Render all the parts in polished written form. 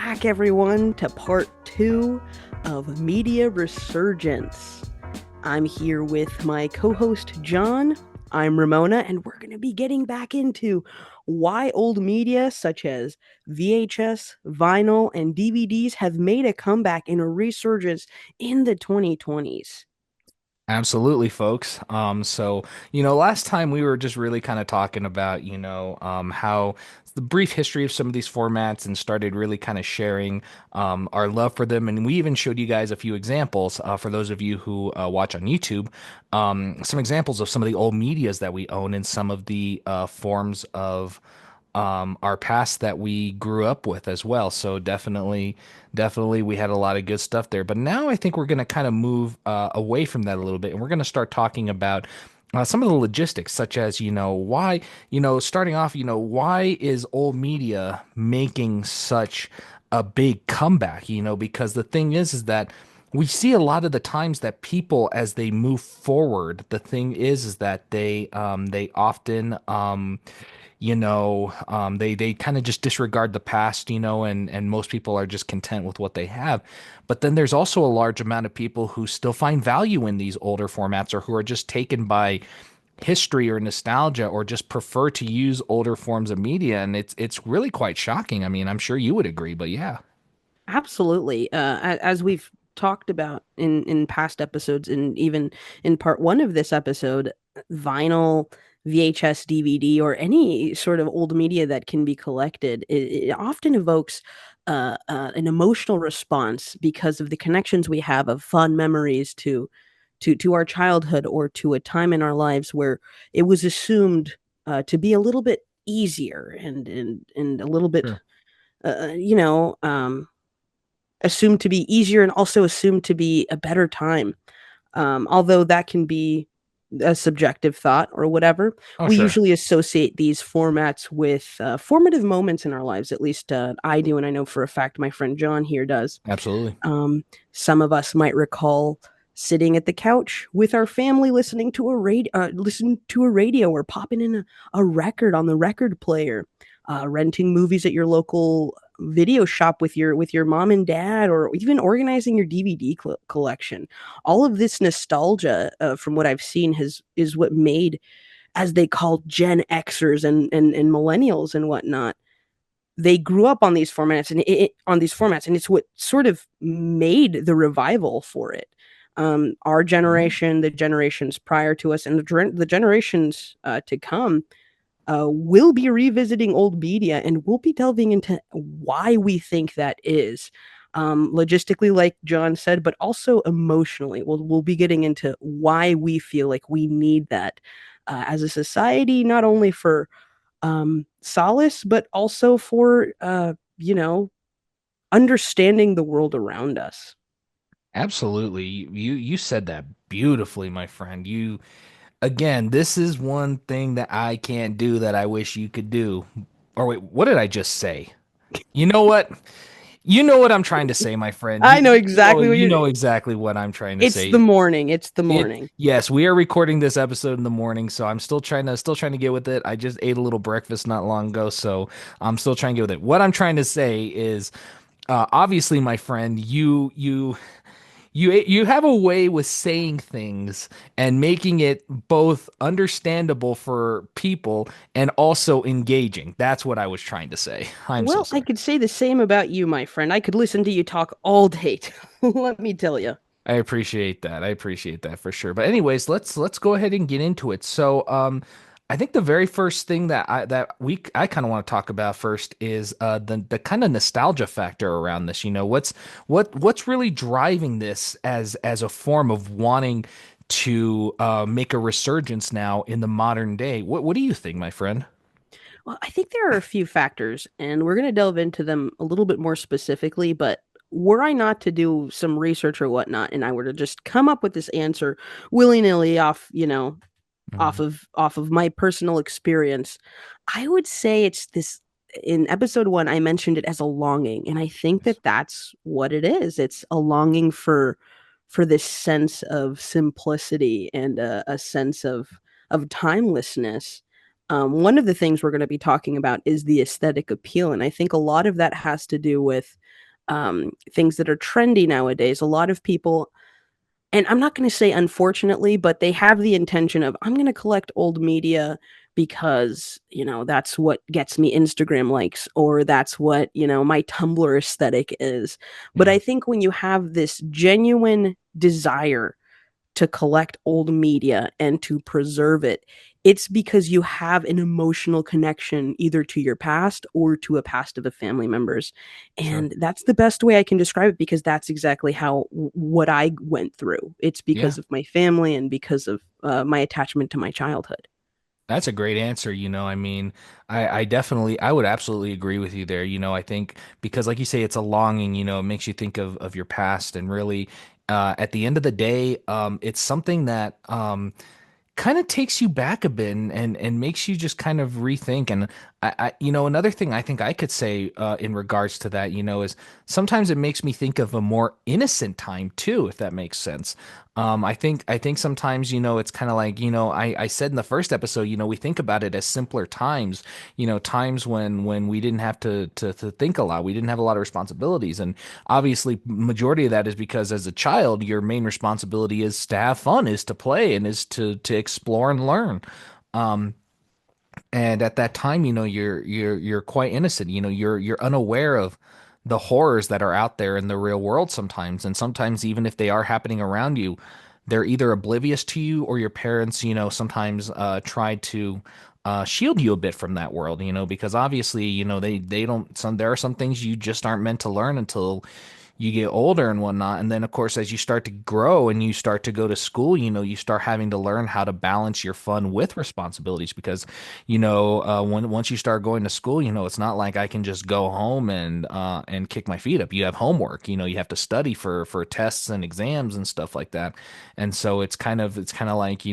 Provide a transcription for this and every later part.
back, everyone, to part 2 of Media Resurgence. I'm here with my co-host, Jon. I'm Ramona, and we're going to be getting back into why old media such as VHS, vinyl, and DVDs have made a comeback and a resurgence in the 2020s. Absolutely, folks. Last time we were just really kind of talking about, how the brief history of some of these formats and started really kind of sharing our love for them. And we even showed you guys a few examples for those of you who watch on YouTube, some examples of some of the old medias that we own and some of the forms of our past that we grew up with as well. So definitely we had a lot of good stuff there. But now I think we're going to kind of move away from that a little bit, and we're going to start talking about some of the logistics, such as, why, starting off, why is old media making such a big comeback? Because the thing is that we see a lot of the times that people, as they move forward, the thing is that they often they kind of just disregard the past, and most people are just content with what they have. But then there's also a large amount of people who still find value in these older formats, or who are just taken by history or nostalgia, or just prefer to use older forms of media. And it's really quite shocking. I mean, I'm sure you would agree, but yeah. Absolutely. As we've talked about in past episodes, and even in part 1 of this episode, vinyl, VHS, DVD, or any sort of old media that can be collected, it often evokes an emotional response because of the connections we have of fond memories to our childhood, or to a time in our lives where it was assumed to be a little bit easier, and a little bit Sure. uh, you know um assumed to be easier, and also assumed to be a better time. Although that can be a subjective thought or whatever, Oh, we sure. usually associate these formats with formative moments in our lives. At least I do, and I know for a fact my friend Jon here does. Absolutely. Um, some of us might recall sitting at the couch with our family, listening to a radio, or popping in a record on the record player, renting movies at your local video shop with your mom and dad, or even organizing your DVD collection. All of this nostalgia, from what I've seen, has is what made, as they call Gen Xers and millennials and whatnot, they grew up on these formats, and it's what sort of made the revival for it. Our generation, the generations prior to us, and the generations to come, will be revisiting old media, and we'll be delving into why we think that is. Logistically, like Jon said, but also emotionally. We'll be getting into why we feel like we need that as a society, not only for solace, but also for understanding the world around us. Absolutely. You said that beautifully, my friend. You Again, this is one thing that I can't do that I wish you could do. Or wait, what did I just say? You know what? You know what I'm trying to say, my friend. I know exactly what You you're. know exactly what I'm trying to It's the say. morning. It's the It morning. Yes, we are recording this episode in the morning, so I'm still trying to get with it. I just ate a little breakfast not long ago, so I'm still trying to get with it. What I'm trying to say is, obviously, my friend, you have a way with saying things and making it both understandable for people and also engaging. That's what I was trying to say. I'm so Well, I sorry. could say the same about you, my friend. I could listen to you talk all day. Let me tell you. I appreciate that. I appreciate that for sure. But anyways, let's go ahead and get into it. I think the very first thing I kind of want to talk about first is the kind of nostalgia factor around this. What's really driving this as a form of wanting to make a resurgence now in the modern day. What do you think, my friend? Well, I think there are a few factors, and we're going to delve into them a little bit more specifically. But were I not to do some research or whatnot, and I were to just come up with this answer willy nilly off, Mhm. off of my personal experience, I would say it's this. In episode 1, I mentioned it as a longing, and I think Yes. that that's what it is. It's a longing for this sense of simplicity, and a sense of timelessness. One of the things we're going to be talking about is the aesthetic appeal, and I think a lot of that has to do with things that are trendy nowadays. A lot of people, and I'm not going to say unfortunately, but they have the intention of, I'm going to collect old media because, that's what gets me Instagram likes, or that's what, my Tumblr aesthetic is. But Yeah, I think when you have this genuine desire to collect old media and to preserve it, it's because you have an emotional connection either to your past or to a past of a family members. sure. And that's the best way I can describe it, because that's exactly how what I went through. It's Yeah. because of my family and because of my attachment to my childhood. That's a great answer. I mean, I definitely, I would absolutely agree with you there. I think because, like you say, it's a longing, it makes you think of your past and really, at the end of the day, it's something that, kind of takes you back a bit and makes you just kind of rethink. And another thing I think I could say in regards to that, is sometimes it makes me think of a more innocent time too, if that makes sense. I think sometimes, it's kind of like, I said in the first episode, we think about it as simpler times, times when we didn't have to think a lot. We didn't have a lot of responsibilities. And obviously majority of that is because as a child, your main responsibility is to have fun, is to play, and is to explore and learn. Um, and at that time, you're quite innocent. You're unaware of the horrors that are out there in the real world sometimes. And sometimes even if they are happening around you, they're either oblivious to you, or your parents, sometimes try to shield you a bit from that world, because obviously, they don't, there are some things you just aren't meant to learn until you get older and whatnot. And then, of course, as you start to grow and you start to go to school, you start having to learn how to balance your fun with responsibilities. Because, once you start going to school, it's not like I can just go home and kick my feet up. You have homework. You have to study for tests and exams and stuff like that. And so it's kind of like,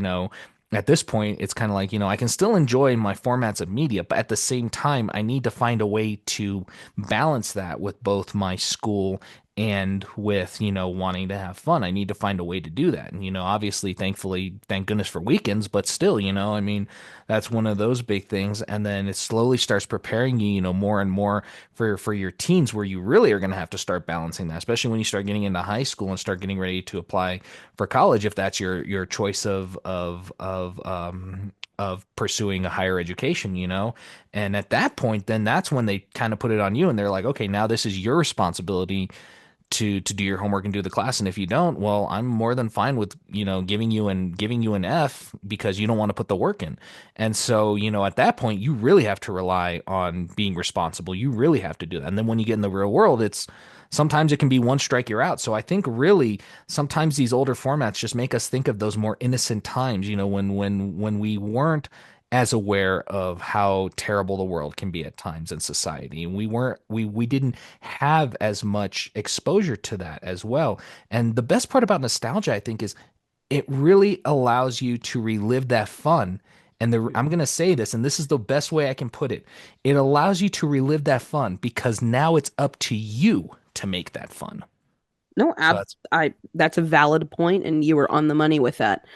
at this point, it's kind of like, I can still enjoy my formats of media, but at the same time, I need to find a way to balance that with both my school and with, wanting to have fun. I need to find a way to do that. And, obviously, thankfully, thank goodness for weekends, but still, I mean, that's one of those big things. And then it slowly starts preparing you, more and more for your teens, where you really are going to have to start balancing that, especially when you start getting into high school and start getting ready to apply for college, if that's your choice of pursuing a higher education, and at that point, then that's when they kind of put it on you, and they're like, okay, now this is your responsibility to do your homework and do the class. And if you don't, well, I'm more than fine with, giving you an F because you don't want to put the work in. And so, at that point, you really have to rely on being responsible. You really have to do that. And then when you get in the real world, it's sometimes it can be one strike you're out. So I think really sometimes these older formats just make us think of those more innocent times, when we weren't as aware of how terrible the world can be at times in society, and we didn't have as much exposure to that as well. And the best part about nostalgia, I think, is it really allows you to relive that fun. And I'm going to say this, and this is the best way I can put it. It allows you to relive that fun because now it's up to you to make that fun. No, So that's that's a valid point, and you were on the money with that.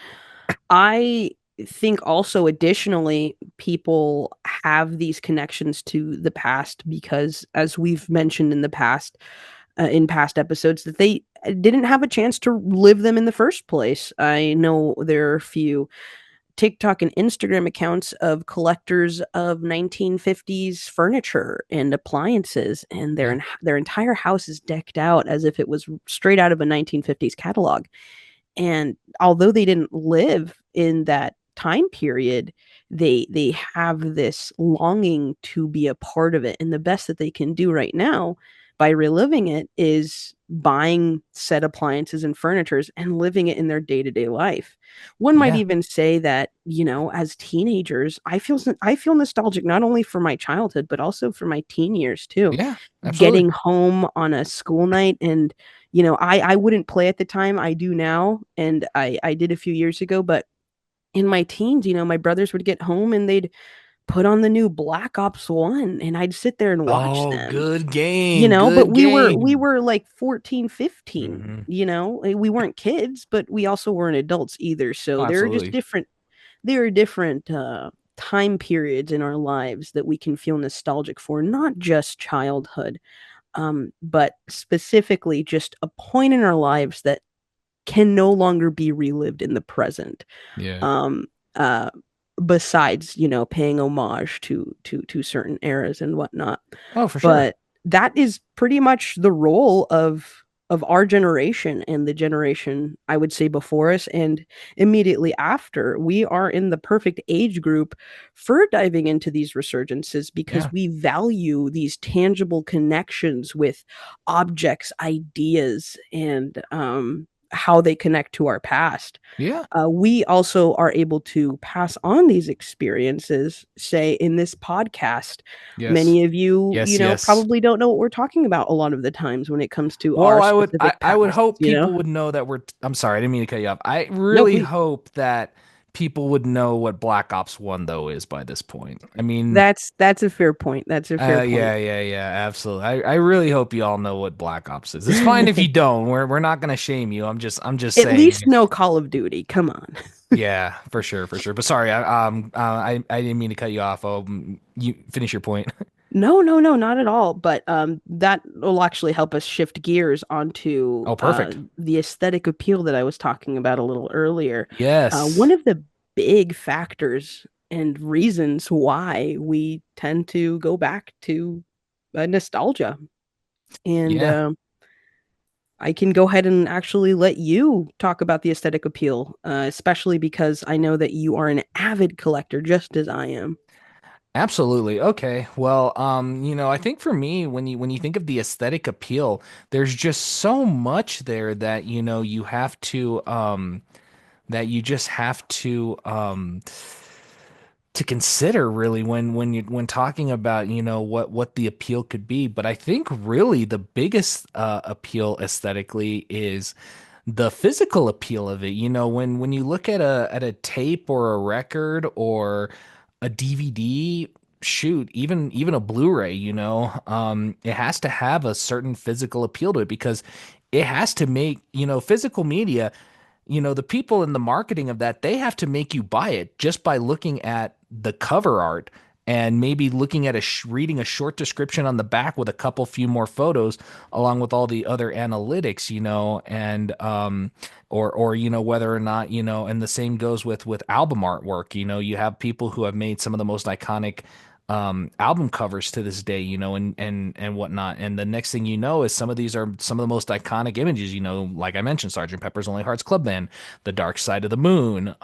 I think also additionally, people have these connections to the past because, as we've mentioned in past episodes, that they didn't have a chance to live them in the first place. I know there are a few TikTok and Instagram accounts of collectors of 1950s furniture and appliances, and yeah, their entire house is decked out as if it was straight out of a 1950s catalog. And although they didn't live in that time period, they have this longing to be a part of it. And the best that they can do right now by reliving it is buying said appliances and furnitures and living it in their day-to-day life. One might yeah, even say that, as teenagers, I feel nostalgic not only for my childhood but also for my teen years too. yeah, absolutely. Getting home on a school night, and I wouldn't play at the time. I do now, and I did a few years ago, but in my teens, my brothers would get home and they'd put on the new Black Ops 1, and I'd sit there and watch Oh, them. good game, But good we game. were like 14, 15. Hmm. We weren't kids, but we also weren't adults either. Oh, So absolutely. there are different time periods in our lives that we can feel nostalgic for, not just childhood. but specifically just a point in our lives that can no longer be relived in the present. Yeah. Um, uh, Besides, paying homage to certain eras and whatnot. Oh, for sure. But that is pretty much the role of our generation and the generation I would say before us and immediately after. We are in the perfect age group for diving into these resurgences because Yeah. we value these tangible connections with objects, ideas, and how they connect to our past. Yeah. We also are able to pass on these experiences, say in this podcast. Yes. Many of you, Yes, yes. probably don't know what we're talking about a lot of the times when it comes to Well, our I would specific I would pasts, hope people would know that I'm sorry, I didn't mean to cut you off. I No, really please. hope that people would know what Black Ops 1 though is by this point. I mean, That's a fair point. That's a fair point. yeah, yeah, yeah, absolutely. I really hope you all know what Black Ops is. It's fine if you don't. We're not gonna shame you. I'm just At least saying. know Call of Duty. Come on. Yeah, for sure, for sure. But sorry, I didn't mean to cut you off. You finish your point. No, no, no, not at all. But that will actually help us shift gears onto Oh, perfect. the aesthetic appeal that I was talking about a little earlier. One Yes. of the big factors and reasons why we tend to go back to nostalgia. And Yeah. I can go ahead and actually let you talk about the aesthetic appeal, especially because I know that you are an avid collector, just as I am. Absolutely. Okay. Well, I think for me, when you think of the aesthetic appeal, there's just so much there that, you have to that you just have to consider really when talking about, what the appeal could be. But I think really the biggest appeal aesthetically is the physical appeal of it. When you look at a tape or a record or a DVD, shoot, even a Blu-ray, it has to have a certain physical appeal to it because it has to make, physical media, the people in the marketing of that, they have to make you buy it just by looking at the cover art and maybe looking at reading a short description on the back with a couple few more photos along with all the other analytics, and or whether or not, and the same goes with album artwork. You have people who have made some of the most iconic album covers to this day, and whatnot. And the next thing you know is some of these are some of the most iconic images, like I mentioned, Sergeant Pepper's Lonely Hearts Club Band, The Dark Side of the Moon.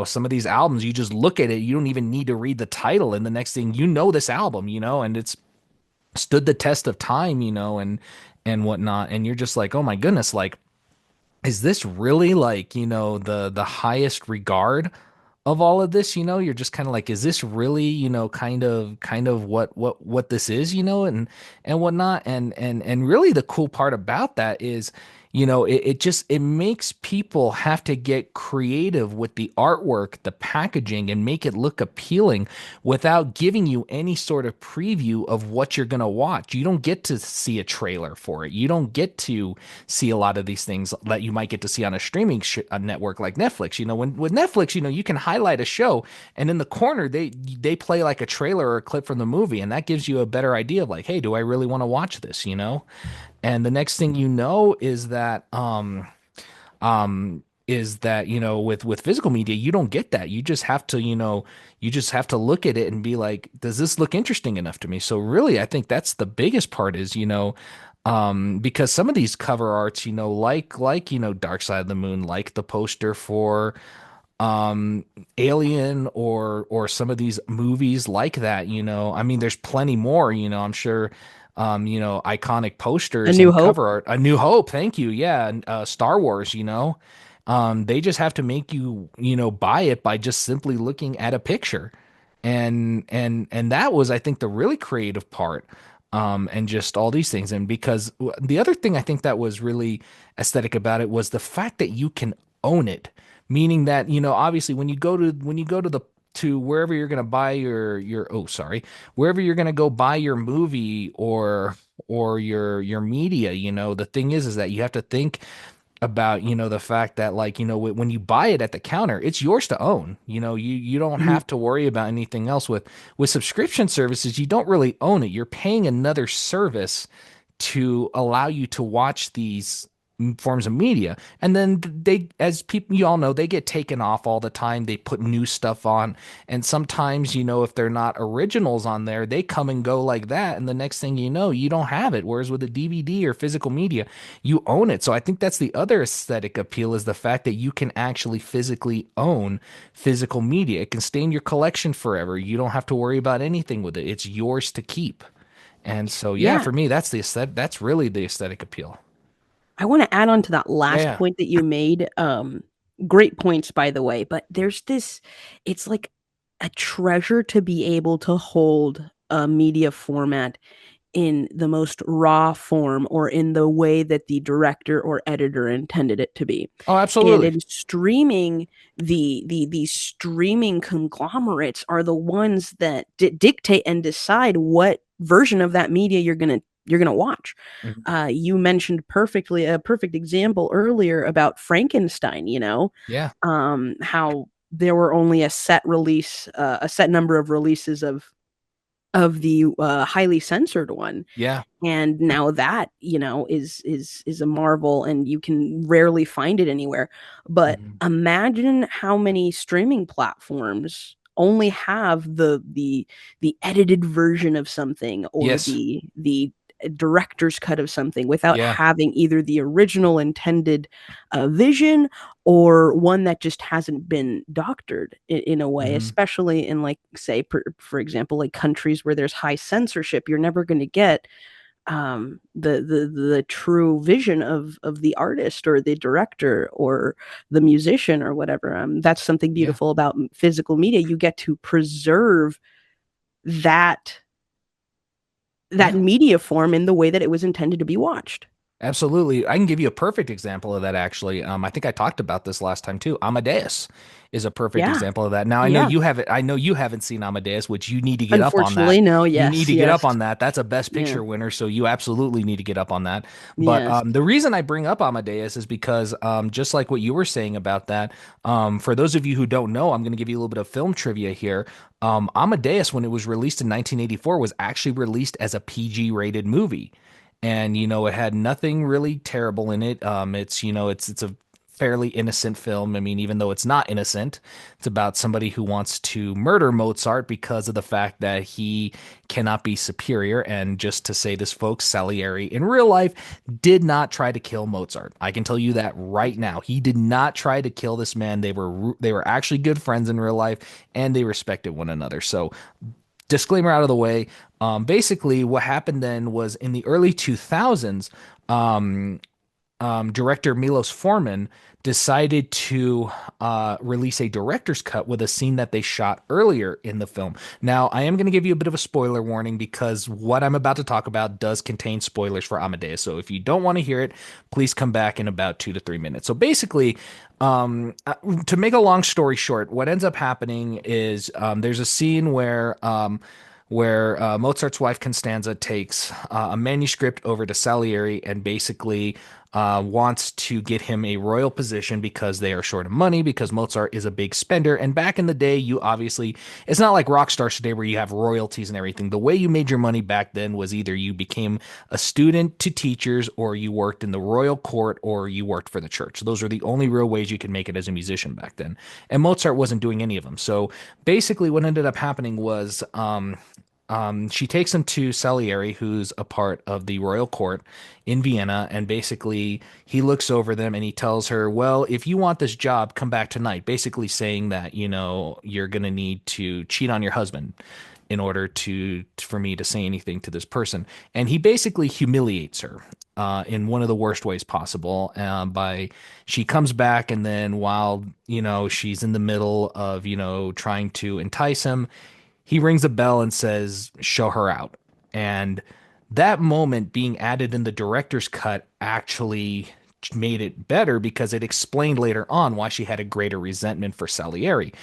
Some of these albums, you just look at it, you don't even need to read the title, and the next thing you know, this album, and it's stood the test of time, and whatnot. And you're just like, oh my goodness, like, is this really like, the highest regard of all of this? You're just kind of like, is this really, kind of what this is, and whatnot. And really the cool part about that is, it makes people have to get creative with the artwork, the packaging, and make it look appealing without giving you any sort of preview of what you're going to watch. You don't get to see a trailer for it. You don't get to see a lot of these things that you might get to see on a streaming network like Netflix. When with Netflix, you can highlight a show and in the corner they play like a trailer or a clip from the movie, and that gives you a better idea of like, hey, do I really want to watch this? And the next thing you know is that, with physical media, you don't get that. You just have to, you just have to look at it and be like, does this look interesting enough to me? So really, I think that's the biggest part is, because some of these cover arts, like Dark Side of the Moon, like the poster for Alien or some of these movies like that, I mean, there's plenty more, I'm sure, iconic A posters New and Hope. cover art. A New Hope, thank you. Yeah, and Star Wars, they just have to make you, buy it by just simply looking at a picture. And that was, I think, the really creative part. And just all these things. And because the other thing I think that was really aesthetic about it was the fact that you can own it, meaning that, obviously when you go to the to wherever you're going to buy your oh sorry wherever you're going to go buy your movie or your media, the thing is that you have to think about, the fact that, like, when you buy it at the counter, it's yours to own. You don't Mhm. have to worry about anything else with subscription services. You don't really own it. You're paying another service to allow you to watch these forms of media. And then they, as people, you all know, they get taken off all the time. They put new stuff on. And sometimes, if they're not originals on there, they come and go like that. And the next thing you know, you don't have it. Whereas with a DVD or physical media, you own it. So I think that's the other aesthetic appeal, is the fact that you can actually physically own physical media. It can stay in your collection forever. You don't have to worry about anything with it. It's yours to keep. And so, yeah, Yeah. for me, that's the aesthetic. That's really the aesthetic appeal. I want to add on to that Yeah, last yeah. point that you made. Great points, by the way. But there's this, it's like a treasure to be able to hold a media format in the most raw form or in the way that the director or editor intended it to be. Oh, And absolutely. in streaming, the streaming conglomerates are the ones that dictate and decide what version of that media you're gonna watch. Mhm. You mentioned perfectly a perfect example earlier about Frankenstein. Yeah, How there were only a set number of releases of the highly censored one, yeah. and now that is a marvel, and you can rarely find it anywhere. But Mhm. imagine how many streaming platforms only have the edited version of something, or Yes. the director's cut of something, without Yeah. having either the original intended vision, or one that just hasn't been doctored in a way, Hmm. especially in, like, say, for example, like countries where there's high censorship. You're never going to get the true vision of the artist or the director or the musician or whatever. That's something Yeah. beautiful about physical media. You get to preserve that that Yeah. media form in the way that it was intended to be watched. Absolutely. I can give you a perfect example of that, actually. I think I talked about this last time too. Amadeus is a perfect Yeah, example of that. Now, yeah. I know you haven't seen Amadeus, which you need to get up on that. Unfortunately, no. You need Yes, to get yes, up on that. That's a Best yeah, Picture winner, so you absolutely need to get up on that. But yes. the reason I bring up Amadeus is because, just like what you were saying about that, for those of you who don't know, I'm going to give you a little bit of film trivia here. Amadeus, when it was released in 1984, was actually released as a PG rated movie. And it had nothing really terrible in it. It's a fairly innocent film. I mean, even though it's not innocent, it's about somebody who wants to murder Mozart because of the fact that he cannot be superior. And just to say this, folks, Salieri in real life did not try to kill Mozart. I can tell you that right now. He did not try to kill this man. They were actually good friends in real life, and they respected one another. So, disclaimer out of the way. Basically, what happened then was, in the early 2000s, um, director Milos Forman decided to release a director's cut with a scene that they shot earlier in the film. Now, I am going to give you a bit of a spoiler warning, because what I'm about to talk about does contain spoilers for Amadeus. So if you don't want to hear it, please come back in about 2 to 3 minutes. So basically, to make a long story short, what ends up happening is, there's a scene where Mozart's wife Constanza takes a manuscript over to Salieri, and basically wants to get him a royal position because they are short of money, because Mozart is a big spender. And back in the day, it's not like rock stars today where you have royalties and everything. The way you made your money back then was either you became a student to teachers, or you worked in the royal court, or you worked for the church. Those are the only real ways you could make it as a musician back then. And Mozart wasn't doing any of them. So basically, what ended up happening was, she takes him to Salieri, who's a part of the royal court in Vienna, and basically he looks over them and he tells her, "Well, if you want this job, come back tonight." Basically saying that, you're gonna need to cheat on your husband in order for me to say anything to this person. And he basically humiliates her. In one of the worst ways possible. By She comes back, and then while she's in the middle of trying to entice him, he rings a bell and says, "Show her out." And that moment being added in the director's cut actually made it better, because it explained later on why she had a greater resentment for Salieri.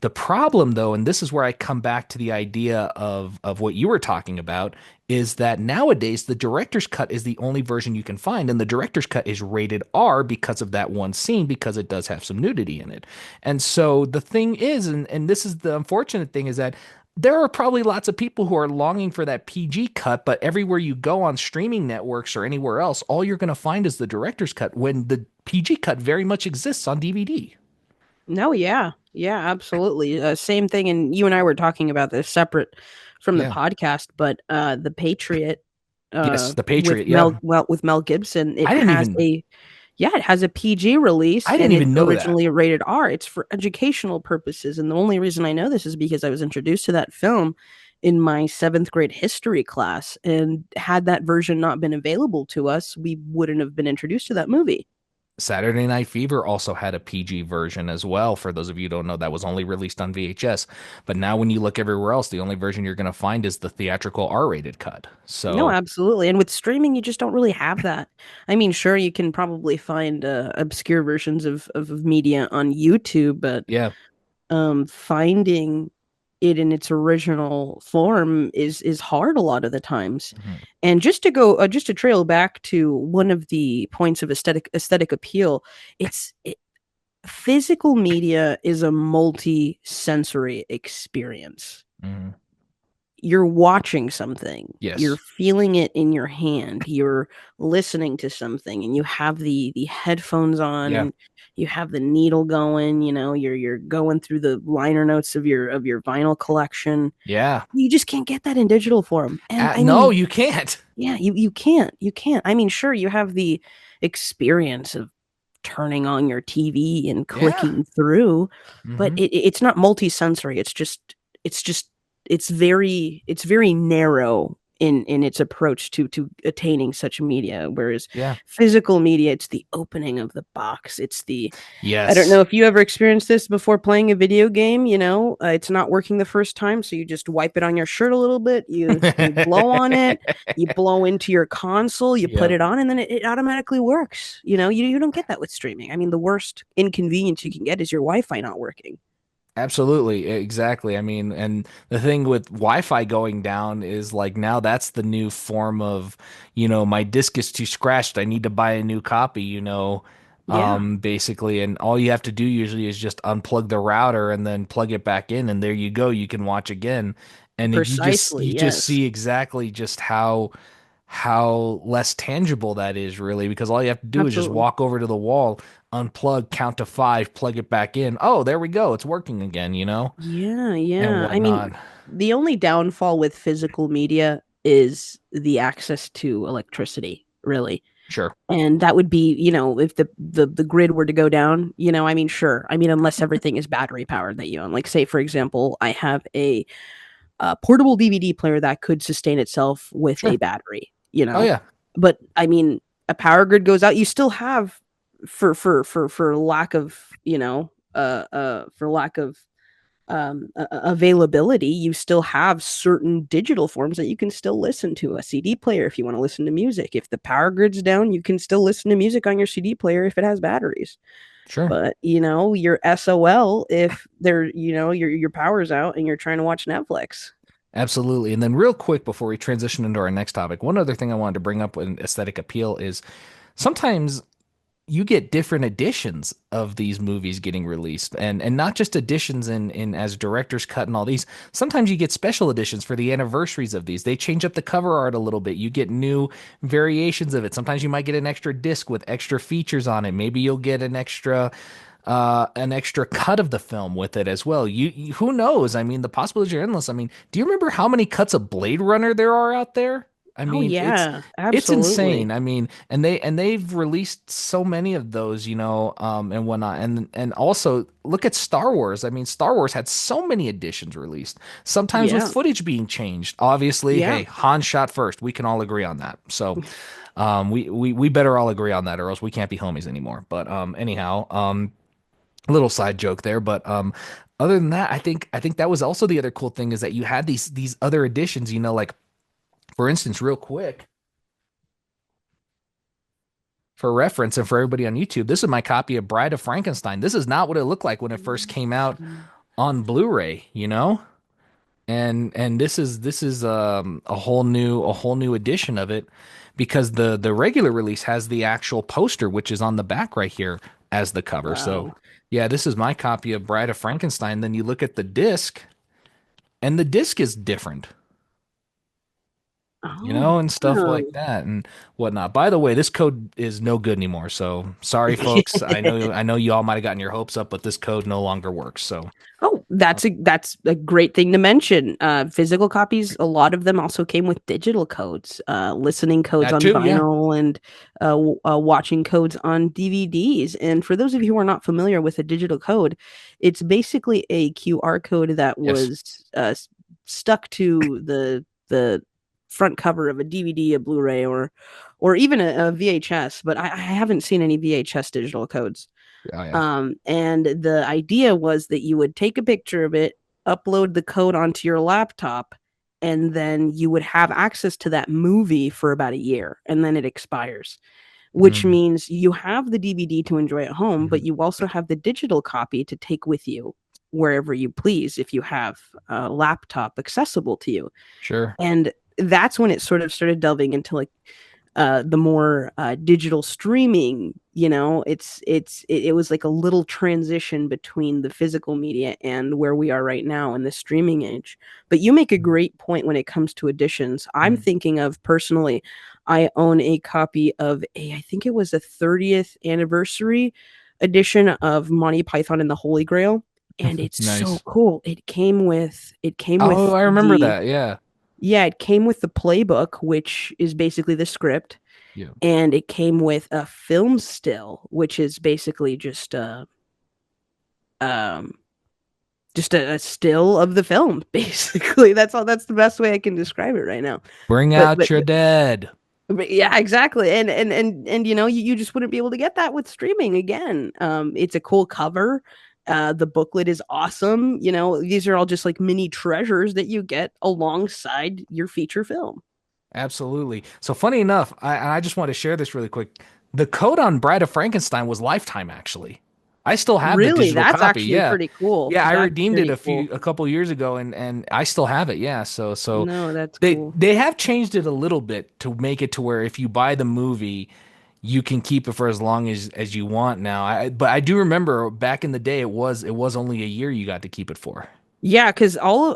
The problem, though, and this is where I come back to the idea of what you were talking about, is that nowadays the director's cut is the only version you can find, and the director's cut is rated R because of that one scene, because it does have some nudity in it. And so the thing is, and this is the unfortunate thing, is that there are probably lots of people who are longing for that PG cut, but everywhere you go on streaming networks or anywhere else, all you're going to find is the director's cut when the PG cut very much exists on DVD. No, yeah. Yeah, absolutely. Same thing. And you and I were talking about this separate from the Yeah. podcast, but The Patriot Yes, The with Patriot. Yeah. With Mel Gibson, I didn't even it has a PG release I didn't and it's even know that. originally rated R. It's for educational purposes. And the only reason I know this is because I was introduced to that film in my seventh grade history class. And had that version not been available to us, we wouldn't have been introduced to that movie. Saturday Night Fever also had a PG version as well. For those of you who don't know, that was only released on VHS. But now when you look everywhere else, the only version you're going to find is the theatrical R-rated cut. No, So, absolutely. And with streaming, you just don't really have that. I mean, sure, you can probably find obscure versions of media on YouTube, but yeah. finding it in its original form is hard a lot of the times. Mhm. And just to trail back to one of the points of aesthetic appeal, physical media is a multi-sensory experience. Mhm. You're watching something, you're Yes. feeling it in your hand, you're listening to something, and you have the headphones on, Yeah. and you have the needle going, you're going through the liner notes of your vinyl collection. Yeah. You just can't get that in digital form. And I No, mean, you can't. yeah, you can't. I mean, sure, you have the experience of turning on your TV and Yeah. clicking through, but Hmm. it's not multi-sensory. It's just it's very narrow in its approach to attaining such media. Whereas Yeah. physical media, it's the opening of the box. It's the I don't know Yes. if you ever experienced this before playing a video game. It's not working the first time, so you just wipe it on your shirt a little bit. You blow on it, you blow into your console, you put Yep. it on, and then it automatically works. You don't get that with streaming. I mean, the worst inconvenience you can get is your Wi-Fi not working. Absolutely, exactly. I mean, and the thing with Wi-Fi going down is like now that's the new form of, my disk is too scratched. I need to buy a new copy, Yeah, basically. And all you have to do usually is just unplug the router and then plug it back in, and there you go. You can watch again. And you just precisely. you just Yes, see exactly just how less tangible that is really, because all you have to do is just absolutely. walk over to the wall, unplug, count to five, plug it back in. Oh, there we go. It's working again, Yeah, and yeah. I mean, whatnot. the only downfall with physical media is the access to electricity, really. Sure. And that would be, if the grid were to go down, I mean, sure. I mean, unless everything is battery powered that you own. Like, say, for example, I have a portable DVD player that could sustain itself with a Sure. battery, Oh yeah. But I mean, a power grid goes out, you still have for lack of, for lack of availability, you still have certain digital forms that you can still listen to. A CD player, if you want to listen to music. If the power grid's down, you can still listen to music on your CD player if it has batteries. Sure. But you're SOL if your power's out and you're trying to watch Netflix. Absolutely. And then real quick before we transition into our next topic, one other thing I wanted to bring up with aesthetic appeal is sometimes you get different editions of these movies getting released, and not just editions in as director's cut and all these. Sometimes you get special editions for the anniversaries of these. They change up the cover art a little bit. You get new variations of it. Sometimes you might get an extra disc with extra features on it. Maybe you'll get an extra cut of the film with it as well. Who knows? I mean, the possibilities are endless. I mean, do you remember how many cuts of Blade Runner there are out there? I Oh mean, yeah, it's insane. absolutely. I mean, and they've released so many of those, and whatnot. And also look at Star Wars. I mean, Star Wars had so many editions released, sometimes with Yeah, footage being changed. Obviously, yeah. hey, Han shot first. We can all agree on that. So, we better all agree on that, or else we can't be homies anymore. But anyhow, little side joke there, but other than that, I think that was also the other cool thing is that you had these other editions, like for instance, real quick for reference and for everybody on YouTube, this is my copy of Bride of Frankenstein. This is not what it looked like when it first came out on Blu-ray, you know? And this is a whole new edition of it because the regular release has the actual poster which is on the back right here as the cover. So, Wow. yeah, this is my copy of Bride of Frankenstein. Then you look at the disc and the disc is different, you Oh, know, and stuff wow. like that and whatnot. By the way, this code is no good anymore. So, sorry folks. I know you all might have gotten your hopes up, but this code no longer works. So, Oh, that's a great thing to mention. Physical copies, a lot of them also came with digital codes, listening codes that on too, yeah. vinyl and watching codes on DVDs. And for those of you who are not familiar with a digital code, it's basically a QR code that Yes. was stuck to the front cover of a DVD, a Blu-ray, or even a VHS. But I haven't seen any VHS digital codes. Oh yeah. And the idea was that you would take a picture of it, upload the code onto your laptop, and then you would have access to that movie for about a year, and then it expires, which Mm, means you have the DVD to enjoy at home, but mhm. you also have the digital copy to take with you wherever you please if you have a laptop accessible to you. Sure. And that's when it sort of started delving into like the more digital streaming. It was like a little transition between the physical media and where we are right now in the streaming age. But you make a great point when it comes to editions. I'm Mm. thinking of personally, I own a copy of I think it was a 30th anniversary edition of Monty Python and the Holy Grail, and it's so Nice. cool. It came with Oh, I remember the that. Yeah. yeah, it came with the playbook, which is basically the script, Yeah. and it came with a film still, which is basically um a still of the film. Basically, that's all. That's the best way I can describe it right now. Bring But out but, your dead. but yeah, exactly. And you just wouldn't be able to get that with streaming again. It's a cool cover. The booklet is awesome. These are all just like mini treasures that you get alongside your feature film. Absolutely. So funny enough, I just want to share this really quick. The code on Bride of Frankenstein was Lifetime, actually. I still have the Really, digital that's copy. actually Yeah. pretty cool. Yeah, I That's redeemed it pretty cool. a couple years ago and I still have it. Yeah. So No, that's they cool. they have changed it a little bit to make it to where if you buy the movie, you can keep it for as long as you want now. But I do remember back in the day it was only a year you got to keep it for. Yeah, because all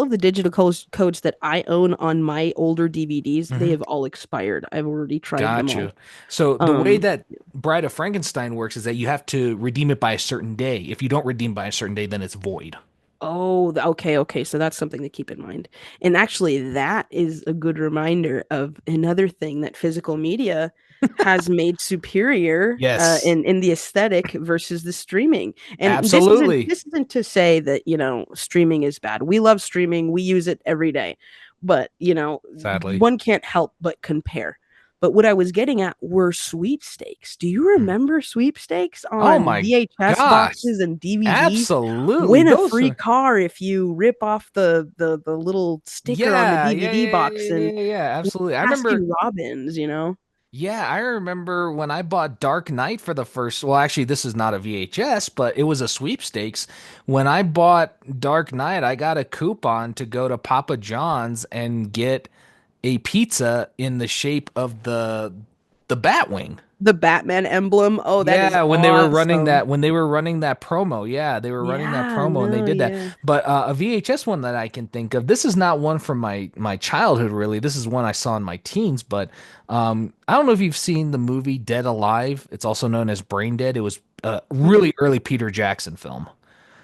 of the digital codes that I own on my older DVDs, they Hmm. have all expired. I've already tried them all. Gotcha. So the way Um, that Bride of Frankenstein works is that you have to redeem it by a certain day. If you don't redeem by a certain day, then it's void. Oh, okay, okay. So that's something to keep in mind. And actually, that is a good reminder of another thing that physical media has made superior Yes, in the aesthetic versus the streaming. And this isn't absolutely. this isn't to say that, streaming is bad. We love streaming. We use it every day. But, Sadly. one can't help but compare. But what I was getting at were sweepstakes. Do you Mm. remember sweepstakes Oh on my VHS gosh. boxes and DVDs? Absolutely. Win a Those free are car if you rip off the little sticker on the yeah, yeah, DVD yeah, box yeah, and yeah, yeah, absolutely. I remember Baskin Robbins. yeah, I remember when I bought Dark Knight for the first, well, actually, this is not a VHS, but it was a sweepstakes. When I bought Dark Knight, I got a coupon to go to Papa John's and get a pizza in the shape of the Batwing. The Batman emblem. Oh, that is Yeah, awesome. when they were running that promo. Yeah, they were running that Yeah, promo and they no, did that. yeah. But a VHS one that I can think of. This is not one from my childhood really. This is one I saw in my teens, but I don't know if you've seen the movie Dead Alive. It's also known as Brain Dead. It was a really early Peter Jackson film.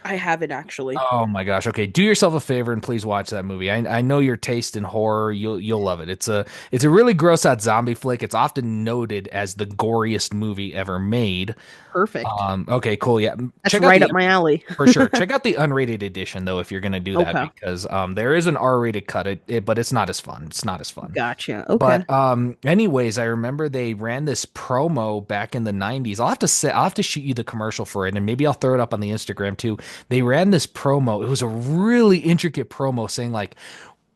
I have it actually. Oh my gosh. Okay, do yourself a favor and please watch that movie. I know your taste in horror. You'll love it. It's a really gross out zombie flick. It's often noted as the goriest movie ever made. Perfect. Okay, cool. Yeah. That's Check out right the up my alley. for sure. Check out the unrated edition though if you're gonna do that Okay. because there is an R-rated cut, but it's not as fun. It's not as fun. Gotcha. Okay. But anyways, I remember they ran this promo back in the 90s. I'll have to shoot you the commercial for it and maybe I'll throw it up on the Instagram too. They ran this promo. It was a really intricate promo saying like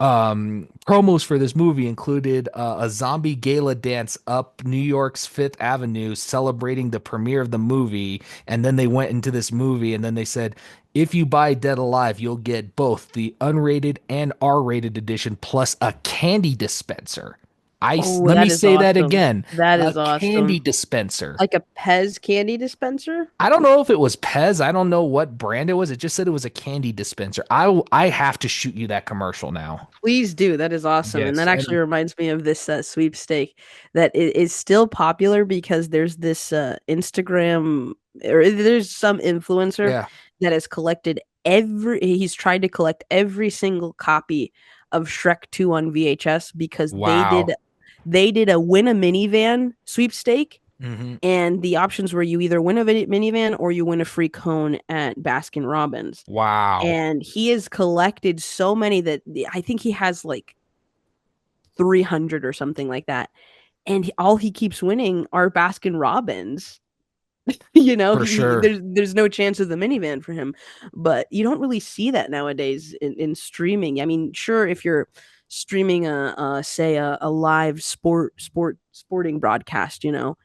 promos for this movie included a zombie gala dance up New York's Fifth Avenue celebrating the premiere of the movie. And then they went into this movie and then they said, if you buy Dead Alive, you'll get both the unrated and R-rated edition plus a candy dispenser. Oh, Let me that is say that awesome. again, That a is candy awesome. dispenser. Like a Pez candy dispenser? I don't know if it was Pez. I don't know what brand it was. It just said it was a candy dispenser. I have to shoot you that commercial now. Please do. That is awesome. And Yes, that actually and reminds me of this sweepstake that is still popular because there's this Instagram or there's some influencer yeah. that has collected he's tried to collect every single copy of Shrek 2 on VHS because Wow. they did a win a minivan sweepstake, Hmm. and the options were you either win a minivan or you win a free cone at Baskin Robbins. Wow. And he has collected so many that I think he has like 300 or something like that. And all he keeps winning are Baskin Robbins. For sure. There's no chance of the minivan for him. But you don't really see that nowadays in streaming. I mean, sure, if you're streaming say a live sporting broadcast, For sure.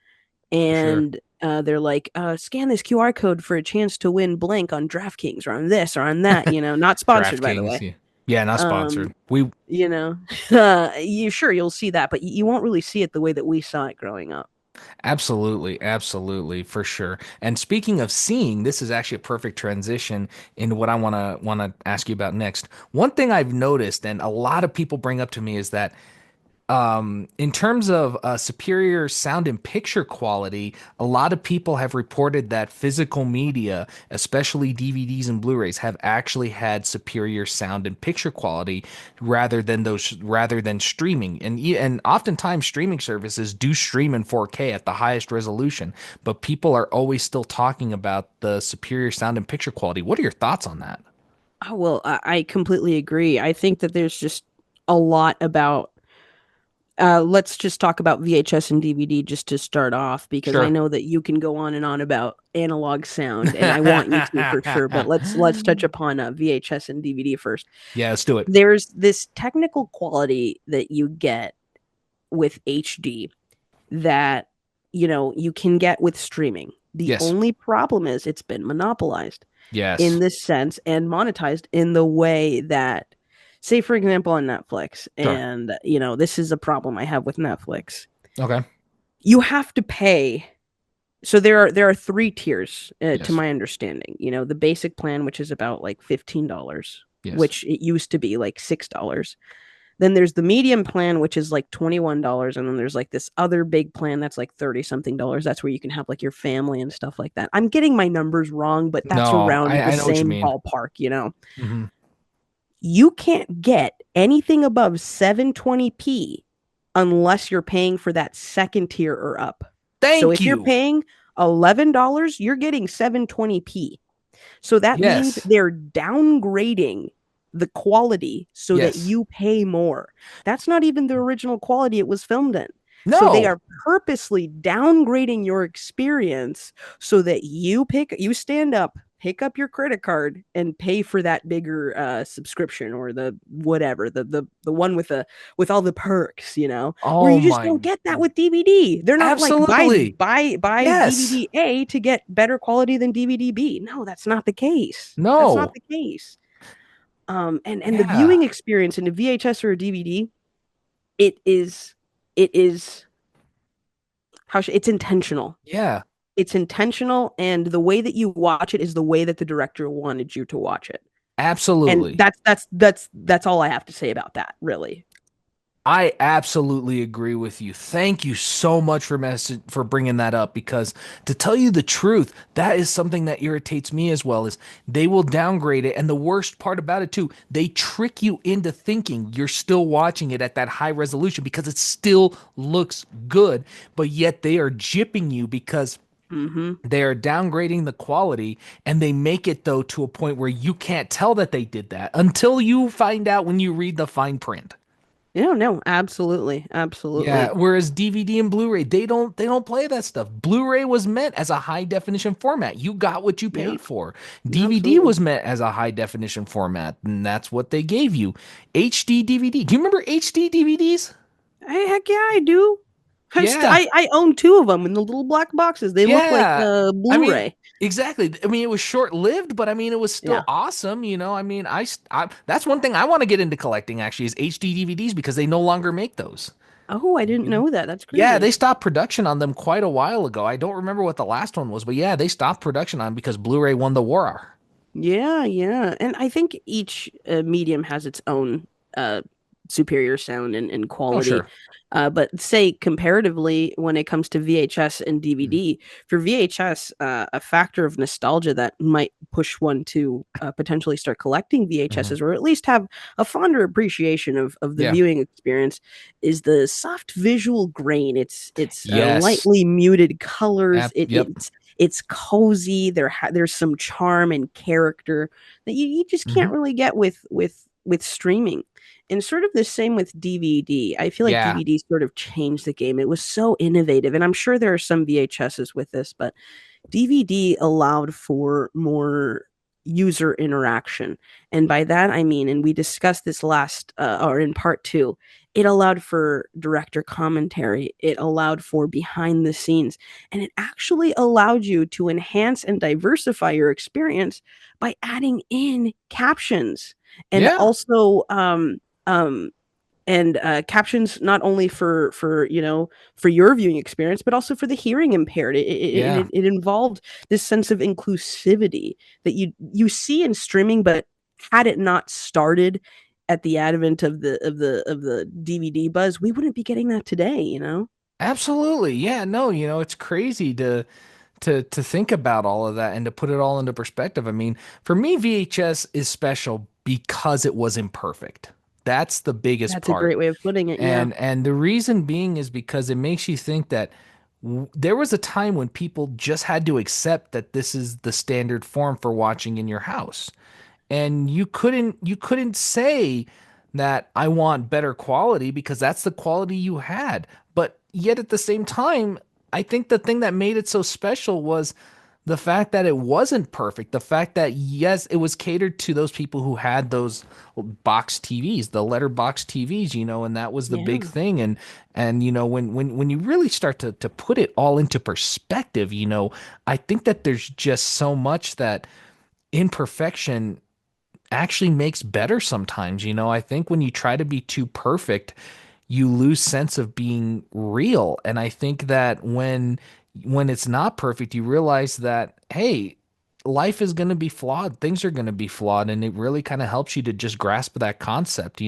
and they're like, scan this QR code for a chance to win blank on DraftKings or on this or on that, not sponsored, by the DraftKings. way. Yeah. Yeah, not Um, sponsored. We you know, you'll see that, but you won't really see it the way that we saw it growing up. absolutely, absolutely, for sure. And speaking of seeing, this is actually a perfect transition into what I want to ask you about next. One thing I've noticed, and a lot of people bring up to me, is that in terms of superior sound and picture quality, a lot of people have reported that physical media, especially DVDs and Blu-rays, have actually had superior sound and picture quality rather than streaming. And oftentimes streaming services do stream in 4K at the highest resolution, but people are always still talking about the superior sound and picture quality. What are your thoughts on that? Oh, well, I completely agree. I think that there's just a lot about let's just talk about VHS and DVD just to start off, because I Sure. know that you can go on and on about analog sound, and I want you to for sure. But let's touch upon VHS and DVD first. Yeah, let's do it. There's this technical quality that you get with HD that you can get with streaming. The Yes. only problem is it's been monopolized in Yes. this sense and monetized in the way that, say for example, on Netflix, Sure. and this is a problem I have with Netflix. Okay. You have to pay. So there are three tiers, to Yes. my understanding. The basic plan, which is about like $15, Yes. which it used to be like $6. Then there's the medium plan, which is like $21. And then there's like this other big plan that's like 30 something dollars. That's where you can have like your family and stuff like that. I'm getting my numbers wrong, but that's No, around the I know what you same mean. ballpark. Hmm. You can't get anything above 720p unless you're paying for that second tier or up. So Thank if you're you. paying $11, you're getting 720p. So that means Yes. they're downgrading the quality so that Yes. you pay more. That's not even the original quality it was filmed in. So they No. are purposely downgrading your experience so that you stand up, pick up your credit card and pay for that bigger subscription, or the whatever, the one with all the perks, where Oh you just my. don't get that with DVD. They're not like Absolutely. buy Yes. DVD A to get better quality than DVD B. No, that's not the case. That's not No. the case. And the Yeah. viewing experience in a VHS or a DVD, it is it's intentional. Yeah. It's intentional, and the way that you watch it is the way that the director wanted you to watch it. And Absolutely. that's all I have to say about that, really. I absolutely agree with you. Thank you so much for bringing that up because to tell you the truth, that is something that irritates me as well is they will downgrade it and the worst part about it too, they trick you into thinking you're still watching it at that high resolution because it still looks good, but yet they are gypping you because Mm-hmm. they are downgrading the quality and they make it though to a point where you can't tell that they did that until you find out when you read the fine print. No, no, absolutely, Yeah, absolutely. whereas DVD and Blu-ray, they don't play that stuff. Blu-ray was meant as a high definition format. You got what you Yeah, paid for. DVD absolutely. was meant as a high definition format, and that's what they gave you. HD DVD. Do you remember HD DVDs? Heck yeah, I do. Yeah. I own two of them in the little black boxes. They look like Yeah. I mean, Blu-ray. exactly. I mean, it was short-lived, but I mean, it was still Yeah. awesome, I mean, that's one thing I want to get into collecting actually is HD DVDs because they no longer make those. Oh, I didn't know that. That's Yeah, they crazy. stopped production on them quite a while ago. I don't remember what the last one was, but yeah, they stopped production on 'em because Blu-ray won the war. Yeah, yeah. And I think each medium has its own superior sound and Oh, quality. sure. But say comparatively, when it comes to VHS and Mhm. DVD, for VHS, a factor of nostalgia that might push one to potentially start collecting Mhm. VHSs or at least have a fonder appreciation of the Yeah. viewing experience is the soft visual grain. It's Yes. lightly muted colors. Yep. It's cozy. There's some charm and character that you just can't Hmm. really get with streaming. And sort of the same with DVD. I feel like Yeah. DVD sort of changed the game. It was so innovative, and I'm sure there are some VHSs with this, but DVD allowed for more user interaction. And by that, I mean, and we discussed this last or in part two, it allowed for director commentary, it allowed for behind the scenes, and it actually allowed you to enhance and diversify your experience by adding in captions and Yeah. also um, captions not only for for your viewing experience but also for the hearing impaired. Yeah. It involved this sense of inclusivity that you see in streaming, but had it not started at the advent of the DVD buzz, we wouldn't be getting that today, you know. Absolutely. Yeah, no, it's crazy to think about all of that and to put it all into perspective. I mean, for me, VHS is special because it was imperfect. That's the biggest That's a part. great way of putting it. Yeah. And the reason being is because it makes you think that there was a time when people just had to accept that this is the standard form for watching in your house, and you couldn't say that I want better quality because that's the quality you had. But yet at the same time, I think the thing that made it so special was the fact that it wasn't perfect. The fact that yes, it was catered to those people who had those box TVs, the letter box TVs, and that was the big Yeah, thing. And when you really start to put it all into perspective, I think that there's just so much that imperfection actually makes better sometimes. I think when you try to be too perfect, you lose sense of being real. And I think that when it's not perfect, you realize that, hey, life is going to be flawed. Things are going to be flawed. And it really kind of helps you to just grasp that concept.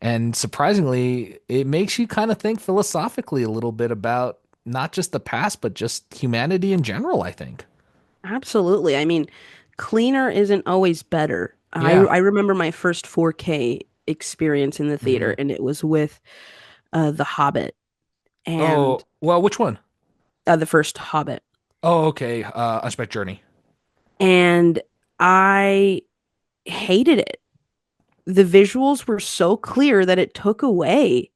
And surprisingly, it makes you kind of think philosophically a little bit about not just the past, but just humanity in general, I think. absolutely. I mean, cleaner isn't always better. Yeah. I remember my first 4K experience in the theater, Hmm. and it was with The Hobbit and Oh, well, which one? the first Hobbit. Oh, okay. Unspec Journey. And I hated it. The visuals were so clear that it took away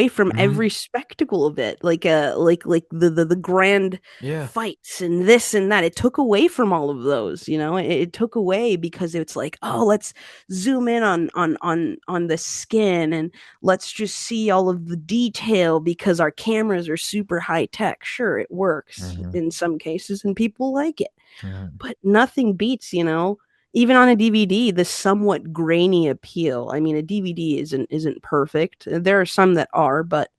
from Hmm. every spectacle of it, like the grand Yeah. fights and this and that. It took away from all of those, it took away because it's like, oh, let's zoom in on the skin and let's just see all of the detail because our cameras are super high tech. Sure, it works Hmm. in some cases and people like it, Hmm. but nothing beats, even on a DVD, the somewhat grainy appeal. I mean, a DVD isn't perfect. There are some that are, but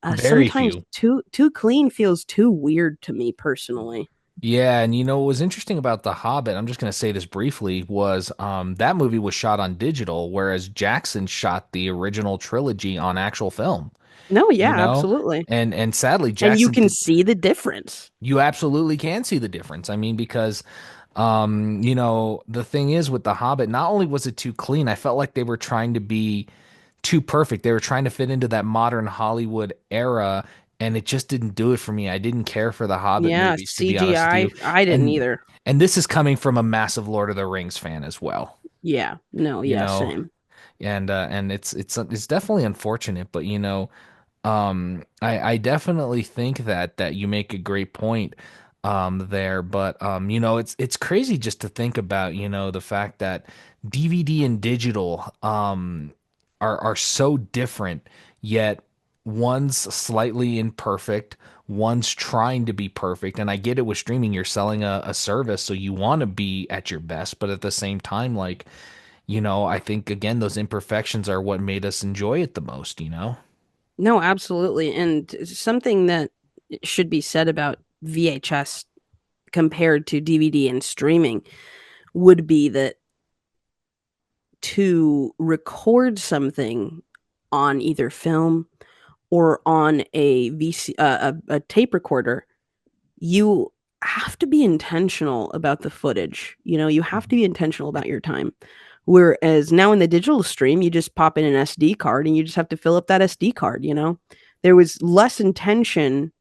Very sometimes few. too clean feels too weird to me personally. Yeah, and what was interesting about The Hobbit, I'm just going to say this briefly, was that movie was shot on digital, whereas Jackson shot the original trilogy on actual film, No, you yeah, know? absolutely. And sadly And you Jackson can did, see the difference. you absolutely can see the difference. I mean, because the thing is with The Hobbit, not only was it too clean, I felt like they were trying to be too perfect. They were trying to fit into that modern Hollywood era, and it just didn't do it for me. I didn't care for the Hobbit Yeah, movies, to be honest with CGI, you. I didn't And either. and this is coming from a massive Lord of the Rings fan as well. Yeah, no, You yeah, know, same. And it's definitely unfortunate, but I definitely think that you make a great point there, but it's crazy just to think about, the fact that DVD and digital are so different, yet one's slightly imperfect, one's trying to be perfect. And I get it with streaming, you're selling a service, so you want to be at your best, but at the same time, like, I think again those imperfections are what made us enjoy it the most. No, absolutely. And something that should be said about VHS compared to DVD and streaming would be that to record something on either film or on a a tape recorder, you have to be intentional about the footage. You have to be intentional about your time. Whereas now in the digital stream, you just pop in an SD card and you just have to fill up that SD card. There was less intention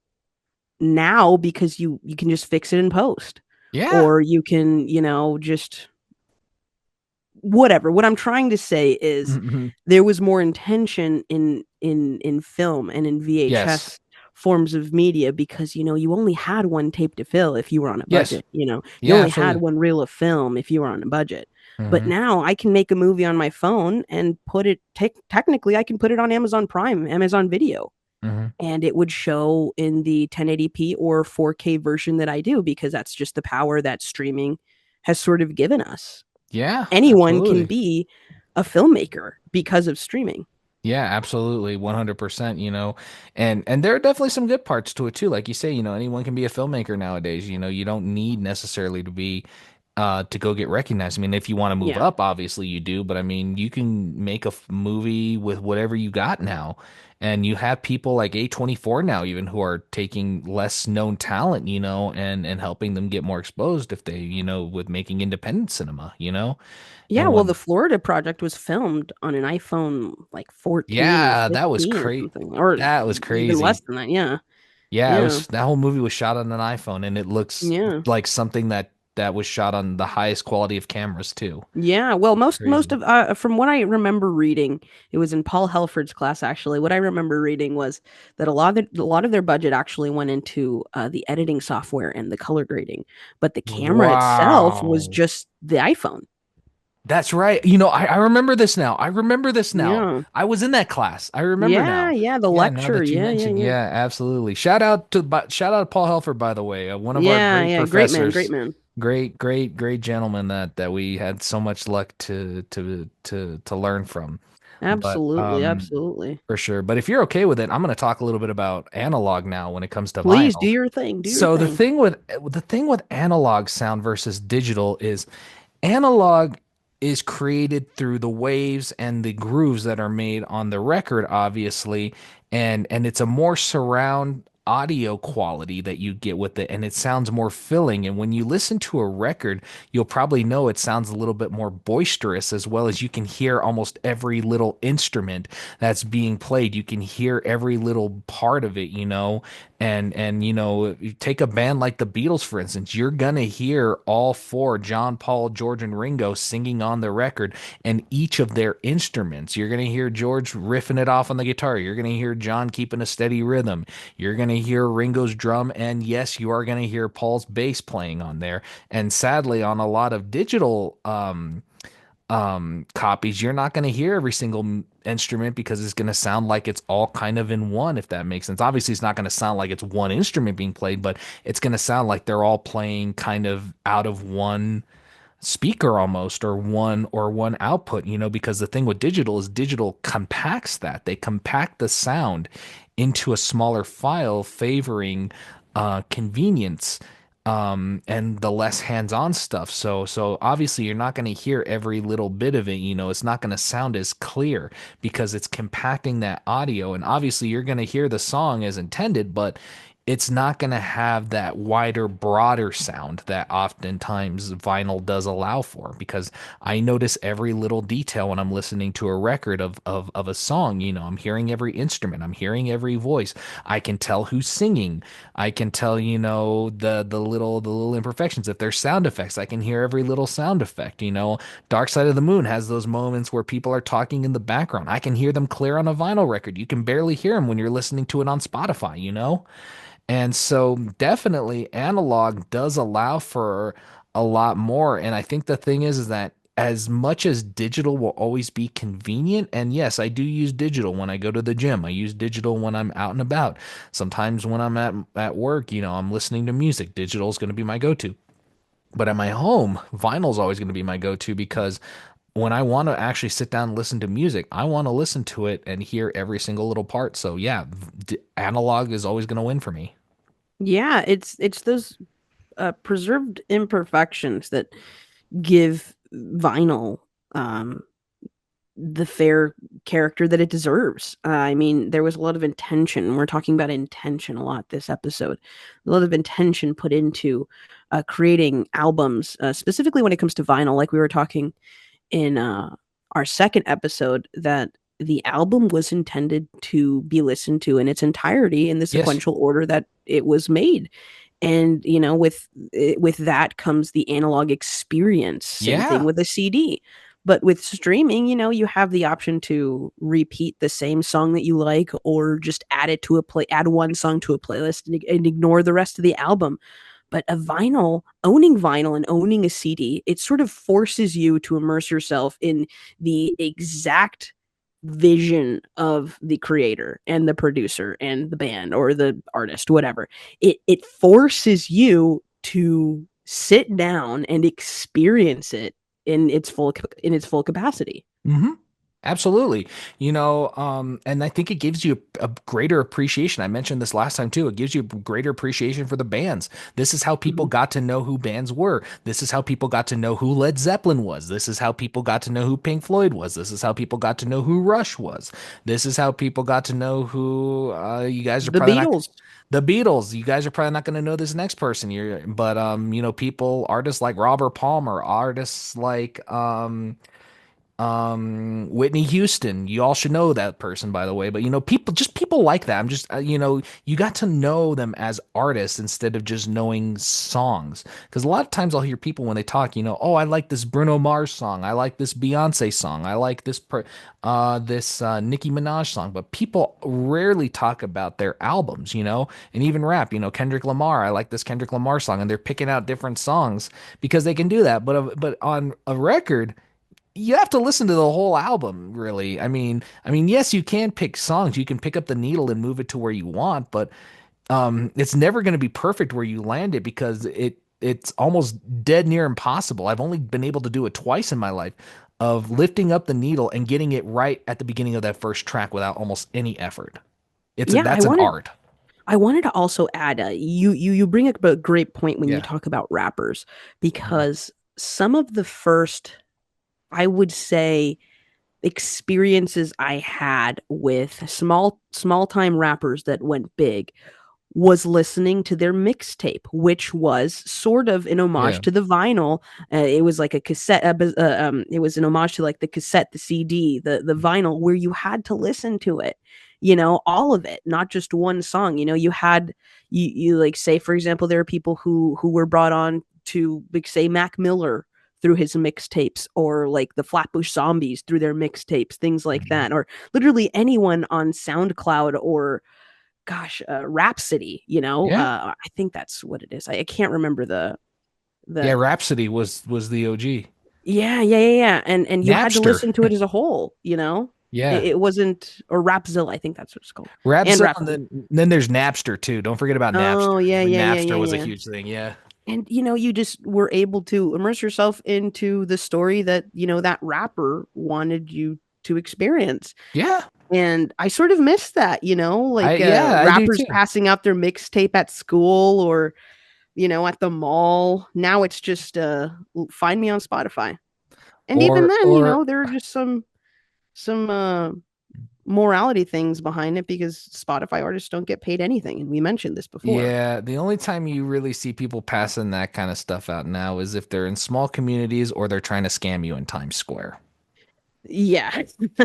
now because you can just fix it in post, Yeah. or you can, just whatever. What I'm trying to say is Hmm. there was more intention in film and in Yes. VHS forms of media because you only had one tape to fill if you were on a Yes. budget. You Yeah, only had absolutely. one reel of film if you were on a budget. But Hmm. now I can make a movie on my phone and put it technically I can put it on Amazon Prime, Amazon Video, Hmm. and it would show in the 1080p or 4K version that I do because that's just the power that streaming has sort of given us. Yeah, Anyone can absolutely. be a filmmaker because of streaming. Yeah, absolutely. 100%, and there are definitely some good parts to it too. Like you say, anyone can be a filmmaker nowadays. You don't need necessarily to be to go get recognized. I mean, if you want to move Yeah. up, obviously you do, but I mean, you can make a movie with whatever you got now. And you have people like A24 now even who are taking less known talent, and helping them get more exposed if they, with making independent cinema. Yeah, And well, the when Florida project was filmed on an iPhone like 14 or Yeah, that was 15 or crazy. something, or That was even less crazy. than that. Yeah. Yeah, it Yeah. was that whole movie was shot on an iPhone and it looks Yeah. like something that was shot on the highest quality of cameras too. Yeah, well, most Crazy. of from what I remember reading, it was in Paul Helford's class actually. What I remember reading was that a lot of their budget actually went into the editing software and the color grading, but the camera itself was Wow. just the iPhone. That's right. I remember this now. I remember this now. Yeah. I was in that class. I remember Yeah, now. yeah, the Yeah, now lecture. that you Yeah, yeah, mentioned. yeah. Yeah, absolutely. Shout out to Paul Helfer, by the way. One of our Yeah, great yeah, great man, great professors. man. Great, great, great gentleman that we had so much luck to learn from. But Absolutely, absolutely. for sure. But if you're okay with it, I'm going to talk a little bit about analog now when it comes to Please do vinyl. your thing, do your So the thing. thing with analog sound versus digital is analog is created through the waves and the grooves that are made on the record, obviously, and it's a more surround audio quality that you get with it, and it sounds more filling. And when you listen to a record, you'll probably know it sounds a little bit more boisterous, as well as you can hear almost every little instrument that's being played. You can hear every little part of it. And you take a band like the Beatles, for instance, you're gonna hear all four, John, Paul, George, and Ringo, singing on the record, and each of their instruments. You're gonna hear George riffing it off on the guitar. You're gonna hear John keeping a steady rhythm. You're gonna hear Ringo's drum, and yes, you are gonna hear Paul's bass playing on there. And sadly, on a lot of digital copies, you're not going to hear every single instrument because it's going to sound like it's all kind of in one, if that makes sense. Obviously it's not going to sound like it's one instrument being played, but it's going to sound like they're all playing kind of out of one speaker almost, or one output, because the thing with digital is digital compacts that. They compact the sound into a smaller file, favoring convenience, and the less hands-on stuff. So obviously you're not going to hear every little bit of it. It's not going to sound as clear because it's compacting that audio. And obviously you're going to hear the song as intended, but it's not going to have that wider, broader sound that oftentimes vinyl does allow for. Because I notice every little detail when I'm listening to a record of a song. I'm hearing every instrument, I'm hearing every voice. I can tell who's singing. I can tell, the little imperfections. If there's sound effects, I can hear every little sound effect. Dark Side of the Moon has those moments where people are talking in the background. I can hear them clear on a vinyl record. You can barely hear them when you're listening to it on Spotify. And so definitely analog does allow for a lot more. And I think the thing is that as much as digital will always be convenient, and yes, I do use digital when I go to the gym. I use digital when I'm out and about. Sometimes when I'm at work, I'm listening to music. Digital is going to be my go-to. But at my home, vinyl is always going to be my go-to because when I want to actually sit down and listen to music, I want to listen to it and hear every single little part. So yeah, analog is always going to win for me. Yeah, it's those preserved imperfections that give vinyl um, the fair character that it deserves. I mean, there was a lot of intention. We're talking about intention a lot this episode. A lot of intention put into creating albums, specifically when it comes to vinyl, like we were talking in our second episode, that the album was intended to be listened to in its entirety in the Yes. sequential order that it was made. And with that comes the analog experience. Same thing Yeah. with a CD. But with streaming, you have the option to repeat the same song that you like, or just add one song to a playlist and ignore the rest of the album. But owning vinyl and owning a CD, it sort of forces you to immerse yourself in the exact vision of the creator and the producer and the band or the artist, whatever. It forces you to sit down and experience it in its full capacity. hmm Absolutely. And I think it gives you a greater appreciation. I mentioned this last time too. It gives you a greater appreciation for the bands. This is how people Mhm. got to know who bands were. This is how people got to know who Led Zeppelin was. This is how people got to know who Pink Floyd was. This is how people got to know who Rush was. This is how people got to know who you guys are The probably not. Beatles. The Beatles. You guys are probably not going to know this next person. But people, artists like Robert Palmer, artists like Whitney Houston. You all should know that person, by the way. But people like that. I'm just you got to know them as artists instead of just knowing songs. Because a lot of times I'll hear people when they talk, oh, I like this Bruno Mars song, I like this Beyonce song, I like this Nicki Minaj song. But people rarely talk about their albums, and even rap. Kendrick Lamar, I like this Kendrick Lamar song, and they're picking out different songs because they can do that. But on a record, you have to listen to the whole album, really. I mean, yes, you can pick songs. You can pick up the needle and move it to where you want, but it's never going to be perfect where you land it because it's almost dead near impossible. I've only been able to do it twice in my life of lifting up the needle and getting it right at the beginning of that first track without almost any effort. Yeah, That's an art. I wanted to also add, you bring up a great point when you Yeah. talk about rappers, Mhm. because some of the first, I would say, experiences I had with small time rappers that went big was listening to their mixtape, which was sort of an Yeah. homage to the vinyl. It was like a cassette. It was an homage to like the cassette, the CD, the vinyl, where you had to listen to it. All of it, not just one song. You had you like, say for example, there are people who were brought on to, like, say, Mac Miller through his mixtapes, or like the Flatbush Zombies through their mixtapes, things like Mhm. that, or literally anyone on SoundCloud, or gosh, Rhapsody, Yeah. I think that's what it is. I can't remember Yeah. the Rhapsody was the OG. yeah. And you had to Napster. listen to it as a whole, Yeah. it wasn't, or Rapzilla, I think that's what it's called. And Rapzilla, and Rhapsody. then there's Napster too. Don't forget about Oh, Napster. yeah, When yeah, yeah, yeah, Napster was a yeah. huge thing. Yeah. And you just were able to immerse yourself into the story that, that rapper wanted you to experience. Yeah. And I sort of miss that, like I do rappers too. passing out their mixtape at school, or at the mall. Now it's just find me on Spotify. And even Or then, or there are just some morality things behind it because Spotify artists don't get paid anything, and we mentioned this before. Yeah, the only time you really see people passing that kind of stuff out now is if they're in small communities or they're trying to scam you in Times Square. Yeah.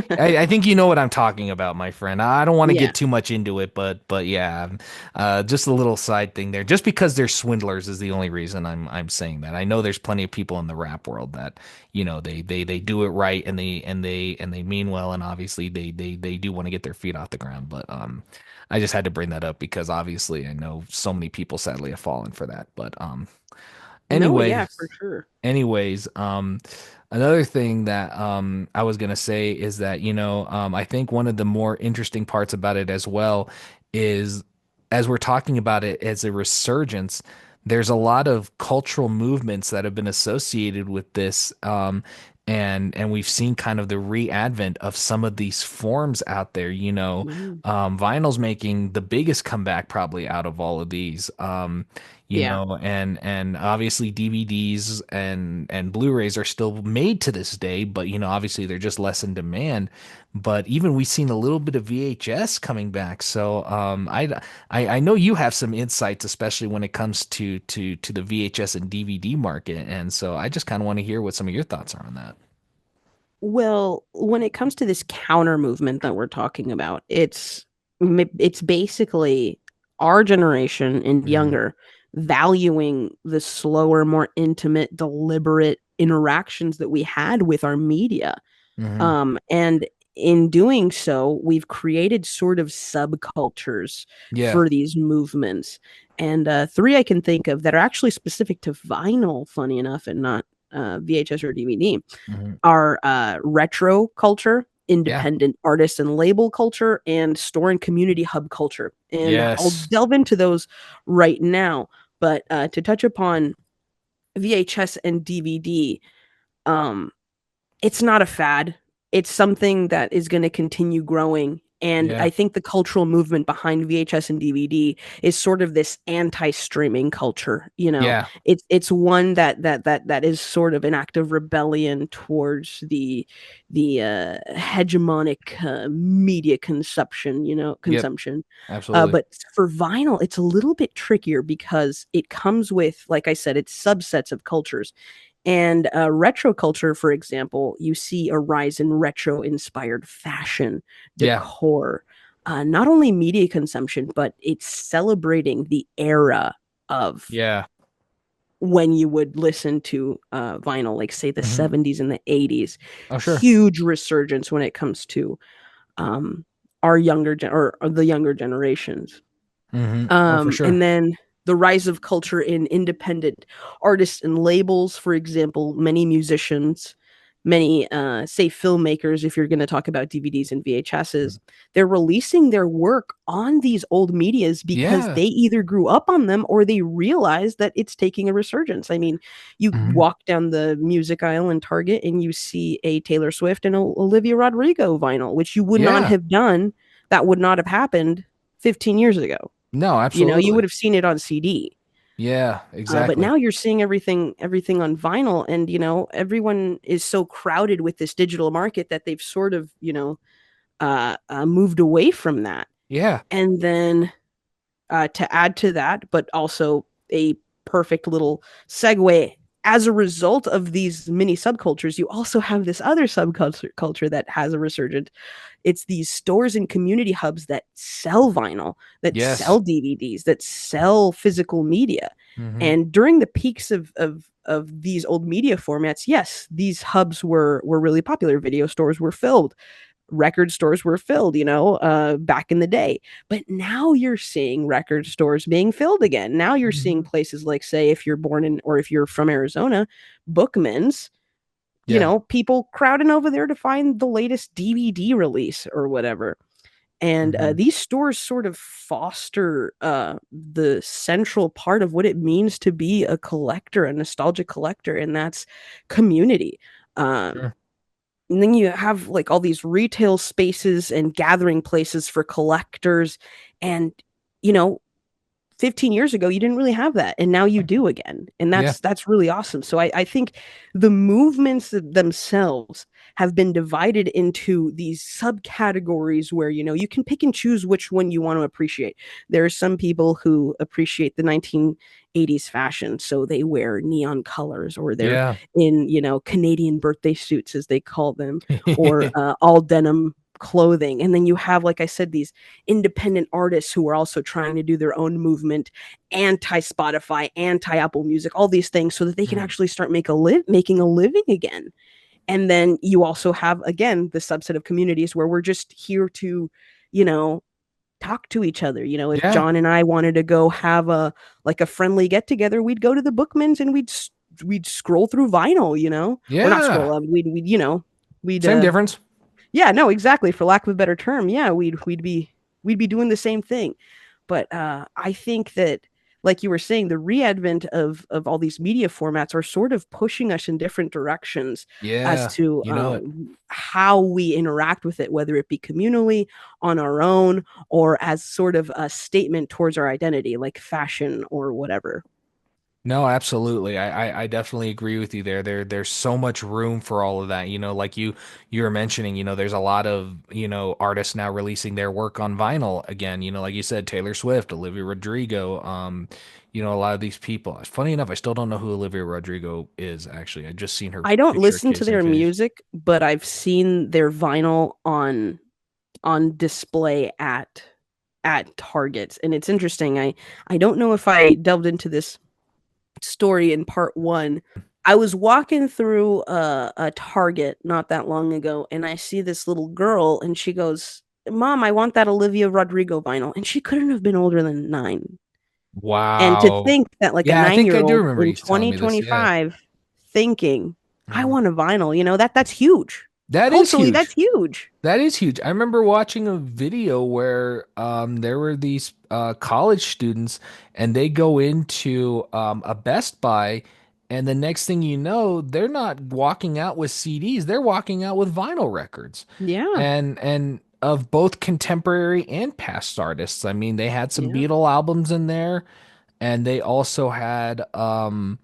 I think you know what I'm talking about, my friend. I don't want to Yeah. get too much into it, but yeah, just a little side thing there. Just because they're swindlers is the only reason I'm saying that. I know there's plenty of people in the rap world that they do it right and they mean well, and obviously they do want to get their feet off the ground. But I just had to bring that up because obviously I know so many people sadly have fallen for that. But No, yeah, anyways. for sure. Another thing that I was gonna say is that, I think one of the more interesting parts about it as well is as we're talking about it as a resurgence, there's a lot of cultural movements that have been associated with this. And we've seen kind of the re-advent of some of these forms out there. Mhm. Vinyl's making the biggest comeback probably out of all of these. Yeah. And obviously DVDs and Blu-rays are still made to this day, but obviously they're just less in demand. But even we've seen a little bit of VHS coming back. So I know you have some insights, especially when it comes to the VHS and DVD market, and so I just kind of want to hear what some of your thoughts are on that. Well, when it comes to this counter movement that we're talking about, it's basically our generation and Hmm. younger valuing the slower, more intimate, deliberate interactions that we had with our media. Hmm. And in doing so, we've created sort of subcultures Yeah. for these movements. And three I can think of that are actually specific to vinyl, funny enough, and not VHS or DVD, Hmm. are retro culture, Yeah. independent artist and label culture, and store and community hub culture. And I'll Yes. delve into those right now. But to touch upon VHS and DVD, um, it's not a fad. It's something that is going to continue growing. And Yeah. I think the cultural movement behind VHS and DVD is sort of this anti-streaming culture. Yeah. It's one that is sort of an act of rebellion towards the hegemonic media consumption. Yep. Consumption. Absolutely. But for vinyl, it's a little bit trickier because it comes with, like I said, it's subsets of cultures. And retro culture, for example, you see a rise in retro inspired fashion, Yeah. decor, not only media consumption, but it's celebrating the era of Yeah. when you would listen to vinyl, like say the Hmm. 70s and the 80s. Oh, sure. Huge resurgence when it comes to um, our or the younger generations. Oh, for And sure. then the rise of culture in independent artists and labels, for example, many musicians, many, say, filmmakers, if you're going to talk about DVDs and VHSs, they're releasing their work on these old medias because Yeah. they either grew up on them or they realize that it's taking a resurgence. I mean, you Hmm. walk down the music aisle in Target and you see a Taylor Swift and a Olivia Rodrigo vinyl, which you would not Yeah. have done. That would not have happened 15 years ago. No, You would absolutely. have seen it on CD. Yeah, But exactly. now you're seeing everything on vinyl, and everyone is so crowded with this digital market that they've sort of moved away from that. Yeah. And then to add to that, but also a perfect little segue. As a result of these mini subcultures, you also have this other subculture that has a resurgence. It's these stores and community hubs that sell vinyl, that Yes. sell DVDs, that sell physical media. Hmm. And during the peaks of these old media formats, yes, these hubs were really popular. Video stores were filled, record stores were filled, back in the day. But now you're seeing record stores being filled again. Now you're seeing Hmm. places like, say, if you're born in or if you're from Arizona, Bookman's, Yeah. people crowding over there to find the latest DVD release or whatever. And Hmm. these stores sort of foster the central part of what it means to be a collector, a nostalgic collector, and that's community. Um, Sure. and then you have like all these retail spaces and gathering places for collectors. And, you know, 15 years ago, you didn't really have that. And now you do again. And Yeah. that's really awesome. So I think the movements themselves have been divided into these subcategories where, you can pick and choose which one you want to appreciate. There are some people who appreciate the 1980s fashion, so they wear neon colors, or they're Yeah. in, Canadian birthday suits, as they call them, or all denim clothing. And then you have, like I said, these independent artists who are also trying to do their own movement, anti Spotify, anti Apple Music, all these things, so that they can Mm. actually start making a living again. And then you also have, again, the subset of communities where we're just here to, you know, talk to each other. If Yeah. John and I wanted to go have a friendly get together, we'd go to the Bookmans and we'd scroll through vinyl, or not scroll Yeah. up. We'd Same difference. yeah, no, exactly. For lack of a better term, yeah, we'd be doing the same thing. But I think that, like you were saying, the readvent of all these media formats are sort of pushing us in different directions as Yeah. to You know it. how we interact with it, whether it be communally, on our own, or as sort of a statement towards our identity, like fashion or whatever. No, absolutely. I definitely agree with you there. There's so much room for all of that. Like you were mentioning, there's a lot of, artists now releasing their work on vinyl again. Like you said, Taylor Swift, Olivia Rodrigo, a lot of these people. Funny enough, I still don't know who Olivia Rodrigo is, actually. I just seen her I don't picture listen to kissing their face. music, but I've seen their vinyl on display at Targets. And it's interesting. I don't know if I delved into this story in part one. I was walking through a Target not that long ago, and I see this little girl, and she goes, "Mom, I want that Olivia Rodrigo vinyl." And she couldn't have been older than 9. And to Wow. think that, like, a Yeah, I think I do 9-year-old remember in you telling me this. Yeah. 2025 thinking, "I Mhm. want a vinyl," that's huge. That is Culturally, that's huge. huge. That is huge. I remember watching a video where there were these college students and they go into a Best Buy, and the next thing you know, they're not walking out with CDs, they're walking out with vinyl records. Yeah. And of both contemporary and past artists. I mean, they had some Yeah. Beatle albums in there, and they also had some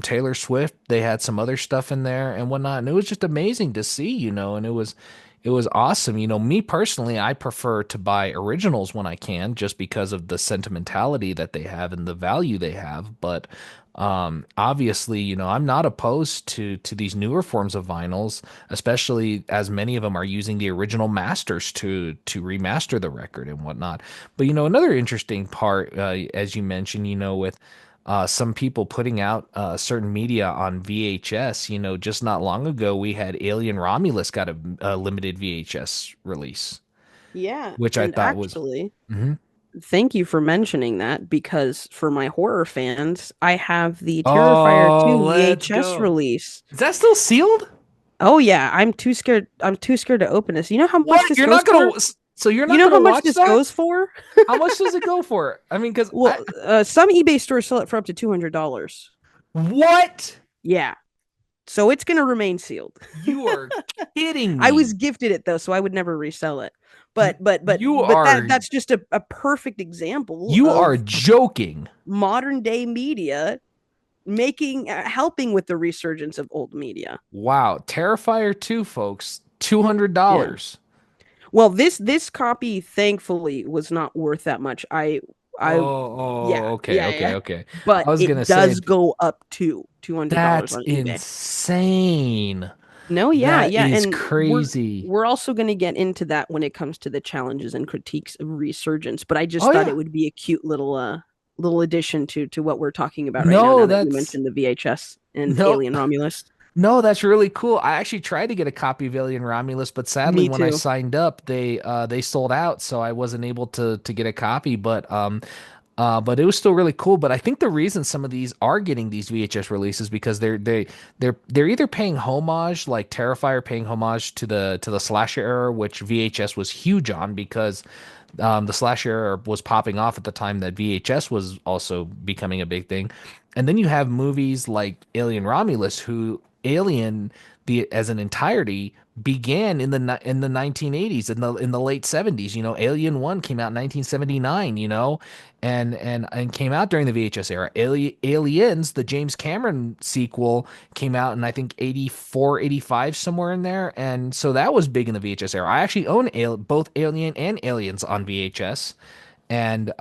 Taylor Swift. They had some other stuff in there and whatnot, and it was just amazing to see, and it was awesome. Me personally, I prefer to buy originals when I can, just because of the sentimentality that they have and the value they have. But obviously, I'm not opposed to these newer forms of vinyls, especially as many of them are using the original masters to remaster the record and whatnot. But another interesting part, as you mentioned, with some people putting out certain media on VHS. Just not long ago, we had Alien Romulus got a limited VHS release, Yeah. which I And thought was. actually, Mhm. thank you for mentioning that, because for my horror fans, I have the Terrifier Oh, 2 let's VHS go. release. Is that still sealed? Oh yeah, I'm too scared. I'm too scared to open this. You know how much What? this You're goes not gonna. for? So you're You not know gonna how much watch this that? goes for? How much does it go for? I mean, because I. Well, some eBay stores sell it for up to $200. What? Yeah. So it's going to remain sealed. You are kidding I was me. gifted it though, so I would never resell it. You, you But are that's just a perfect example you are of joking. modern day media making helping with the resurgence of old media. Wow. Terrifier 2, folks. Yeah. $200. Well, this copy thankfully was not worth that much. I Oh, yeah, okay, yeah, okay, yeah. okay. I But was gonna it say does go up to $200 that's on eBay. insane. No, yeah, That yeah, is and we're crazy. we're also going to get into that when it comes to the challenges and critiques of resurgence. But I just Oh thought it yeah. would be a cute little addition to what we're talking about right now. No, Now that you that's mentioned the VHS and no, Alien Romulus, no, that's really cool. I actually tried to get a copy of Alien Romulus, but sadly, me when I too. signed up, they sold out, so I wasn't able to get a copy. But it was still really cool. But I think the reason some of these are getting these VHS releases because they're either paying homage, like Terrifier paying homage to the slasher era, which VHS was huge on because the slasher era was popping off at the time that VHS was also becoming a big thing. And then you have movies like Alien Romulus, who Alien the as an entirety began in the 1980s, in the late 70s. You know, Alien 1 came out in 1979, you know, and came out during the VHS era. Aliens, the James Cameron sequel, came out in I think 84, 85, somewhere in there. And so that was big in the VHS era. I actually own both Alien and Aliens on VHS. And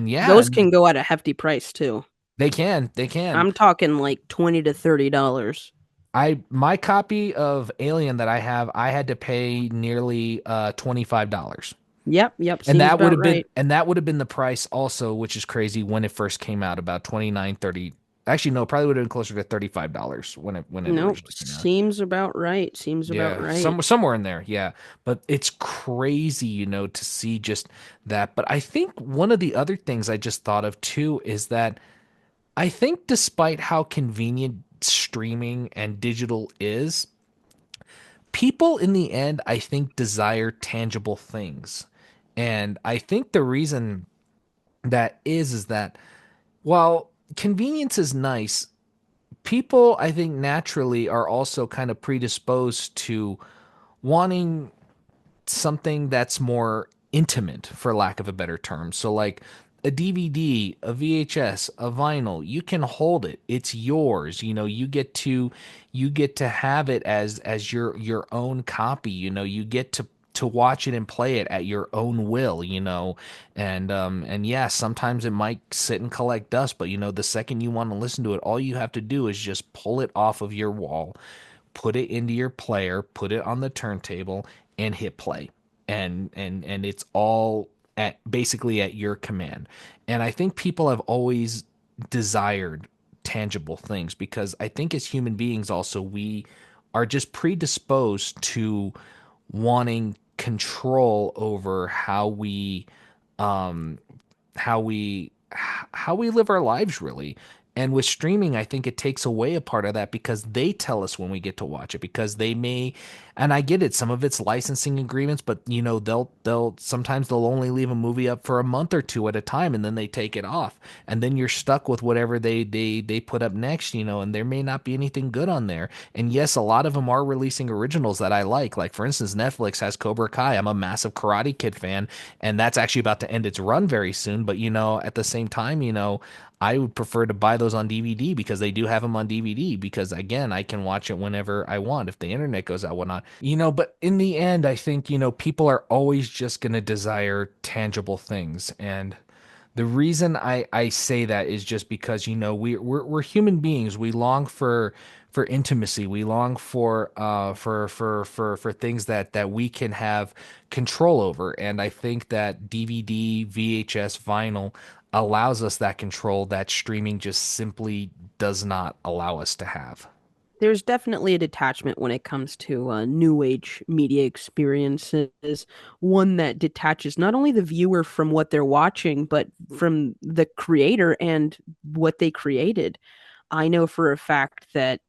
yeah, Those can go at a hefty price too. they can. I'm talking like $20 to $30. My copy of Alien that I have, I had to pay nearly $25. Yep, yep, seems about right. And that would have been the price also, which is crazy when it first came out, about 29, 30. Actually, no, probably would have been closer to $35 when it Nope, originally came out. seems about right. Seems about Yeah, right. somewhere in there, yeah. But it's crazy, you know, to see just that. But I think one of the other things I just thought of too is that I think despite how convenient streaming and digital is, people in the end, I think, desire tangible things. And I think the reason that is that while convenience is nice, people, I think, naturally are also kind of predisposed to wanting something that's more intimate, for lack of a better term. So, like a DVD, a VHS, a vinyl, you can hold it. It's yours. You know, you get to have it as your own copy. You know, you get to watch it and play it at your own will, you know. And yeah, sometimes it might sit and collect dust, but you know, the second you want to listen to it, all you have to do is just pull it off of your wall, put it into your player, put it on the turntable, and hit play. And it's all at basically at your command. And I think people have always desired tangible things because I think as human beings also we are just predisposed to wanting control over um how we live our lives really. And with streaming, I think it takes away a part of that because they tell us when we get to watch it because they may, and I get it, some of it's licensing agreements, but you know, they'll sometimes they'll only leave a movie up for a month or two at a time and then they take it off. And then you're stuck with whatever they put up next, you know, and there may not be anything good on there. And yes, a lot of them are releasing originals that I like. Like for instance, Netflix has Cobra Kai. I'm a massive Karate Kid fan, and that's actually about to end its run very soon. But you know, at the same time, you know, I would prefer to buy those on DVD because they do have them on DVD because again, I can watch it whenever I want if the internet goes out, whatnot. You know, but in the end, I think, you know, people are always just going to desire tangible things. And the reason I say that is just because, you know, we're human beings. We long for intimacy. We long for things that we can have control over. And I think that DVD, VHS, vinyl allows us that control that streaming just simply does not allow us to have. There's definitely a detachment when it comes to new age media experiences, one that detaches not only the viewer from what they're watching, but from the creator and what they created. I know for a fact that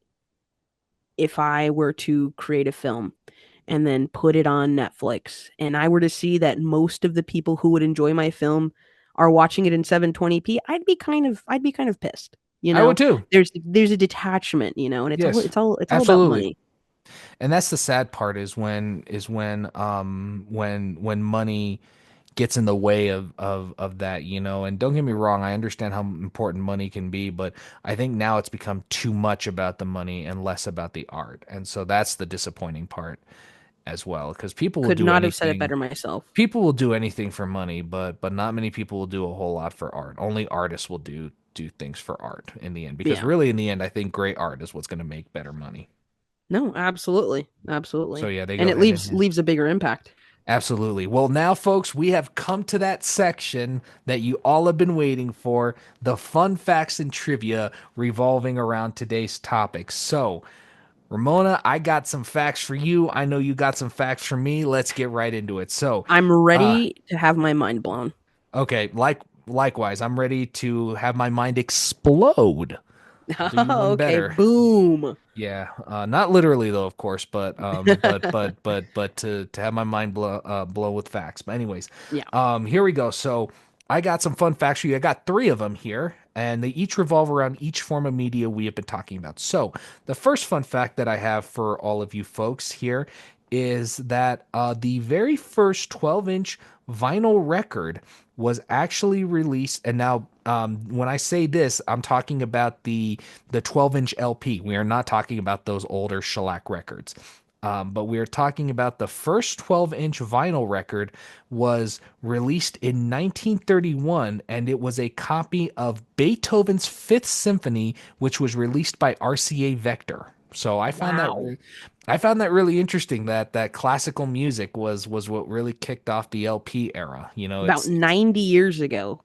if I were to create a film and then put it on Netflix, and I were to see that most of the people who would enjoy my film are watching it in 720p, I'd be kind of pissed. You I would know, too. there's a detachment, you know, and Yes, it's all about absolutely. money. And that's the sad part is when money gets in the way of that, you know. And don't get me wrong, I understand how important money can be, but I think now it's become too much about the money and less about the art. And so that's the disappointing part as well, because Could not have said it better myself. people will do anything for money, but not many people will do a whole lot for art. Only artists will do things for art in the end, because Yeah. really in the end, I think great art is what's going to make better money. No, absolutely. So Absolutely. yeah, they And go it hand in leaves hand. leaves a bigger impact. Absolutely. Well, now, folks, we have come to that section that you all have been waiting for, the fun facts and trivia revolving around today's topic. So, Ramona, I got some facts for you. I know you got some facts for me. Let's get right into it. So, I'm uh, ready to have my mind blown. okay, likewise, I'm ready to have my mind explode. I'll do you one Okay, better. boom. Yeah, not literally though, of course, but to have my mind blow with facts. But anyways, Yeah. here we go. So I got some fun facts for you. I got three of them here. and they each revolve around each form of media we have been talking about. So, the first fun fact that I have for all of you folks here is that the very first 12-inch vinyl record was actually released. And now, when I say this, I'm talking about the 12-inch LP. We are not talking about those older shellac records. But we are talking about the first 12-inch vinyl record was released in 1931, and it was a copy of Beethoven's Fifth Symphony, which was released by RCA Victor. So Wow. I found that really interesting that classical music was what really kicked off the LP era. You know, About it's 90 years ago.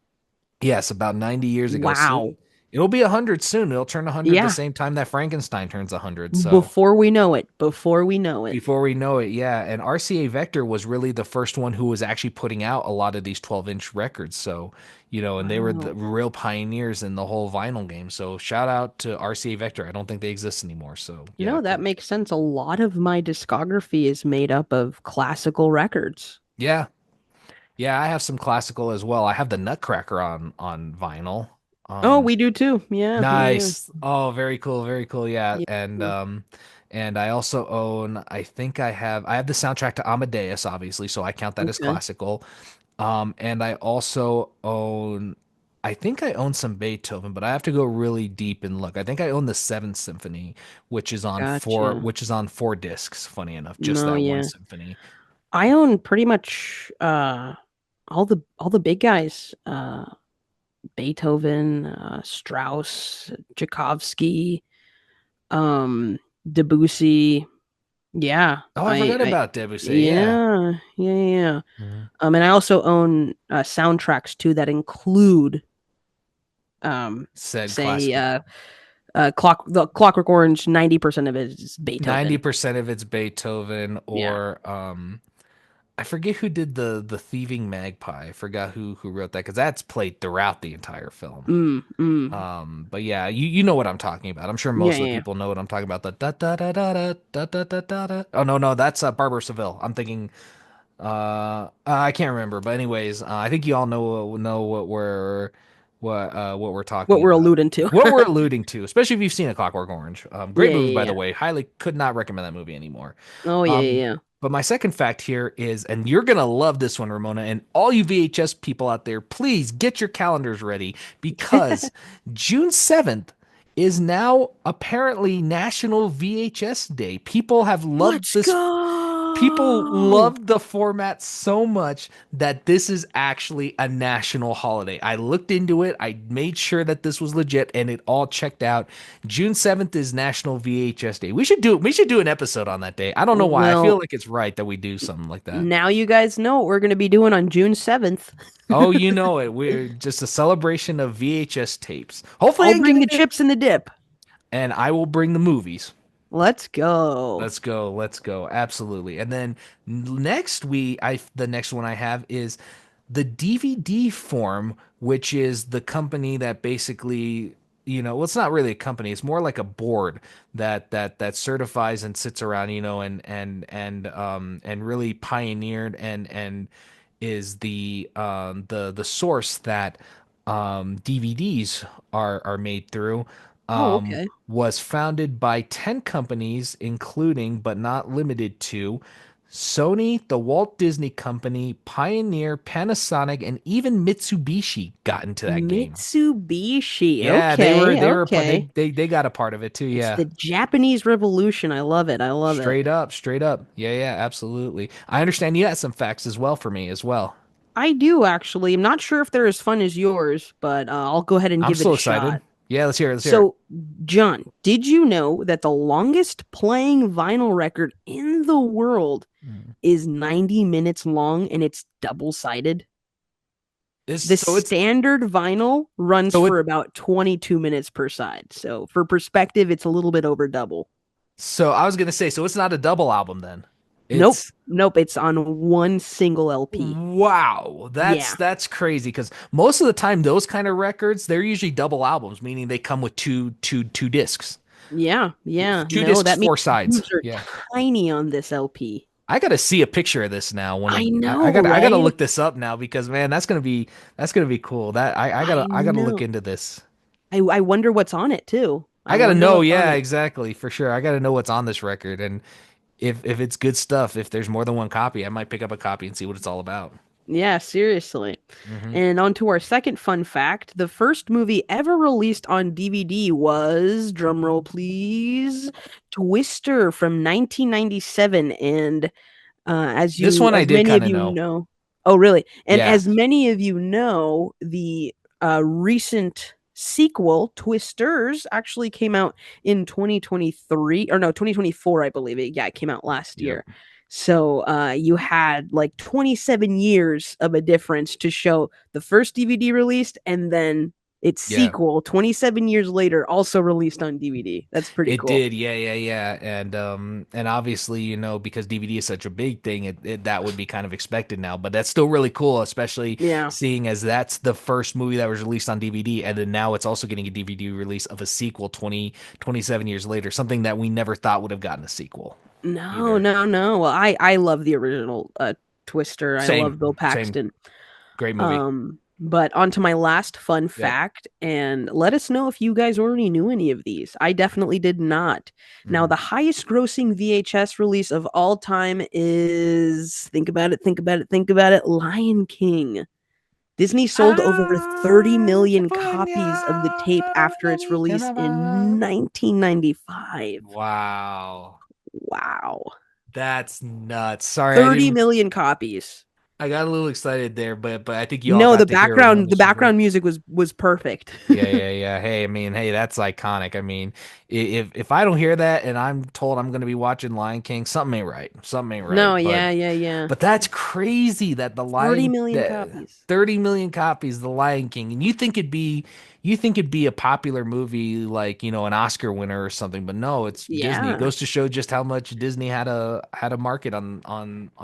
yes, about 90 years ago. Wow. Soon it'll be 100 soon. It'll turn 100 the Yeah. same time that Frankenstein turns 100. So Before we know it. Before we know it. before we know it, yeah. And RCA Victor was really the first one who was actually putting out a lot of these 12-inch records. So, and they were the Wow. real pioneers in the whole vinyl game. So shout out to RCA Victor. I don't think they exist anymore. So yeah, That cool. makes sense. A lot of my discography is made up of classical records. Yeah. Yeah, I have some classical as well. I have the Nutcracker on vinyl. Oh, Um we do too. Yeah, yeah, Nice. Oh, very cool, very cool. Yeah. yeah. And I also own, I have the soundtrack to Amadeus, obviously, so I count that as Okay. classical. And I also own, I think I own some Beethoven, but I have to go really deep and look. I think I own the Seventh Symphony, Gotcha. which is on 4 discs, funny enough, just No, that one yeah. symphony. I own pretty much all the big guys. Beethoven, Strauss, Tchaikovsky, um, Debussy. Yeah, Oh, I I, forgot I, about Debussy. Yeah. yeah, yeah, yeah. Mhm. And I also own soundtracks too that include, Said say, classical. the Clockwork Orange. 90% of it is Beethoven. 90% of it's Beethoven Yeah. or I forget who did the Thieving Magpie. I forgot who wrote that because that's played throughout the entire film. Mm, mm. But yeah, you know what I'm talking about. I'm sure Yeah, most of the yeah. people know what I'm talking about. The da da da da da da da da da da. Oh no, that's Barbara Seville. I'm thinking I can't remember, but anyways, I think you all know what we're What talking we're about. alluding to. What we're alluding to, especially if you've seen A Clockwork Orange. Great Yeah, movie, by yeah, the yeah. way. Highly could not recommend that movie anymore. Oh, yeah, Um, yeah, but my second fact here is, and you're gonna love this one, Ramona, and all you VHS people out there, please get your calendars ready yeah. because June 7th is now apparently National VHS Day. Let's People go. loved the format so much that this is actually a national holiday. I looked into it, I made sure that this was legit, and it all checked out. June 7th is National VHS Day. We should do an episode on that day. I don't know why. I feel Well, like it's right that we do something like that. now you guys know what we're going to be doing on June 7th. Oh, you know it. We're just a celebration of VHS tapes. Hopefully I I'll can get bring in the there. chips and the dip. And I will bring the movies. Let's go. Let's go. Let's go. Absolutely. And then next the next one I have is the DVD form, which is the company that basically, well, it's not really a company. It's more like a board that certifies and sits around, and really pioneered and is the source that DVDs are made through. Oh, okay. Was founded by 10 companies, including but not limited to Sony, the Walt Disney Company, Pioneer, Panasonic, and even Mitsubishi got into that game. Mitsubishi. Yeah, Okay, they were a part okay. they got a part of it too, It's yeah. the Japanese Revolution. I love it. I love it. Straight up, straight up. Yeah, yeah, absolutely. I understand you got some facts as well for me as well. I do actually. I'm not sure if they're as fun as yours, but I'll go ahead and I'm give it so a excited. shot. Yeah, let's hear it, let's hear it. So, John, did you know that the longest playing vinyl record in the world Hmm. is 90 minutes long and it's double-sided? This The standard vinyl runs so it for about 22 minutes per side. So, for perspective, it's a little bit over double. so I was gonna say, so it's not a double album then. Nope. It's Nope. It's on one single LP. wow, Yeah. that's crazy because most of the time those kind of records they're usually double albums, meaning they come with two discs, Yeah. Yeah. two No, discs, that means four the sides. grooves are Yeah, tiny on this LP. I gotta see a picture of this now. I know, I gotta right? look this up now because man, that's gonna be cool. That I I gotta look know. into this. I wonder what's on it too. I I gotta wonder know, what's on yeah, it. exactly, for sure. I gotta know what's on this record, and if it's good stuff, if there's more than one copy, I might pick up a copy and see what it's all about. Yeah, seriously. Hmm. And on to our second fun fact. The first movie ever released on DVD was, drumroll please, Twister from 1997. And This one I as did many kind of of you know. know, oh really? And Yeah. as many of you know, the recent sequel, Twisters, actually came out in 2023, or no, 2024, I believe it. Yeah, it came out last Yep. year. So you had like 27 years of a difference to show the first DVD released and then its Yeah. sequel 27 years later also released on DVD. That's pretty It cool. did, yeah, yeah, yeah, and obviously, because DVD is such a big thing, that would be kind of expected now. But that's still really cool, especially Yeah. seeing as that's the first movie that was released on DVD, and then now it's also getting a DVD release of a sequel 27 years later, something that we never thought would have gotten a sequel No, either. no, no. Well, I love the original Twister. I Same, love Bill same, Paxton. great movie. But on to my last fun Yep. fact, and let us know if you guys already knew any of these. I definitely did not. Now, Hmm. the highest grossing VHS release of all time is, think about it, think about it, think about it, Lion King. Disney sold over 30 million copies of the tape after its release in 1995. Wow, Wow. that's nuts. Sorry, 30 million copies. I got a little excited there, but I think you all No, got to hear when the this was background music was perfect. Yeah, yeah, yeah. Hey, I mean, hey, that's iconic. I mean, if I don't hear that and I'm told I'm going to be watching Lion King, something ain't right. Something ain't right. No, But yeah, yeah, yeah. but that's crazy that 30 million that copies. 30 million copies, The Lion King, and you think it'd be a popular movie like, an Oscar winner or something, but no, it's Disney. It Yeah. goes to show just how much Disney had a market on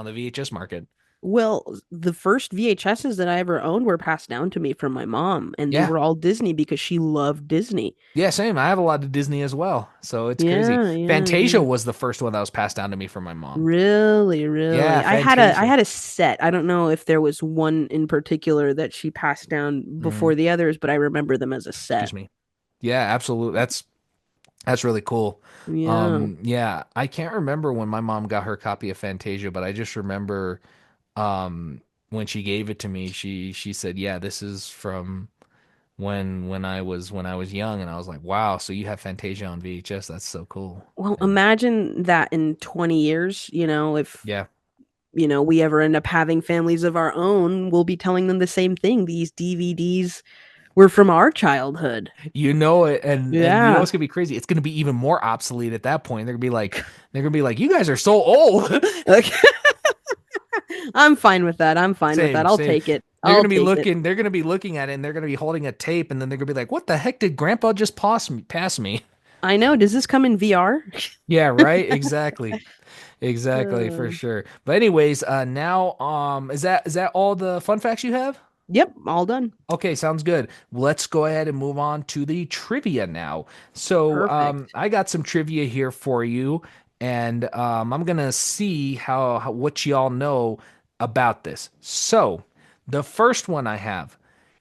the VHS market. Well, the first VHSs that I ever owned were passed down to me from my mom, and they Yeah. were all Disney because she loved Disney. Yeah, same. I have a lot of Disney as well, so it's crazy. Yeah, yeah, Fantasia yeah. was the first one that was passed down to me from my mom. Really, Yeah, really. I Fantasia. had a set. I don't know if there was one in particular that she passed down Hmm. before the others, but I remember them as a Excuse set. me. Yeah, absolutely. That's really cool. Yeah. Yeah, I can't remember when my mom got her copy of Fantasia, but I just remember when she gave it to me, she said, "Yeah, this is from when I was young," and I was like, "Wow, so you have Fantasia on VHS? That's so cool." Well, And imagine that in 20 years, if yeah, we ever end up having families of our own, we'll be telling them the same thing. These DVDs were from our childhood. you know it, and you know Yeah. what's gonna be crazy? It's gonna be even more obsolete at that point. They're gonna be like, "You guys are so old." Okay. I'm fine with that. I'm fine with that. Same, I'll same. take it. They're I'll gonna be take it. looking. They're gonna be looking at it, and they're gonna be holding a tape, and then they're gonna be like, "What the heck did Grandpa just pass me?" I know. Does this come in VR? Yeah, right. Exactly. Exactly, for Uh, sure. But anyways, now, is that all the fun facts you have? yep, all done. Okay, sounds good. Let's go ahead and move on to the trivia now. So, Perfect. I got some trivia here for you, and I'm gonna see how what y'all know about this. So, the first one I have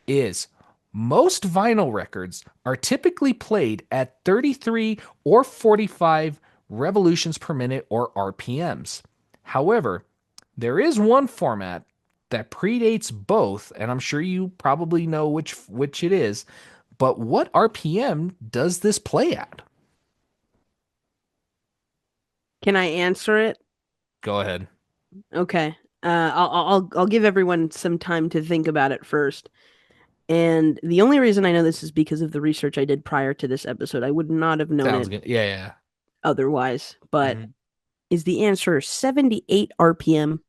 is most vinyl records are typically played at 33 or 45 revolutions per minute or RPMs. However, there is one format that predates both, and I'm sure you probably know which it is. But what RPM does this play at? Can I answer it? Go ahead. Okay. I'll give everyone some time to think about it first. And the only reason I know this is because of the research I did prior to this episode. I would not have known Sounds it good. Yeah, otherwise. But yeah. is the answer 78 RPM?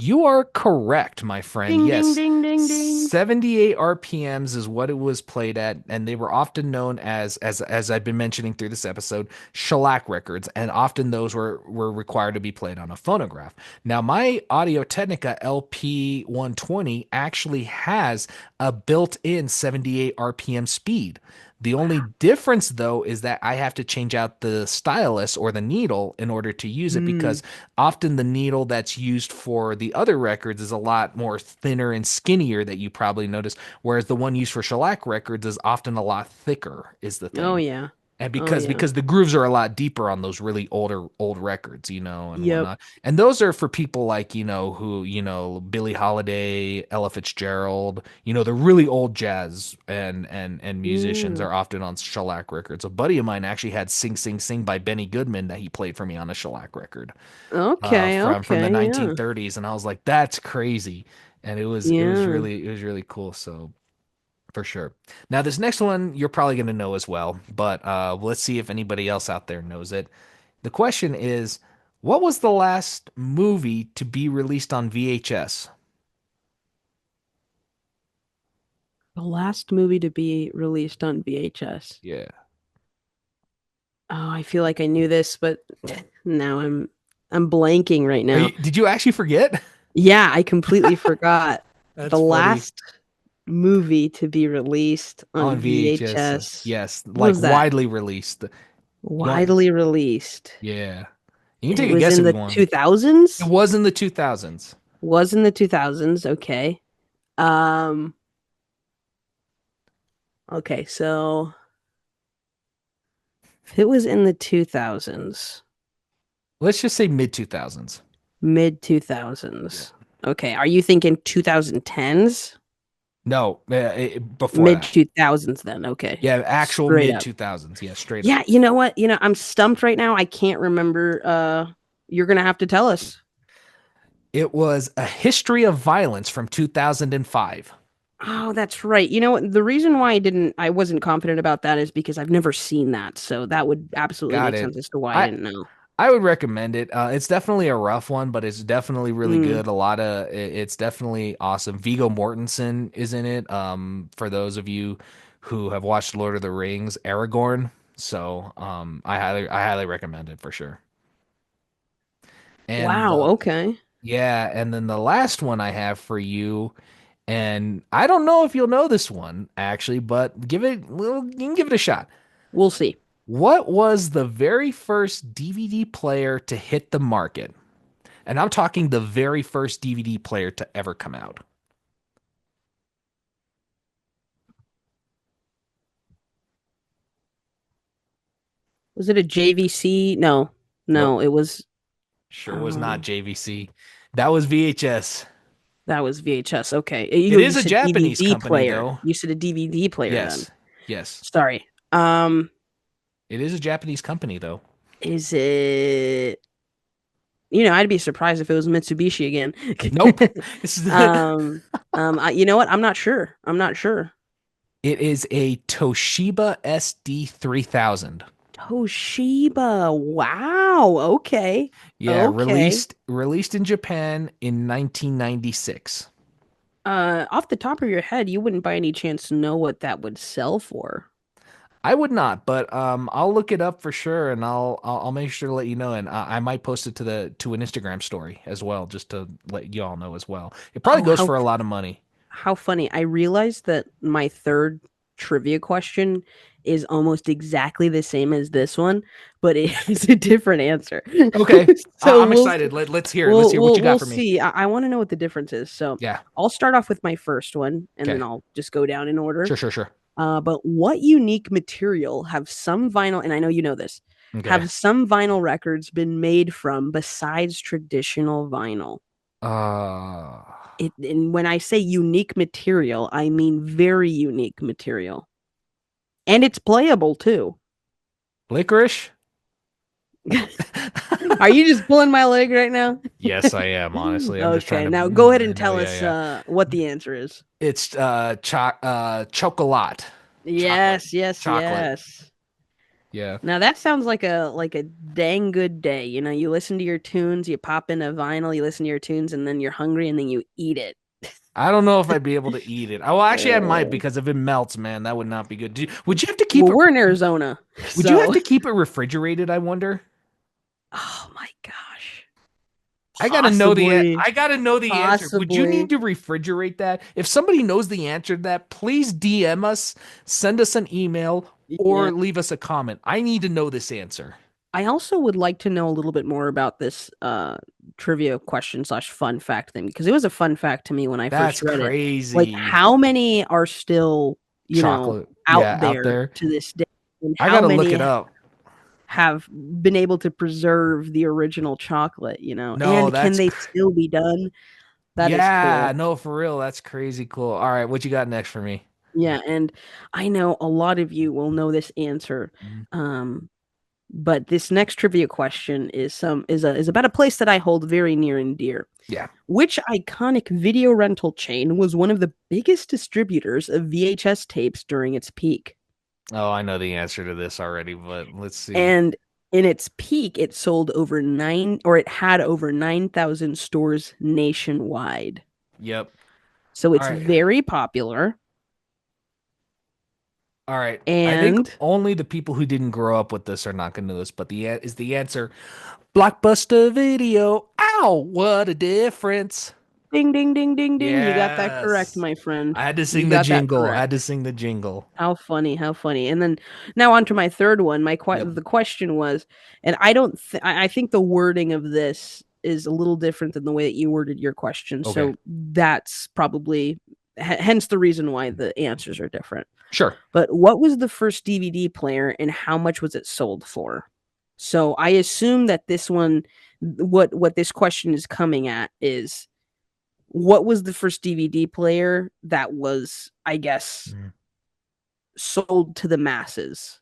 You are correct, my friend. Ding ding Yes. ding ding ding. 78 RPMs is what it was played at, and they were often known as I've been mentioning through this episode, shellac records, and often those were required to be played on a phonograph. Now, my Audio Technica LP 120 actually has a built-in 78 RPM speed. The only difference, though, is that I have to change out the stylus or the needle in order to use it Mm. because often the needle that's used for the other records is a lot more thinner and skinnier that you probably notice, whereas the one used for shellac records is often a lot thicker, is the Oh thing. yeah. And Oh because yeah. because the grooves are a lot deeper on those really old records, and Yep. whatnot. And those are for people like, who, Billie Holiday, Ella Fitzgerald, the really old jazz and musicians Yeah. are often on shellac records. A buddy of mine actually had Sing Sing Sing by Benny Goodman that he played for me on a shellac record Okay. from the Okay. Yeah. 1930s, and I was like, that's crazy. And Yeah. it was really cool. So for sure. Now, this next one you're probably going to know as well, but let's see if anybody else out there knows it. The question is, what was the last movie to be released on VHS? The last movie to be released on VHS. Yeah. Oh, I feel like I knew this, but now I'm blanking right now. Did you actually forget? Yeah, I completely forgot. That's The funny. last movie to be released on On VHS. VHS. Yes, What like was that? widely released. You want, Widely released. yeah. You can It take a was guess in if you the want. It 2000s? was in the 2000s. Was in the 2000s. Okay. Um, okay, so if it was in the 2000s, Let's just say mid 2000s. mid Yeah. 2000s. Okay, are you thinking 2010s? No, before Mid that. 2000s then. Okay. Yeah, actual Straight mid up. 2000s. Yeah, straight up. Yeah, you know what? I'm stumped right now. I can't remember. You're gonna have to tell us. It was A History of Violence from 2005. Oh, that's right. You know what? The reason why I wasn't confident about that is because I've never seen that. So that would absolutely Got make it. sense as to why I I didn't know. I would recommend it. It's definitely a rough one, but it's definitely really Mm. good. It's definitely awesome. Viggo Mortensen is in it. For those of you who have watched Lord of the Rings, Aragorn. So, I highly recommend it for sure. And Wow. the Okay. Yeah, and then the last one I have for you, and I don't know if you'll know this one actually, but you can give it a shot. We'll see. What was the very first DVD player to hit the market? And I'm talking the very first DVD player to ever come out. Was it a JVC? No. No, Nope, it was sure was not oh, JVC. That was VHS. that was VHS. Okay. It You is a said Japanese DVD company player. though. You said a DVD player then. Yes. Yes. Sorry. Um, It is a Japanese company though. is it I'd be surprised if it was Mitsubishi again. Nope. um, you know what? I'm not sure. I'm not sure. It is a Toshiba SD 3000. Toshiba. Wow. Okay. Yeah, Okay. released in Japan in 1996. Off the top of your head, you wouldn't by any chance know what that would sell for. I would not, but I'll look it up for sure, and I'll make sure to let you know, and I might post it to an Instagram story as well, just to let you all know as well. It probably Oh, goes for a lot of money. how funny. I realized that my third trivia question is almost exactly the same as this one, but it is a different answer. Okay, So I'm we'll excited. Let's hear it. Let's hear what you got we'll for me. see. I want to know what the difference is. So Yeah. I'll start off with my first one and then Okay. I'll just go down in order. Sure. But what unique material have some vinyl, and I know you know this, Okay. have some vinyl records been made from besides traditional vinyl? Uh, And when I say unique material, I mean very unique material. And it's playable too. Licorice? Are you just pulling my leg right now? Yes, I am, honestly. I'm just trying Okay, to. now go ahead I and know, tell yeah, us yeah. what the answer is. It's chocolate. Chocolate. Yes, yes, Chocolate. yes. Yeah. Now that sounds like a dang good day. You listen to your tunes, you pop in a vinyl, you listen to your tunes, and then you're hungry, and then you eat it. I don't know if I'd be able to eat it. Oh, actually, I might Uh, because if it melts, man, that would not be good. Would you have to keep well, it? we're in Arizona, Would you have so to keep it refrigerated? I wonder. oh my gosh, Possibly. I gotta know the answer. Would you need Possibly. to refrigerate that? If somebody knows the answer to that, please DM us, send us an email, Yeah. or leave us a comment. I need to know this answer. I also would like to know a little bit more about this trivia question slash fun fact thing because it was a fun fact to me when I That's first read it. Like, crazy. how many are still, Chocolate. out Yeah, out there there. to this day, and I how gotta look many it up. have been able to preserve the original chocolate, No, and can that's they still be done? That is yeah, cool. no, for real. That's crazy cool. All right, what you got next for me? Yeah, and I know a lot of you will know this answer. Mm. Um, but this next trivia question is about a place that I hold very near and dear. Yeah. Which iconic video rental chain was one of the biggest distributors of VHS tapes during its peak? Oh, I know the answer to this already, but let's see. And in its peak, it sold over nine, or it had over 9,000 stores nationwide. Yep. So All it's right. very popular. All right. I think And only the people who didn't grow up with this are not going to know this, but is the answer Blockbuster Video. Ow, what a difference. ding, ding, ding, ding, ding. You got that correct, Yes. my friend. I had to You sing the got that jingle. I correct. had to sing the jingle. How funny, how funny. And then now on to my third one. Yep. The question was, and I don't I think the wording of this is a little different than the way that you worded your question. Okay. So that's probably hence the reason why the answers are different. Sure. But what was the first DVD player and how much was it sold for? So I assume that this one what this question is coming at is what was the first DVD player that was, I guess, Mm. sold to the masses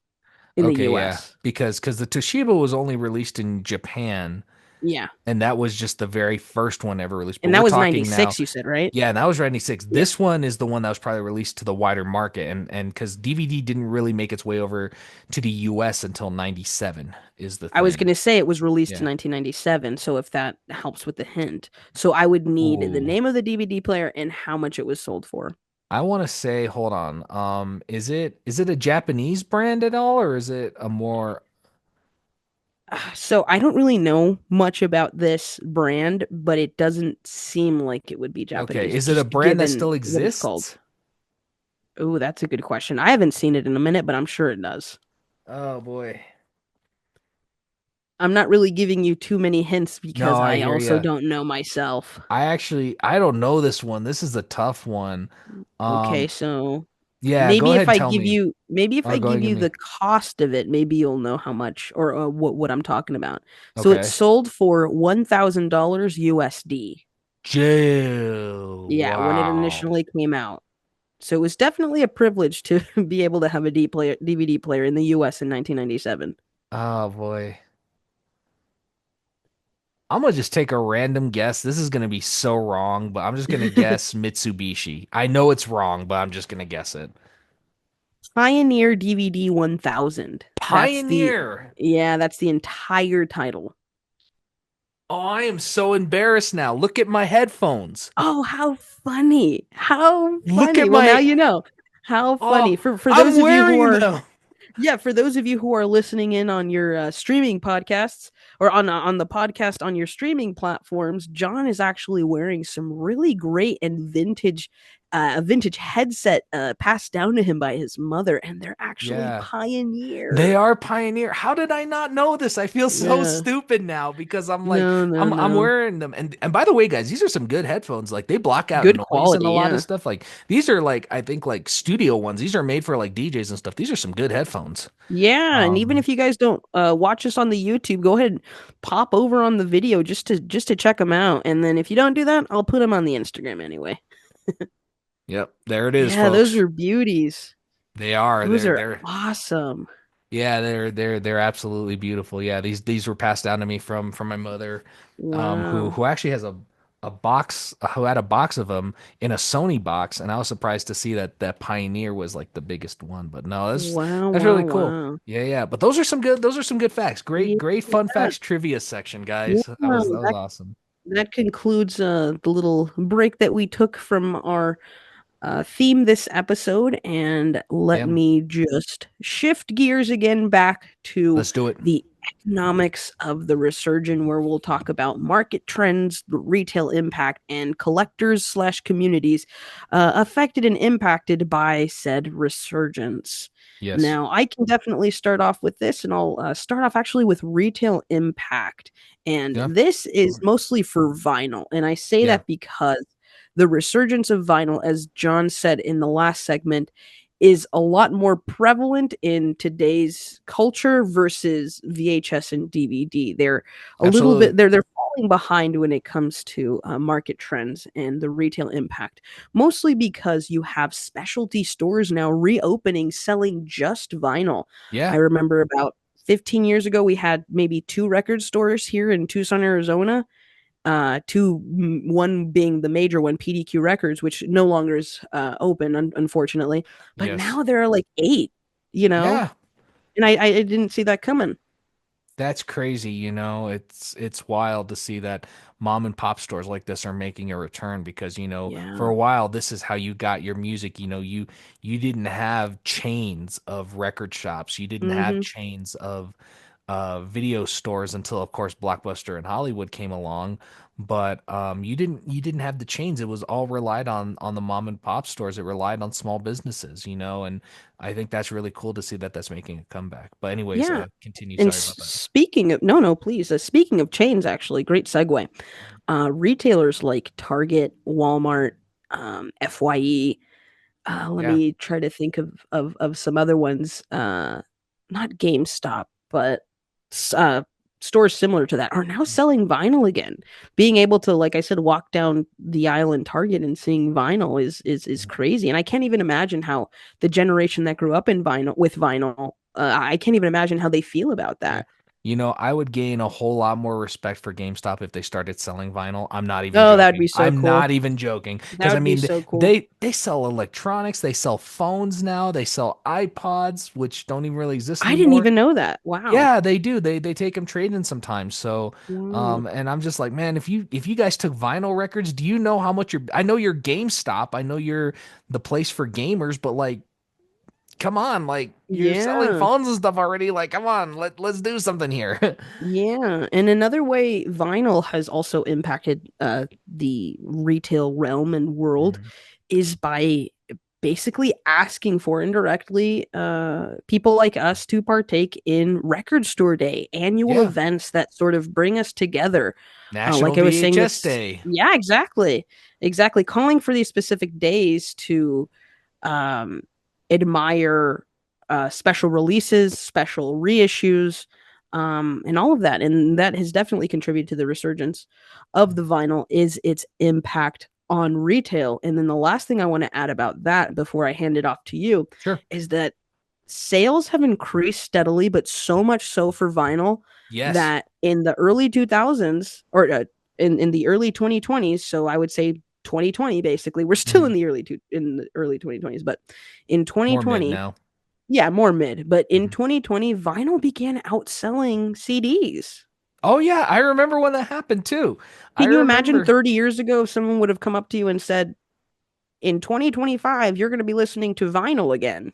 in the Okay, yeah. US. Because the Toshiba was only released in Japan, Yeah. and that was just the very first one ever released. But And we're that was talking now. 96, you said, right? Yeah, and that was 96. Yeah. This one is the one that was probably released to the wider market, and because DVD didn't really make its way over to the US until 97 is the I was thing. going to say it was released in Yeah. 1997, so if that helps with the hint. So I would need the Ooh. name of the DVD player and how much it was sold for. I want to say, hold on. Is it a Japanese brand at all, or is it a more So I don't really know much about this brand, but it doesn't seem like it would be okay? Japanese, Is it a just brand that given still what it's called. exists? Oh, that's a good question. I haven't seen it in a minute, but I'm sure it does. Oh boy. I'm not really giving you too many hints No, because I I hear also you. don't know myself. I don't know this one. This is a tough one. Okay, Um, so yeah, go ahead and tell me. maybe if Oh, I go ahead give and give you me. the cost of it, maybe you'll know how much or what I'm talking about. So it Okay. sold for $1,000 USD. Jail. Yeah, when it Wow. initially came out. So it was definitely a privilege to be able to have a DVD player in the US in 1997. Oh boy. I'm gonna just take a random guess. This is gonna be so wrong, but I'm just gonna guess Mitsubishi. I know it's wrong, but I'm just gonna guess it. Pioneer DVD 1000. Pioneer. That's the entire title. Oh, I am so embarrassed now. Look at my headphones. Oh, how funny. How Look at funny. Well, now my. you know. How funny. Oh, For I'm those of you who wearing are them. for those of you who are listening in on your streaming podcasts or on the podcast on your streaming platforms, John is actually wearing some really great and a vintage headset passed down to him by his mother, and they're actually Yeah. They Pioneer. are Pioneer. How did I not know this? I feel so Yeah. stupid now because I'm like No, no, I'm no. wearing them. And by the way, guys, these are some good headphones. Like they block out Good noise and a quality. lot of Yeah. stuff. Like these are like I think like studio ones. These are made for like DJs and stuff. These are some good headphones. Yeah, and even Um, if you guys don't watch us on the YouTube, go ahead and pop over on the video just to check them out. And then if you don't do that, I'll put them on the Instagram anyway. yep, there it is, Yeah, those folks. are beauties. They are. Those are They're awesome. yeah, they're absolutely beautiful. Yeah, these were passed down to me from my mother, Wow. who actually has a box who had a box of them in a Sony box, and I was surprised to see that Pioneer was like the biggest one. But no, Wow, that's wow, really cool. wow. Yeah, yeah. But those are some good facts. Yeah, Great fun facts trivia section, yeah, guys. That was that awesome. that concludes the little break that we took from our theme this episode, and let Yeah, me just shift gears again back to let's do it. the economics of the resurgence, where we'll talk about market trends, the retail impact, and collectors slash communities affected and impacted by said resurgence. Yes. Now, I can definitely start off with this, and I'll start off actually with retail impact. And Yeah. this is mostly for vinyl. And I say Yeah. that because the resurgence of vinyl, as John said in the last segment, is a lot more prevalent in today's culture versus VHS and DVD. They're a little Absolutely. bit they're falling behind when it comes to market trends and the retail impact, mostly because you have specialty stores now reopening selling just vinyl. I Yeah. remember about 15 years ago we had maybe two record stores here in Tucson, Arizona, one being the major one, PDQ Records, which no longer is open, unfortunately. But Yes. now there are like eight, you know, Yeah. and I didn't see that coming. That's crazy, it's wild to see that mom and pop stores like this are making a return because, for Yeah. a while this is how you got your music. You didn't have chains of record shops. You didn't have Mm-hmm. chains of video stores until of course Blockbuster and Hollywood came along. But you didn't have the chains. It was all relied on the mom and pop stores. It relied on small businesses, and I think that's really cool to see that that's making a comeback. But anyways, Yeah. continue. And Sorry about that. speaking of no, no, please. Speaking of chains, actually, great segue. Retailers like Target, Walmart, Fye. Let Yeah. me try to think of some other ones. Not GameStop, but uh, stores similar to that are now selling vinyl again. Being able to, like I said, walk down the aisle in Target and seeing vinyl is crazy. And I can't even imagine how the generation that grew up in vinyl with vinyl. I can't even imagine how they feel about Yeah. that. I would gain a whole lot more respect for GameStop if they started selling vinyl. I'm not even Oh, that'd be joking. so I'm not cool. even joking. That Because I would be mean, so cool. they sell electronics, they sell phones now, they sell iPods, which don't even really exist I didn't anymore. even know that. Wow. Yeah, they do. They take them trading sometimes. So, Wow. and I'm just like, man, if you guys took vinyl records, do you know how much I know you're GameStop, I know you're the place for gamers, but like, come on, like you're selling Yeah. phones and stuff already. Like, come on, let's do something here. Yeah, and another way vinyl has also impacted the retail realm and world Mhm. is by basically asking for indirectly people like us to partake in Record Store Day, annual Yeah. events that sort of bring us together. National Like I was saying, VHS this, Day. yeah, exactly, exactly. Calling for these specific days to um, admire special releases, special reissues, and all of that. And that has definitely contributed to the resurgence of the vinyl is its impact on retail. And then the last thing I want to add about that before I hand it off to you Sure. is that sales have increased steadily, but so much so for vinyl Yes. that in the early 2000s or in the early 2020s, so I would say 2020 basically, we're still Hmm. in the early 2020s, but in More mid 2020, now. yeah, more mid, but in Mhm. 2020 vinyl began outselling CDs. Oh yeah, I remember when that happened too. I Can you imagine remember. 30 years ago if someone would have come up to you and said, in 2025 you're going to be listening to vinyl again?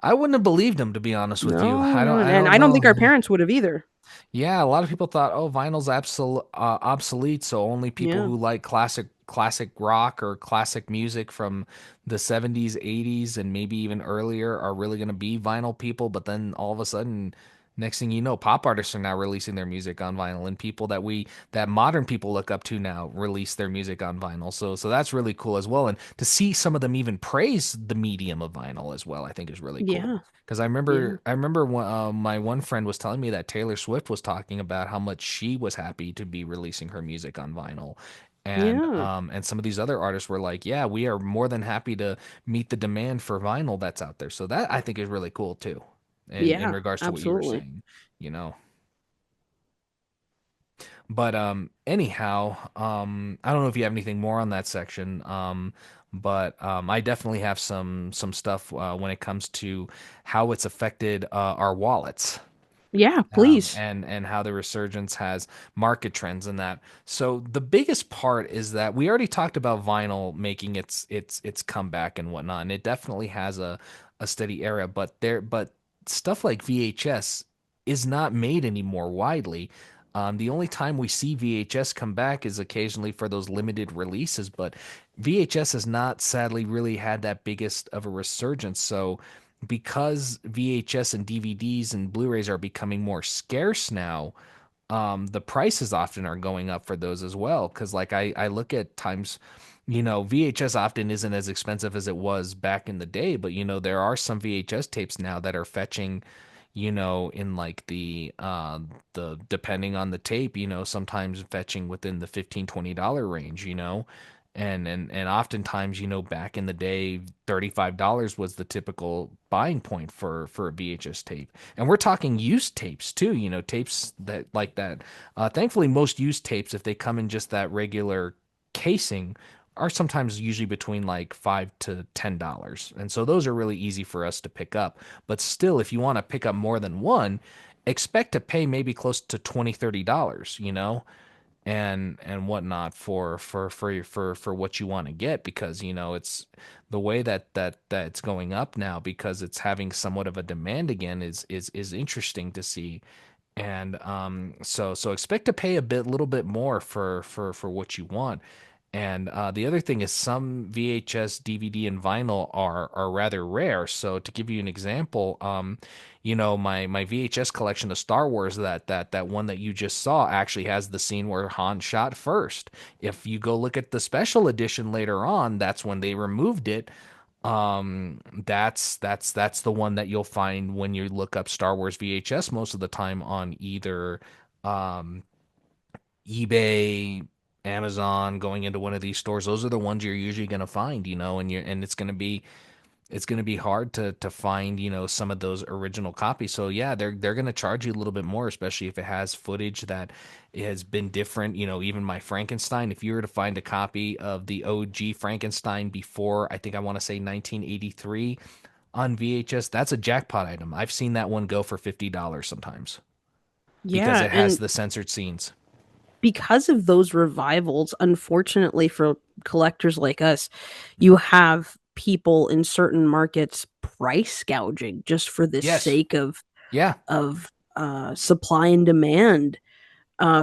I wouldn't have believed him, to be honest with you. No, I don't no, I and don't I don't know. think our parents would have either. Yeah, a lot of people thought, oh, vinyl's obsolete, so only people Yeah. who like classic rock or classic music from the 70s, 80s, and maybe even earlier are really going to be vinyl people. But then all of a sudden, next thing you know, pop artists are now releasing their music on vinyl, and people that modern people look up to now release their music on vinyl. So that's really cool as well. And to see some of them even praise the medium of vinyl as well, I think is really cool. Yeah. Because I Yeah. remember, I remember when, my one friend was telling me that Taylor Swift was talking about how much she was happy to be releasing her music on vinyl, Yeah. and some of these other artists were like, "Yeah, we are more than happy to meet the demand for vinyl that's out there." So that I think is really cool too, in Yeah. regards to what you were Absolutely. saying, you know. But anyhow, I don't know if you have anything more on that section. But I definitely have some stuff when it comes to how it's affected our wallets, Yeah. Please. and how the resurgence has market trends in that. So the biggest part is that we already talked about vinyl making its comeback and whatnot, and it definitely has a steady era. But stuff like VHS. is not made anymore widely. The only time we see VHS come back is occasionally for those limited releases, but VHS has not sadly really had that biggest of a resurgence. So, because VHS and DVDs and Blu-rays are becoming more scarce now, the prices often are going up for those as well. Because like I look at times, VHS often isn't as expensive as it was back in the day, but there are some VHS tapes now that are fetching, in like the depending on the tape, sometimes fetching within the $15-20 range, and oftentimes, back in the day, $35 was the typical buying point for a VHS tape. And we're talking used tapes too, tapes that like that. Thankfully, most used tapes, if they come in just that regular casing, are sometimes usually between like $5 to $10. And so those are really easy for us to pick up. But still, if you want to pick up more than one, expect to pay maybe close to $20-30, and whatnot for what you want to get, because it's the way that it's going up now, because it's having somewhat of a demand again, is interesting to see. And so expect to pay little bit more for what you want. And the other thing is, some VHS, DVD, and vinyl are rather rare. So to give you an example, my VHS collection of Star Wars, that one that you just saw, actually has the scene where Han shot first. If you go look at the special edition later on, that's when they removed it. That's the one that you'll find when you look up Star Wars VHS most of the time on either um eBay, Amazon, going into one of these stores. Those are the ones you're usually going to find, and it's going to be hard to find, some of those original copies. So yeah, they're going to charge you a little bit more, especially if it has footage that has been different. Even my Frankenstein, if you were to find a copy of the OG Frankenstein before, I think I want to say 1983 on VHS, that's a jackpot item. I've seen that one go for $50 sometimes because Yeah, it has and the censored scenes. because of those revivals, unfortunately for collectors like us, you have people in certain markets price gouging just for the Yes. sake of Yeah. supply and demand.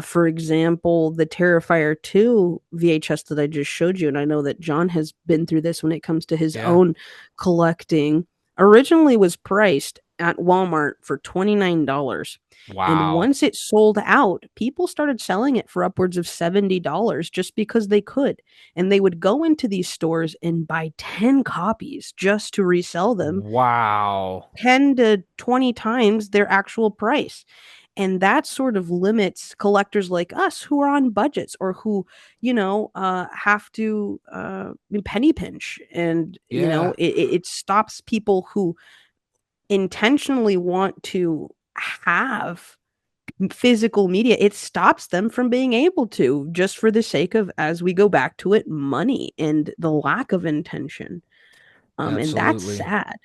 For example, the Terrifier 2 VHS that I just showed you, and I know that John has been through this when it comes to his Yeah. own collecting, originally was priced at Walmart for $29. And Wow. once it sold out, people started selling it for upwards of $70 just because they could. And they would go into these stores and buy 10 copies just to resell them Wow. 10 to 20 times their actual price. And that sort of limits collectors like us who are on budgets or who, have to penny pinch. And, Yeah. it stops people who intentionally want to have physical media. It stops them from being able to, just for the sake of, as we go back to it, money and the lack of intention. And that's Absolutely. sad.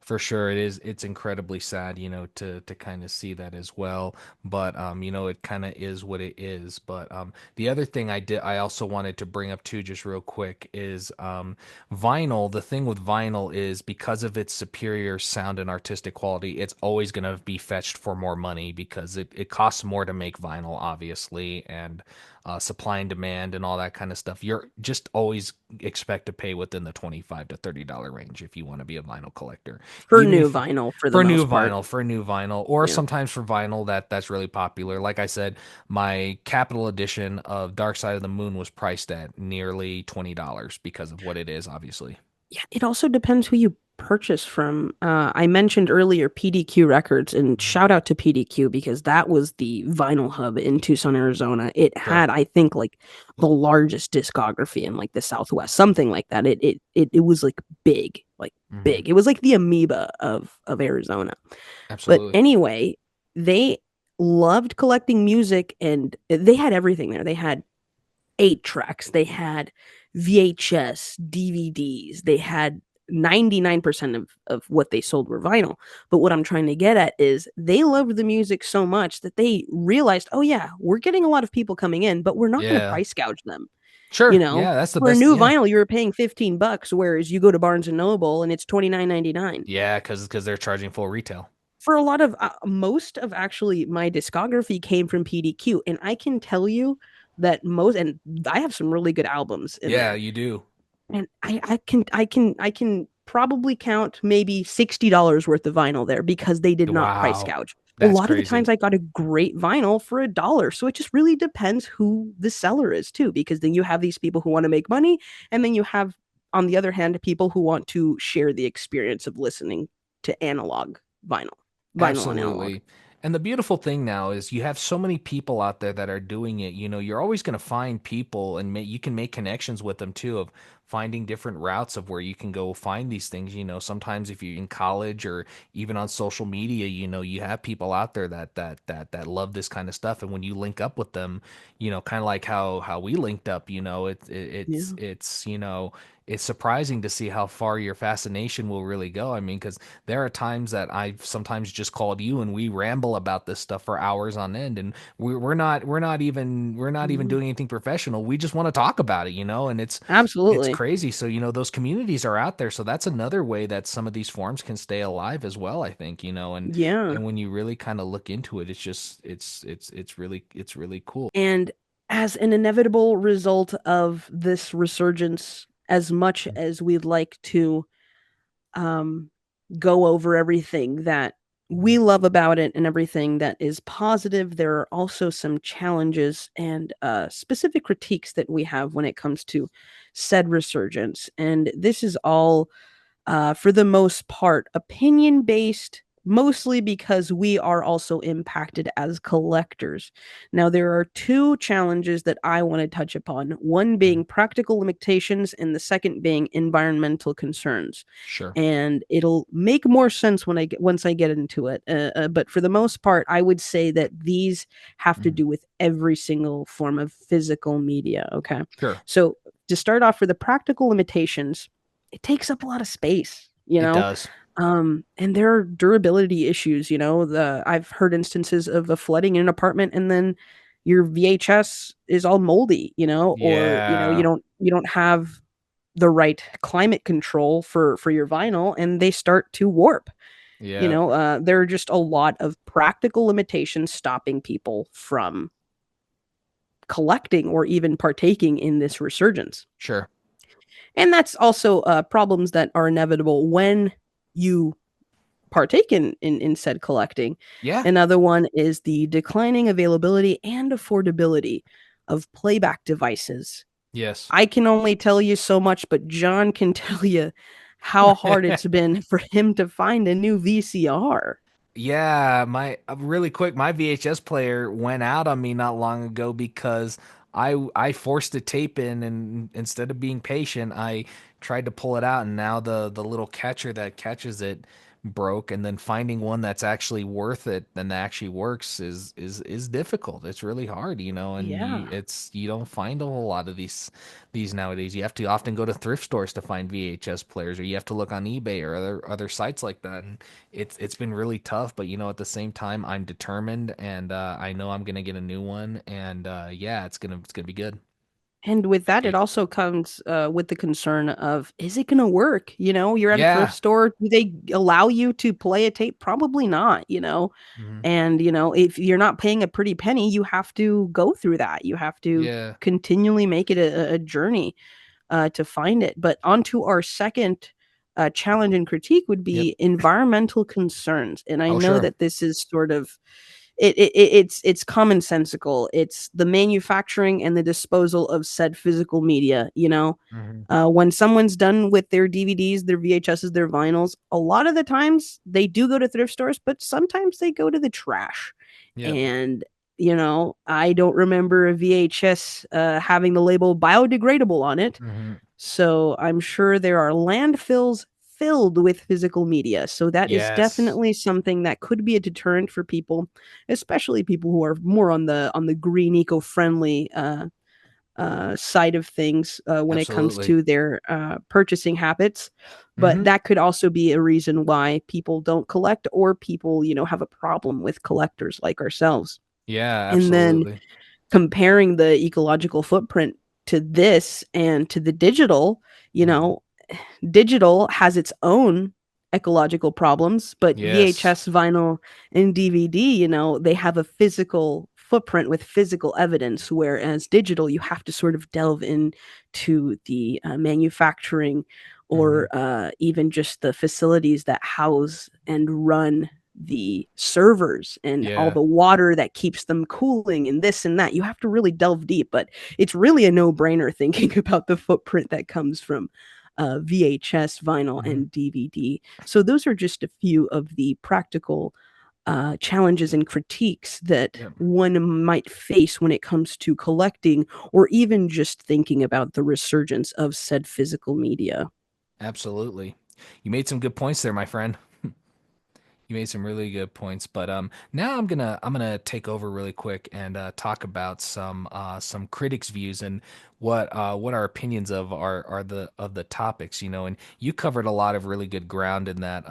For sure, it is. It's incredibly sad, to kind of see that as well. But it kind of is what it is. But the other thing I also wanted to bring up too, just real quick, is vinyl. The thing with vinyl is, because of its superior sound and artistic quality, it's always going to be fetched for more money, because it costs more to make vinyl, obviously, and supply and demand and all that kind of stuff. You're just always expect to pay within the $25 to $30 range if you want to be a vinyl collector, For even new if vinyl for the most part. for new vinyl, or Yeah. sometimes for vinyl that's really popular. Like I said, my Capital edition of Dark Side of the Moon was priced at nearly $20 because of what it is, obviously. Yeah, it also depends who you purchase from. I mentioned earlier PDQ Records, and shout out to PDQ because that was the vinyl hub in Tucson, Arizona. It Sure. had, I think, like the largest discography in like the Southwest, something like that. It was like big, like Hmm. big. It was like the amoeba of Arizona. But Absolutely. anyway, they loved collecting music, and they had everything there. They had 8 tracks, they had VHS, DVDs, they had 99% of what they sold were vinyl. But what I'm trying to get at is they loved the music so much that they realized, oh, yeah, we're getting a lot of people coming in, but we're not going to Yeah. price gouge them. You Sure. know, Yeah, that's the for a best. new Yeah. vinyl, you're paying $15, whereas you go to Barnes and Noble and it's $29.99. Yeah, because they're charging full retail. for a lot of most of actually my discography came from PDQ, and I can tell you that most, and I have some really good albums in Yeah, there. you do. And I can probably count maybe $60 worth of vinyl there because they did not price Wow. gouge. A That's lot of the crazy. times I got a great vinyl for $1. So it just really depends who the seller is too, because then you have these people who want to make money, and then you have, on the other hand, people who want to share the experience of listening to analog vinyl, vinyl and analog. Absolutely. And the beautiful thing now is you have so many people out there that are doing it. You're always going to find people and you can make connections with them too, of finding different routes of where you can go find these things. Sometimes if you're in college or even on social media, you have people out there that love this kind of stuff. And when you link up with them, kind of like how we linked up, Yeah, it's surprising to see how far your fascination will really go. I mean, because there are times that I've sometimes just called you and we ramble about this stuff for hours on end, and we're not even yeah, doing anything professional. We just want to talk about it, and it's absolutely. crazy. So those communities are out there. So that's another way that some of these forums can stay alive as well. I think and Yeah. and when you really kind of look into it, it's just it's really cool. And as an inevitable result of this resurgence, as much as we'd like to um, go over everything that we love about it and everything that is positive, there are also some challenges and specific critiques that we have when it comes to said resurgence. And this is all for the most part, opinion based, mostly because we are also impacted as collectors. Now, there are two challenges that I want to touch upon, one Mhm. being practical limitations, and the second being environmental concerns. Sure. And it'll make more sense once I get into it. But for the most part, I would say that these have to Mhm. do with every single form of physical media. Okay, Sure. so to start off, for the practical limitations, it takes up a lot of space, It does. and there are durability issues. I've heard instances of a flooding in an apartment, and then your VHS is all moldy, or Yeah. you don't have the right climate control for your vinyl, and they start to warp. Yeah. There are just a lot of practical limitations stopping people from collecting or even partaking in this resurgence. Sure. And that's also problems that are inevitable when you partake in said collecting. Yeah. Another one is the declining availability and affordability of playback devices. Yes. I can only tell you so much, but John can tell you how hard it's been for him to find a new VCR. Yeah, my really quick, my VHS player went out on me not long ago because I forced the tape in, and instead of being patient, I tried to pull it out, and now the little catcher that catches it broke, and then finding one that's actually worth it and that actually works is difficult. It's really hard, and Yeah. you don't find a whole lot of these nowadays. You have to often go to thrift stores to find VHS players, or you have to look on eBay or other sites like that. And it's been really tough, but at the same time, I'm determined, and I know I'm gonna get a new one, and yeah, it's gonna be good. And with that, it Y- also comes with the concern of, is it going to work? You're at a thrift Yeah. store. Do they allow you to play a tape? Probably not. Hmm. And, if you're not paying a pretty penny, you have to go through that. You have to Yeah. continually make it a journey to find it. But onto our second challenge and critique would Yep. be environmental concerns. And I Oh, know sure. that this is sort of it's commonsensical. It's the manufacturing and the disposal of said physical media. Hmm. When someone's done with their DVDs, their VHSs, their vinyls, a lot of the times they do go to thrift stores, but sometimes they go to the trash. Yep. And I don't remember a VHS having the label biodegradable on it, Hmm. so I'm sure there are landfills filled with physical media. So that is Yes. definitely something that could be a deterrent for people, especially people who are more on the green, eco-friendly side of things when it comes Absolutely. to their purchasing habits. But Hmm. that could also be a reason why people don't collect, or people, have a problem with collectors like ourselves. Yeah, And then absolutely. comparing the ecological footprint to this and to the digital, you Hmm. know, digital has its own ecological problems, but Yes. VHS, vinyl, and DVD, they have a physical footprint with physical evidence, whereas digital, you have to sort of delve into the manufacturing Hmm. or even just the facilities that house and run the servers and all Yeah. the water that keeps them cooling and this and that. You have to really delve deep, but it's really a no-brainer thinking about the footprint that comes from VHS, vinyl, Hmm. and DVD. So those are just a few of the practical challenges and critiques that Yep. one might face when it comes to collecting or even just thinking about the resurgence of said physical media. Absolutely. You made some good points there, my friend. You made some really good points, but now I'm gonna take over really quick and talk about some critics' views and what our opinions of are the of the topics, you know. And you covered a lot of really good ground in that,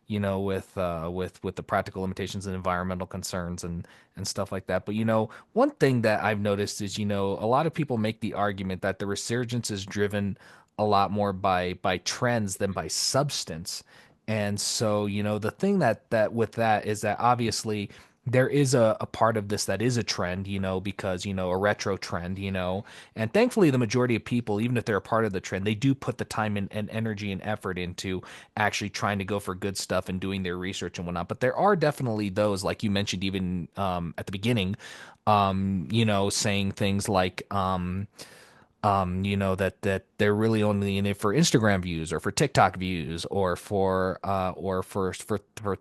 you know, with the practical limitations and environmental concerns and stuff like that. But you know, one thing that I've noticed is, you know, a lot of people make the argument that the resurgence is driven a lot more by trends than by substance. And so, you know, the thing that with that is that obviously there is a part of this that is a trend, you know, because, you know, a retro trend, you know, and thankfully the majority of people, even if they're a part of the trend, they do put the time and energy and effort into actually trying to go for good stuff and doing their research and whatnot. But there are definitely those, like you mentioned, even at the beginning, you know, saying things like, you know, that they're really only in it for Instagram views or for TikTok views or for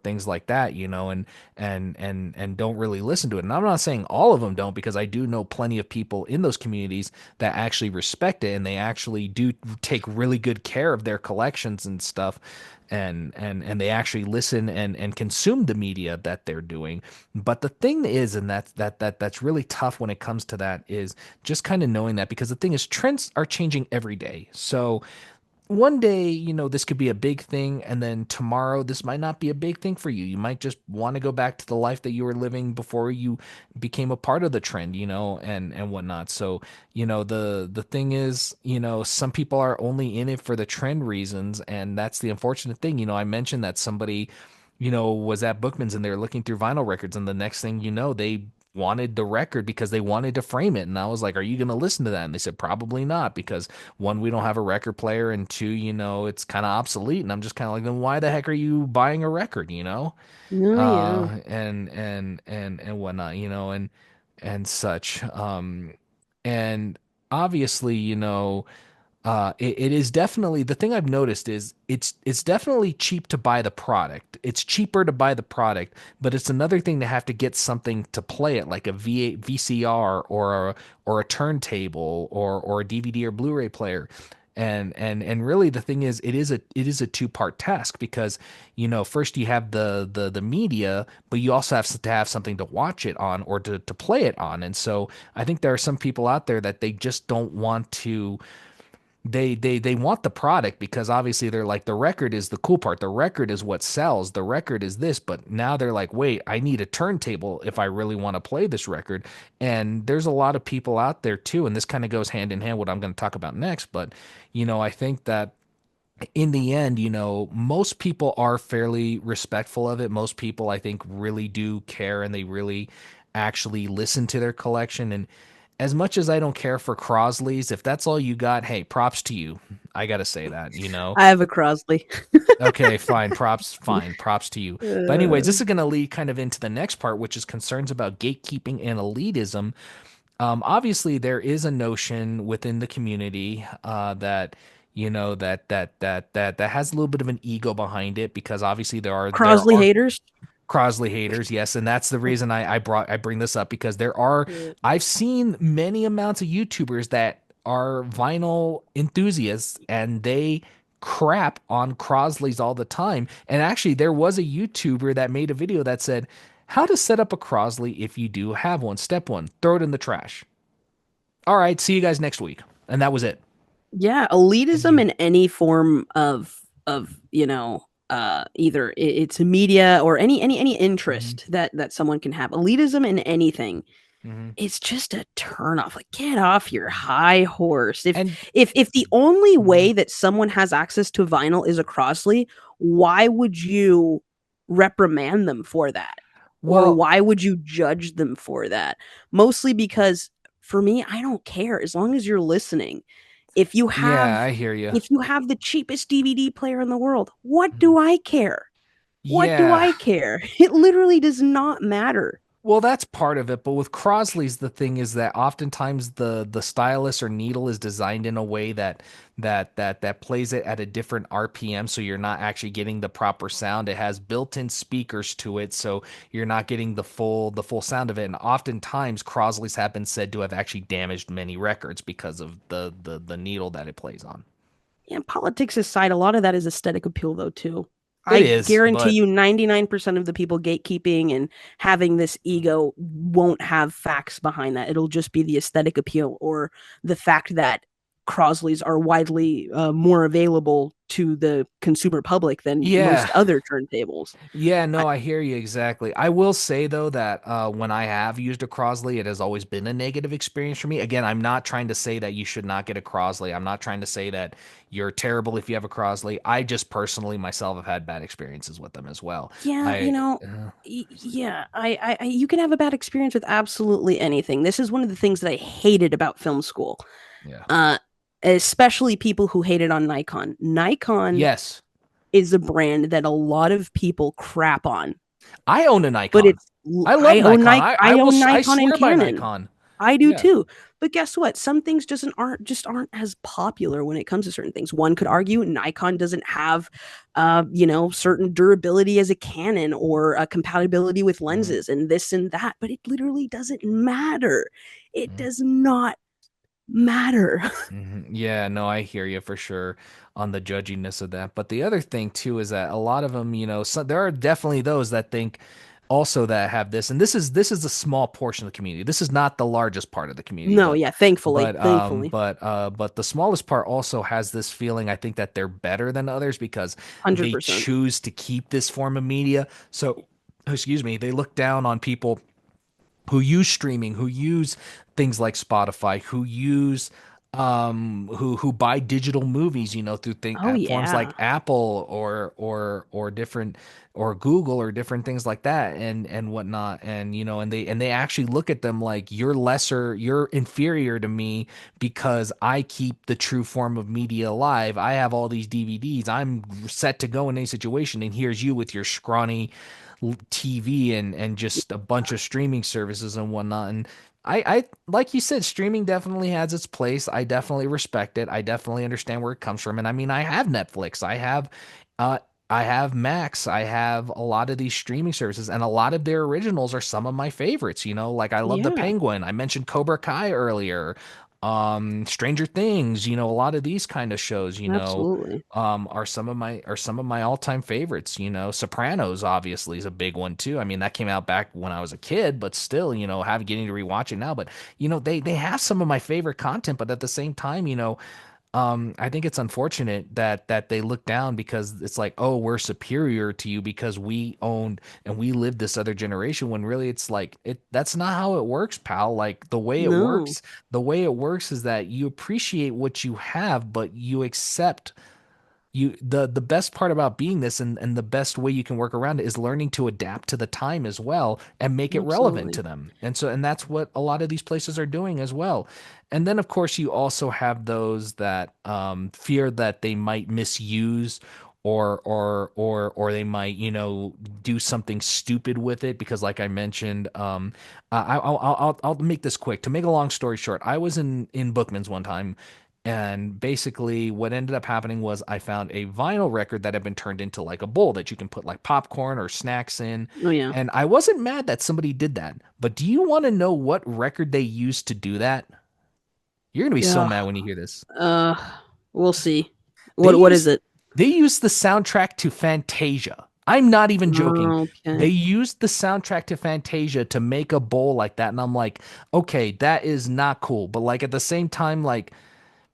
things like that, you know, and don't really listen to it. And I'm not saying all of them don't, because I do know plenty of people in those communities that actually respect it and they actually do take really good care of their collections and stuff. And they actually listen and consume the media that they're doing. But the thing is, and that's really tough when it comes to that, is just kind of knowing that, because the thing is, trends are changing every day. So one day, you know, this could be a big thing, and then tomorrow this might not be a big thing for you. You might just want to go back to the life that you were living before you became a part of the trend, you know, and whatnot. So, you know, the thing is, you know, some people are only in it for the trend reasons, and that's the unfortunate thing. You know, I mentioned that somebody, you know, was at Bookman's and they were looking through vinyl records, and the next thing you know, they wanted the record because they wanted to frame it. And I was like, "Are you going to listen to that?" And they said, "Probably not, because one, we don't have a record player, and two, you know, it's kind of obsolete." And I'm just kind of like, "Then why the heck are you buying a record?" You know, Oh, yeah. and whatnot, you know, and such. And obviously, you know, it is definitely, the thing I've noticed is it's definitely cheap to buy the product. It's cheaper to buy the product, but it's another thing to have to get something to play it, like a VCR or a turntable or a DVD or Blu-ray player. And really the thing is, it is a two-part task, because, you know, first you have the media, but you also have to have something to watch it on or to play it on. And so I think there are some people out there that they just don't want to, they want the product, because obviously they're like, the record is the cool part, the record is what sells, the record is this. But now they're like, wait, I need a turntable if I really want to play this record. And there's a lot of people out there too, and this kind of goes hand in hand what I'm going to talk about next. But you know, I think that in the end, you know, most people are fairly respectful of it. Most people, I think, really do care, and they really actually listen to their collection. And as much as I don't care for Crosley's, if that's all you got, hey, props to you. I gotta say that, you know. I have a Crosley. Okay, fine, props to you. But anyways, this is gonna lead kind of into the next part, which is concerns about gatekeeping and elitism. Obviously, there is a notion within the community that, you know, that has a little bit of an ego behind it, because obviously there Crosley are haters. Crosley haters, yes, and that's the reason I bring this up, because there are, I've seen many amounts of YouTubers that are vinyl enthusiasts, and they crap on Crosleys all the time. And actually, there was a YouTuber that made a video that said, "How to set up a Crosley if you do have one. Step one, throw it in the trash." All right, see you guys next week. And that was it. Yeah, And elitism you, in any form of either it's media or any hmm interest that someone can have. Elitism in anything, hmm it's just a turn off. Like, get off your high horse. If and if if the only mhm. way that someone has access to vinyl is a Crossley, why would you reprimand them for that? Or Well, why would you judge them for that? Mostly because for me, I don't care as long as you're listening. If you yeah, have I hear you. if you have the cheapest DVD player in the world, what do I care? What do Yeah. I care? It literally does not matter. Well, that's part of it, but with Crosley's, the thing is that oftentimes the stylus or needle is designed in a way that plays it at a different RPM, so you're not actually getting the proper sound. It has built-in speakers to it, so you're not getting the full sound of it. And oftentimes, Crosley's have been said to have actually damaged many records because of the needle that it plays on. Yeah, politics aside, a lot of that is aesthetic appeal, though, too. It I is, guarantee but you 99% of the people gatekeeping and having this ego won't have facts behind that. It'll just be the aesthetic appeal or the fact that Crosleys are widely more available to the consumer public than yeah. most other turntables. Yeah, I, no, I hear you exactly. I will say though that when I have used a Crosley, it has always been a negative experience for me. Again, I'm not trying to say that you should not get a Crosley. I'm not trying to say that you're terrible if you have a Crosley. I just personally myself have had bad experiences with them as well. yeah, I yeah, you can have a bad experience with absolutely anything. This is one of the things that I hated about film school. yeah. uh, Especially people who hated on Nikon. Nikon Yes. is a brand that a lot of people crap on, I own a but Nikon. I love I own Nikon. I will I Nikon and swear by Canon. Nikon. I do Yeah. too. But guess what? Some things just aren't as popular when it comes to certain things. One could argue Nikon doesn't have certain durability as a Canon or a compatibility with Mhm, lenses and this and that, but it literally doesn't matter. It mhm. does not matter. Yeah, no, I hear you for sure on the judginess of that. But the other thing too is that a lot of them, there are definitely those that think also that have this, and this is a small portion of the community. This is not the largest part of the community, No, but yeah, thankfully, but um thankfully. but uh but the smallest part also has this feeling I think that they're better than others because they 100%. choose to keep this form of media. So, excuse me, they look down on people who use streaming, who use things like Spotify, who use who buy digital movies, through Oh forms like yeah. Apple or different or Google or different things like that and whatnot. And and they actually look at them like you're inferior to me because I keep the true form of media alive. I have all these DVDs. I'm set to go in any situation, and here's you with your scrawny TV and just a bunch of streaming services and whatnot. And I like you said, streaming definitely has its place. I definitely respect it. I definitely understand where it comes from. And I mean, I have Netflix. Uh I have Max. I have a lot of these streaming services, and a lot of their originals are some of my favorites. Like I love The Yeah, Penguin. I mentioned Cobra Kai earlier. Stranger Things. A lot of these kind of shows. absolutely. Are some of my all-time favorites. Sopranos obviously is a big one too. I mean, that came out back when I was a kid, but still, have getting to rewatch it now. But they have some of my favorite content, but at the same time, I think it's unfortunate that they look down because it's like, oh, we're superior to you because we owned and we lived this other generation, when really it's like that's not how it works, pal. Like No, the way it works is that you appreciate what you have, but you accept the best part about being this, and the best way you can work around it is learning to adapt to the time as well and make it relevant absolutely. to them. And that's what a lot of these places are doing as well. And then of course you also have those that fear that they might misuse or they might do something stupid with it because, like I mentioned, I'll make this quick. To make a long story short, I was in Bookman's one time, and basically, what ended up happening was I found a vinyl record that had been turned into like a bowl that you can put like popcorn or snacks in. Oh yeah. And I wasn't mad that somebody did that. But do you want to know what record they used to do that? You're going to be so Yeah. mad when you hear this. Uh, we'll see. They What is used it? they used the soundtrack to Fantasia. I'm not even joking. They Okay. used the soundtrack to Fantasia to make a bowl like that, and I'm like, okay, that is not cool. But like at the same time, like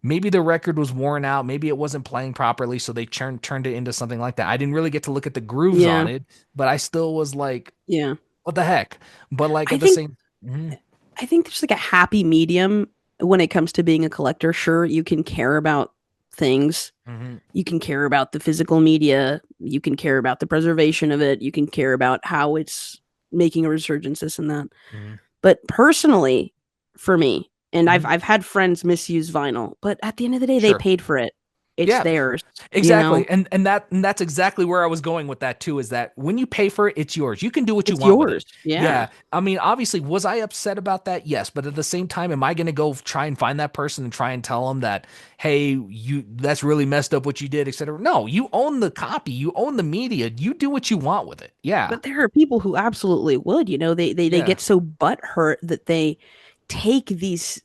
maybe the record was worn out, maybe it wasn't playing properly, so they turned it into something like that. I didn't really get to look at the grooves on Yeah. it, but I still was like, Yeah. what the heck? But like I at the think same, Mhm. I think there's like a happy medium when it comes to being a collector. Sure, you can care about things. Hmm. You can care about the physical media. You can care about the preservation of it. You can care about how it's making a resurgence, this and that. Hmm. But personally, for me, and I've Hmm. I've had friends misuse vinyl, but at the end of the day, they Sure. paid for it. It's Yeah, theirs, you exactly. know. And that's exactly where I was going with that too, is that when you pay for it, it's yours. You can do what you It's want with yours. it. Yeah. Yeah. I mean, obviously, was I upset about that? Yes. But at the same time, am I going to go try and find that person and try and tell them that, hey, you that's really messed up what you did, etc. No, you own the copy, you own the media, you do what you want with it. Yeah. But there are people who absolutely would, they Yeah. get so butthurt that they take these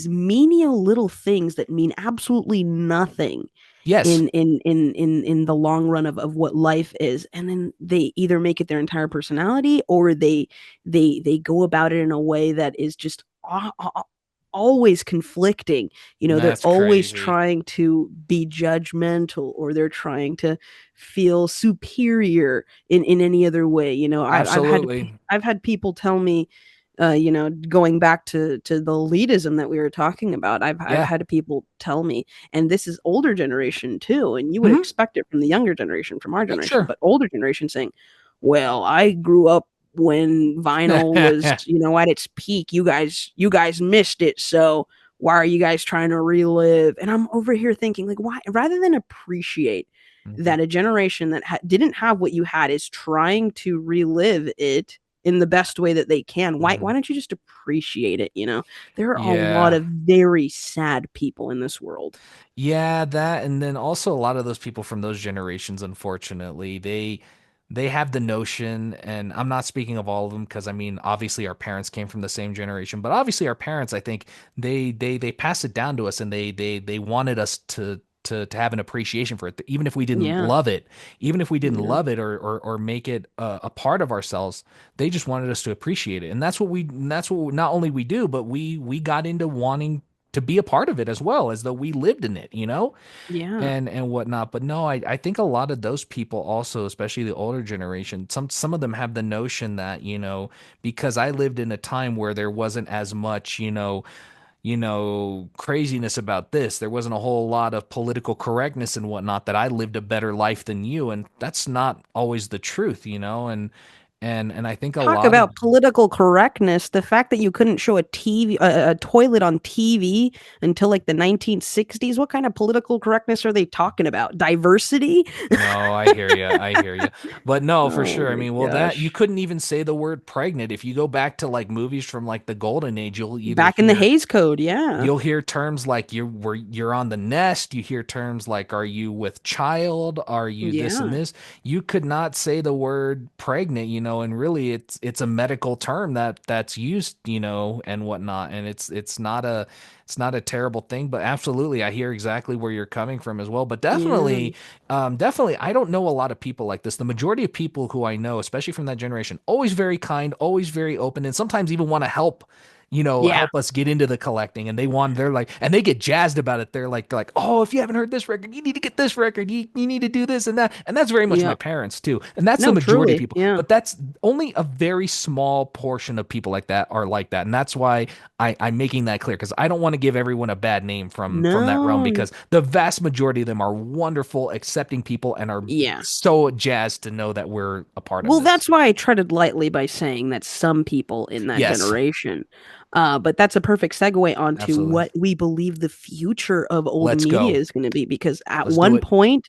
menial little things that mean absolutely nothing Yes. in the long run of what life is, and then they either make it their entire personality, or they go about it in a way that is just always conflicting. They're That's always crazy. trying to be judgmental, or they're trying to feel superior in any other way. Absolutely. I've had people tell me, going back to the elitism that we were talking about, I've Yeah. had people tell me, and this is older generation too, and you would Hmm. expect it from the younger generation, from our Yeah, generation, sure. but older generation saying, well, I grew up when vinyl was, at its peak. You guys missed it, so why are you guys trying to relive? And I'm over here thinking, like, why, rather than appreciate Mhm. that a generation that didn't have what you had is trying to relive it in the best way that they can, why Mhm. don't you just appreciate it? There are a lot Yeah. of very sad people in this world. Yeah, that, and then also a lot of those people from those generations, unfortunately, they have the notion, and I'm not speaking of all of them because I mean, obviously our parents came from the same generation, but obviously our parents, I think they passed it down to us, and they wanted us to have an appreciation for it, even if we didn't Yeah, love it, even if we didn't yeah, love it or make it a part of ourselves. They just wanted us to appreciate it, and that's what not only we do, but we got into wanting to be a part of it as well, as though we lived in it, yeah, and whatnot. But no, I think a lot of those people also, especially the older generation, some of them have the notion that, because I lived in a time where there wasn't as much, craziness about this. There wasn't a whole lot of political correctness and whatnot, that I lived a better life than you. And that's not always the truth, and I think a talk lot of about political correctness. The fact that you couldn't show a toilet on TV until like the 1960s. What kind of political correctness are they talking about? Diversity? No, I hear you. I hear you. But no, for Oh sure. I my mean, well, that you gosh. couldn't even say the word pregnant. If you go back to like movies from like the golden age, you'll either Back in the hear Hays Code, yeah. you'll hear terms like you're on the nest. You hear terms like, are you with child? Are you this and Yeah. this? You could not say the word pregnant, and really it's a medical term that's used, and whatnot. And it's not a terrible thing, but absolutely I hear exactly where you're coming from as well. But Yeah. definitely, I don't know a lot of people like this. The majority of people who I know, especially from that generation, always very kind, always very open, and sometimes even want to help, Yeah. help us get into the collecting. And they're like, and they get jazzed about it. They're like, oh, if you haven't heard this record, you need to get this record. You need to do this and that. And that's very much my Yeah. parents too. And that's the No, majority of truly. people. Yeah. But that's only a very small portion of people like that are like that. And that's why I'm making that clear, because I don't want to give everyone a bad name from that realm, No. because the vast majority of them are wonderful, accepting people and are Yeah. so jazzed to know that we're a part of Well, this. that's why I treaded lightly by saying that some people in that Yes, generation. But that's a perfect segue onto absolutely. what we believe the future of old Let's media go. is going to be. Because at Let's do one it. point,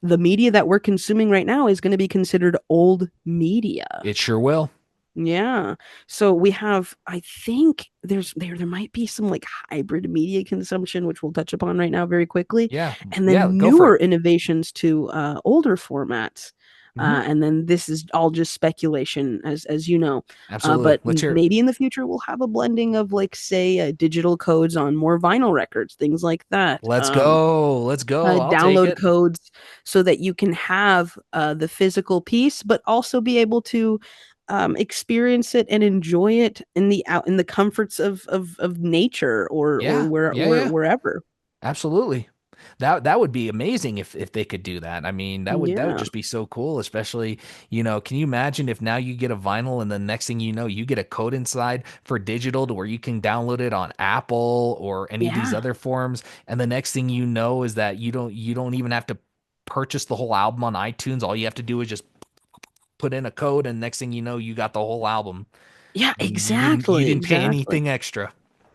the media that we're consuming right now is going to be considered old media. It sure will. Yeah. So we have, I think there might be some like hybrid media consumption, which we'll touch upon right now very quickly, Yeah. and Yeah. then Go for it. newer innovations to older formats. Hmm. And then this is all just speculation, as you know. Absolutely. But Let's hear it. maybe in the future we'll have a blending of, like, say, digital codes on more vinyl records, things like that. Let's go. Let's go. I'll take Download it. codes so that you can have the physical piece, but also be able to experience it and enjoy it in the comforts of nature, or Yeah. where Yeah. Yeah. wherever. Absolutely. That would be amazing if they could do that. I mean, that would Yeah. just be so cool, especially, you know, can you imagine if now you get a vinyl and the next thing you know, you get a code inside for digital to where you can download it on Apple or any of these Yeah. other forms, and the next thing you know is that you don't even have to purchase the whole album on iTunes. All you have to do is just put in a code, and next thing you know, you got the whole album, Yeah, and you exactly, didn't pay exactly. anything extra.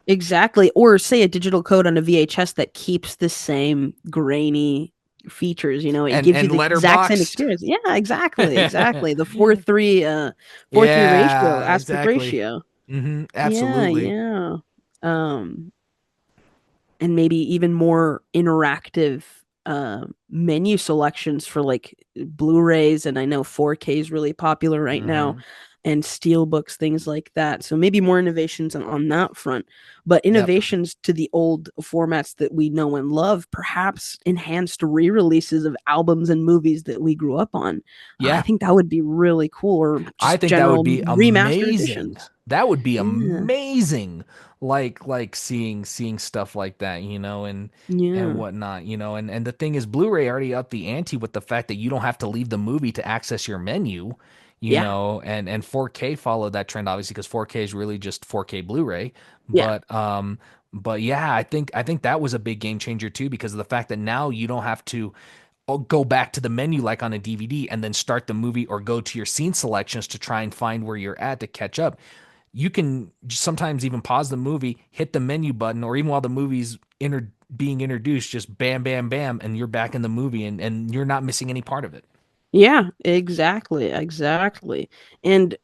Exactly. Or say a digital code on a VHS that keeps the same grainy features, it gives you And the exact same letterboxed. experience. Yeah, exactly, exactly. The 4:3 4:3 ratio, Yeah, aspect exactly. ratio. Yeah, Absolutely. yeah. Um and maybe even more interactive menu selections for like Blu-rays, and I know 4K is really popular right now, hmm and steelbooks, things like that. So maybe more innovations on that front, but Yep. innovations to the old formats that we know and love, perhaps enhanced re-releases of albums and movies that we grew up on. I Yeah. think that would be really cool, or I just think that would general be remastered amazing. editions. That would be Yeah, amazing. Like seeing stuff like that, you know, and yeah, whatnot, you know, and the thing is, Blu-ray already upped the ante with the fact that you don't have to leave the movie to access your menu, you yeah, know, and 4K followed that trend obviously because 4K is really just 4K Blu-ray, yeah. but yeah, I think that was a big game changer too because of the fact that now you don't have to go back to the menu like on a DVD and then start the movie or go to your scene selections to try and find where you're at to catch up. You can sometimes even pause the movie, hit the menu button, or even while the movie's being introduced, just bam, bam, bam, and you're back in the movie and you're not missing any part of it. Yeah, exactly, exactly. And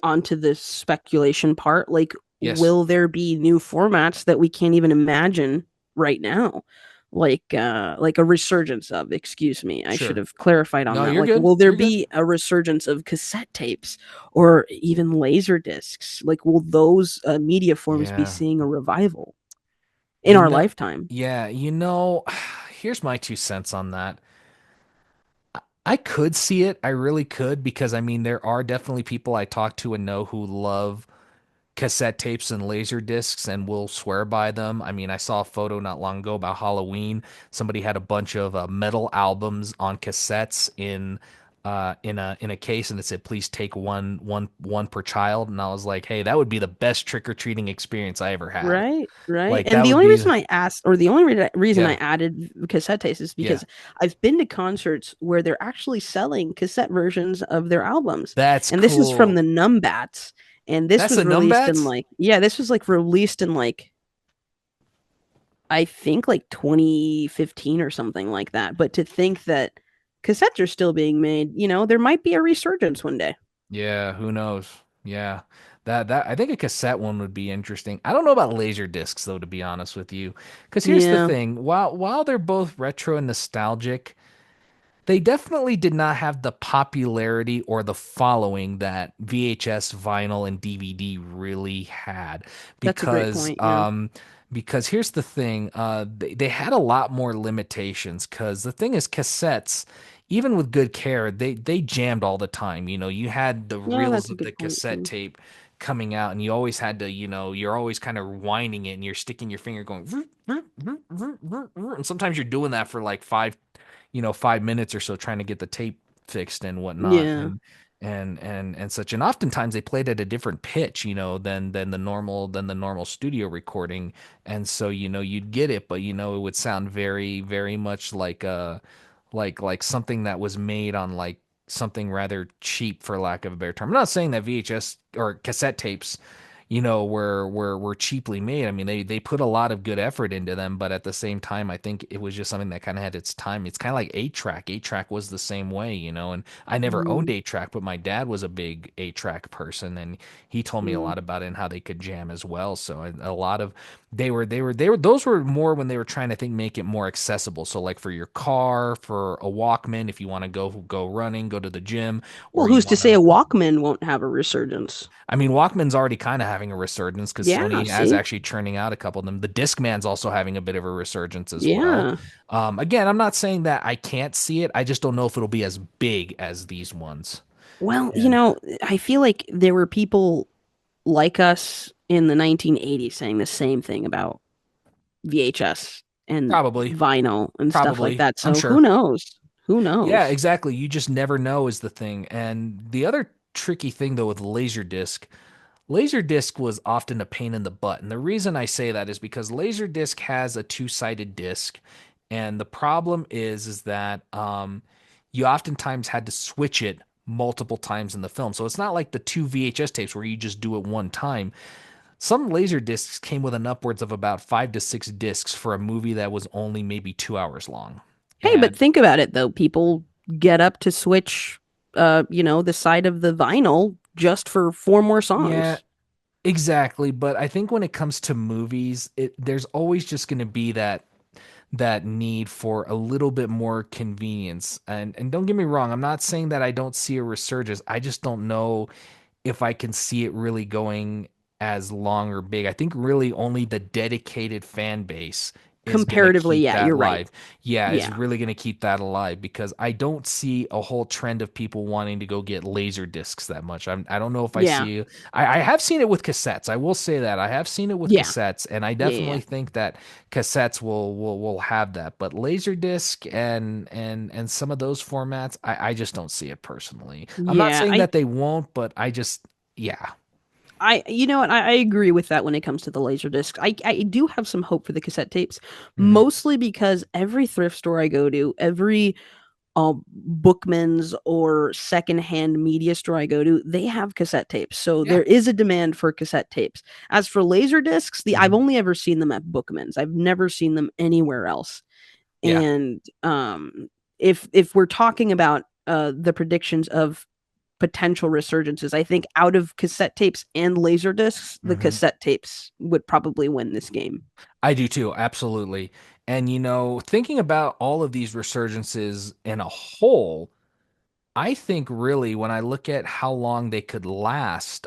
onto the speculation part, like, Yes, will there be new formats that we can't even imagine right now? Like a resurgence of, excuse me, I should sure. have clarified on No, that. you're Like, good. will there You're good. be a resurgence of cassette tapes or even laser discs? Like, will those media forms be Yeah. seeing a revival in You our know, lifetime? yeah, here's my 2 cents on that. I could see it. I really could because I mean there are definitely people I talk to and know who love cassette tapes and laser discs and will swear by them. I mean, I saw a photo not long ago about Halloween. Somebody had a bunch of metal albums on cassettes in a case, and it said, "Please take one per child." And I was like, "Hey, that would be the best trick or treating experience I ever had. Right, right. Like And that the would only be reason the I asked, or the only reason I yeah, added cassette tapes is yeah. because I've been to concerts where they're actually selling cassette versions of their albums. That's And this is from cool. the Numbats. And this That's the was released in Numbats. like, yeah, this was like released in like, I think like 2015 or something like that. But to think that cassettes are still being made, there might be a resurgence one day. Yeah, who knows? Yeah. That I think a cassette one would be interesting. I don't know about laser discs though, to be honest with you. Because here's the Yeah, thing, while they're both retro and nostalgic, they definitely did not have the popularity or the following that VHS, vinyl, and DVD really had. that's a great Because point. Yeah. because here's the thing, they had a lot more limitations. Because the thing is, cassettes, even with good care, they jammed all the time. You know, you had the Yeah, reels that's a of the good point cassette too. tape coming out, and you always had to, you're always kind of winding it, and you're sticking your finger going, and sometimes you're doing that for like 5 minutes or so trying to get the tape fixed and whatnot Yeah. and such, and oftentimes they played at a different pitch, than the normal studio recording, and so you'd get it, but it would sound very very much like like something that was made on like something rather cheap, for lack of a better term. I'm not saying that VHS or cassette tapes were cheaply made. I mean, they put a lot of good effort into them, but at the same time, I think it was just something that kind of had its time. It's kind of like 8-track. 8-track was the same way, and I never owned Mm, 8-track, but my dad was a big 8-track person, and he told me a mm. lot about it and how they could jam as well. So a lot of they were those were more when they were trying to think make it more accessible. So like for your car, for a Walkman, if you want to go running, go to the gym, Well, or you who's to want say to a Walkman won't have a resurgence? I mean, Walkman's already kind of having a resurgence because Yeah, Sony is see? actually churning out a couple of them. The Discman's also having a bit of a resurgence as well. Yeah. Again, I'm not saying that I can't see it. I just don't know if it'll be as big as these ones. Well, And I feel like there were people like us in the 1980s saying the same thing about VHS. and Probably, vinyl and stuff like probably. that. I'm So who sure. knows? Who Yeah, knows? exactly. You just never know is the thing. And the other tricky thing though with Laserdisc was often a pain in the butt. And the reason I say that is because Laserdisc has a two-sided disc, and the problem is that you oftentimes had to switch it multiple times in the film. So it's not like the two VHS tapes where you just do it one time. Some laser discs came with an upwards of about 5 to 6 discs for a movie that was only maybe 2 hours long. Hey, but And think about it though. People get up to switch, the side of the vinyl just for four more yeah, songs. exactly. But I think when it comes to movies, there's always just going to be that need for a little bit more convenience. And don't get me wrong, I'm not saying that I don't see a resurgence. I just don't know if I can see it really going as long or big. I think really only the dedicated fan base is going to Comparatively, keep yeah, that you're right. live. Yeah, is Yeah, really going to keep that alive because I don't see a whole trend of people wanting to go get laser discs that much. I don't know if I yeah, see, I have seen it with cassettes. I will say that I have seen it with yeah, cassettes, and I yeah, yeah, definitely think that cassettes will have that. But laser disc and some of those formats, I just don't see it personally. I'm not yeah. saying that they won't, but I just yeah. You know what? I agree with that when it comes to the laser discs. I do have some hope for the cassette tapes, Mhm. mostly because every thrift store I go to, every Bookman's or secondhand media store I go to, they have cassette tapes. So Yeah. there is a demand for cassette tapes. As for laser discs, I've Mhm. only ever seen them at Bookman's. I've never seen them anywhere else. Yeah. And if we're talking about the predictions of potential resurgences, I think out of cassette tapes and laser discs, the Mhm. cassette tapes would probably win this game. I do too, absolutely. And thinking about all of these resurgences in a whole, I think really when I look at how long they could last,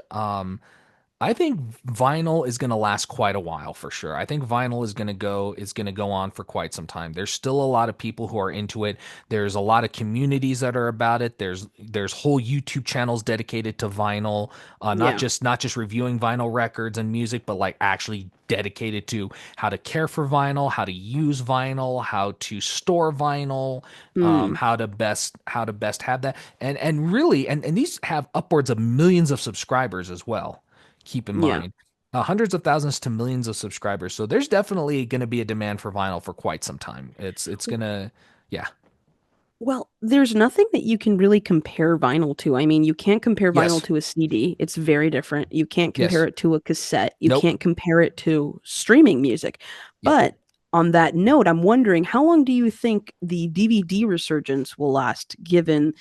I think vinyl is going to last quite a while for sure. I think vinyl is going to go on for quite some time. There's still a lot of people who are into it. There's a lot of communities that are about it. There's whole YouTube channels dedicated to vinyl, not Yeah. just reviewing vinyl records and music, but like actually dedicated to how to care for vinyl, how to use vinyl, how to store vinyl, Mm, how to best have that. And really and these have upwards of millions of subscribers as well, keep in yeah. mind. Hundreds of thousands to millions of subscribers. So there's definitely going to be a demand for vinyl for quite some time. It's going to, yeah. Well, there's nothing that you can really compare vinyl to. I mean, you can't compare vinyl Yes. to a CD. It's very different. You can't compare Yes. it to a cassette. You Nope. can't compare it to streaming music. Yep. But on that note, I'm wondering how long do you think the DVD resurgence will last, given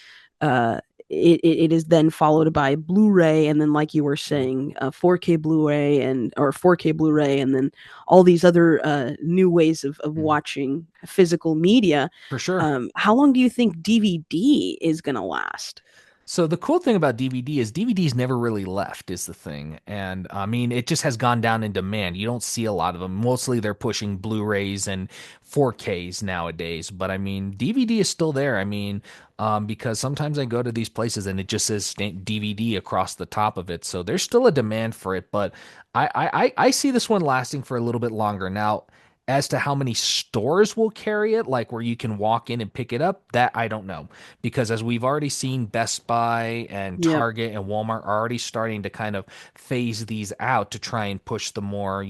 it is then followed by Blu-ray, and then, like you were saying, 4K Blu-ray or 4K Blu-ray, and then all these other new ways of Mhm. watching physical media. For sure. How long do you think DVD is going to last? So the cool thing about DVD is DVDs never really left is the thing. And I mean, it just has gone down in demand. You don't see a lot of them. Mostly they're pushing Blu-rays and 4Ks nowadays. But I mean, DVD is still there. I mean, because sometimes I go to these places and it just says DVD across the top of it. So there's still a demand for it. But I see this one lasting for a little bit longer. Now, as to how many stores will carry it, like where you can walk in and pick it up, that I don't know. Because as we've already seen, Best Buy and Yep. Target and Walmart are already starting to kind of phase these out to try and push the more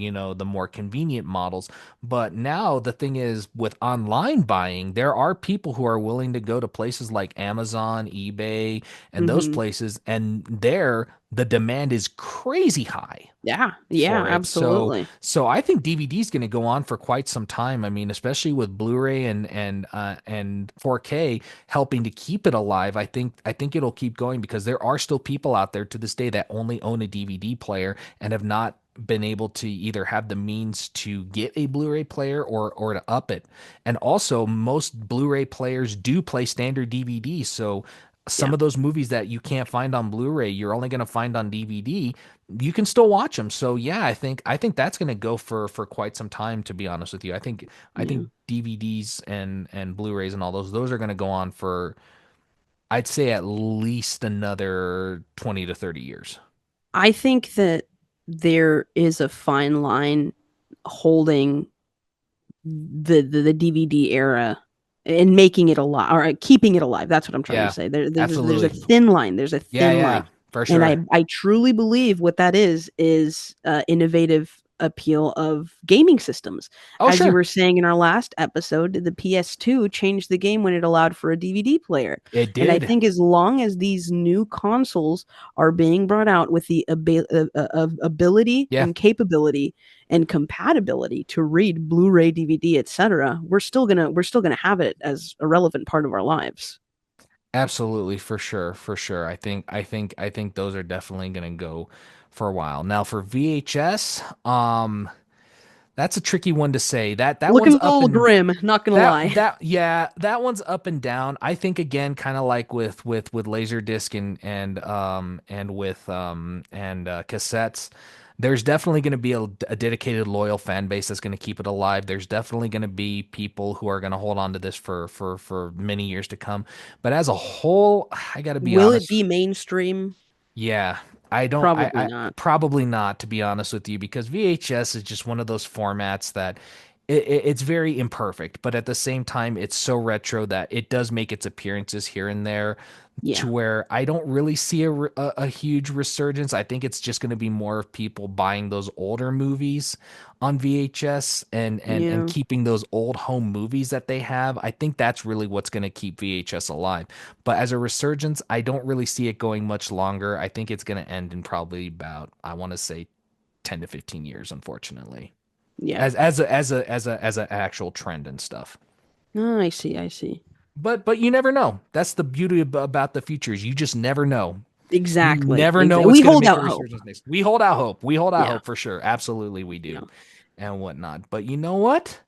convenient models. But now the thing is, with online buying, there are people who are willing to go to places like Amazon, eBay, and those Hmm. places, and there the demand is crazy high Yeah. Yeah. for it. So Absolutely. so I think DVD is going to go on for quite some time. I mean, especially with Blu-ray and 4K helping to keep it alive. I think it'll keep going because there are still people out there to this day that only own a DVD player and have not been able to either have the means to get a Blu-ray player or to up it. And also most Blu-ray players do play standard DVD. So some Yeah. of those movies that you can't find on Blu-ray, you're only going to find on DVD. You can still watch them. So yeah, I think that's going to go for quite some time. To be honest with you, I Yeah. think DVDs and Blu-rays and all those are going to go on for I'd say at least another 20 to 30 years. I think that there is a fine line holding the DVD era and making it alive or keeping it alive. That's what I'm trying to Yeah, say. There's a absolutely. thin line. There's a Yeah, thin line, yeah, for and sure. I truly believe what that is innovative appeal of gaming systems. Oh, As you sure. were saying in our last episode, the PS2 changed the game when it allowed for a DVD player. It And I did. think as long as these new consoles are being brought out with the ability Yeah. and capability and compatibility to read Blu-ray, DVD, etc., we're still gonna have it as a relevant part of our lives. Absolutely, for sure, for sure. I think those are definitely gonna go for a while. Now for VHS, that's a tricky one to say. That Looking one's a up little and grim, not gonna lie. that one's up and down. I think again, kind of like with Laserdisc and with cassettes. There's definitely going to be a dedicated, loyal fan base that's going to keep it alive. There's definitely going to be people who are going to hold on to this for many years to come. But as a whole, I got to be Will it honest. be mainstream? Yeah, I don't. Probably I not. probably not, to be honest with you, because VHS is just one of those formats that it's very imperfect, but at the same time, it's so retro that it does make its appearances here and there. Yeah, To where I don't really see a huge resurgence. I think it's just going to be more of people buying those older movies on VHS and yeah, keeping those old home movies that they have. I think that's really what's going to keep VHS alive. But as a resurgence, I don't really see it going much longer. I think it's going to end in probably about, I want to say, 10 to 15 years, unfortunately. yeah. As a actual trend and stuff. Oh, I see, I see. But you never know. That's the beauty about the futures. You just never know. You Exactly, never know exactly. what's We going to hold make a out hope. resurgence next. We hold out hope. We hold out Yeah, hope for sure. Absolutely, we yeah. do, and whatnot. But you know what?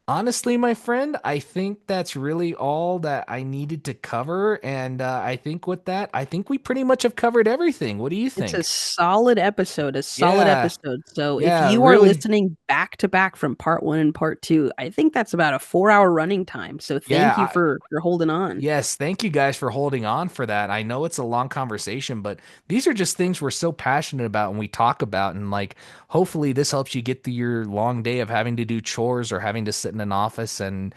Honestly, my friend, I think that's really all that I needed to cover. And I think with that, I think we pretty much have covered everything. What do you It's a think? solid episode, a solid Yeah, episode. So if yeah, you are really. listening back to back from part one and part two, I think that's about a 4 hour running time. So Yeah, thank you for holding on. yes, thank you guys for holding on for that. I know it's a long conversation, but these are just things we're so passionate about and we talk about. And like, hopefully, this helps you get through your long day of having to do chores or having to sit in an office and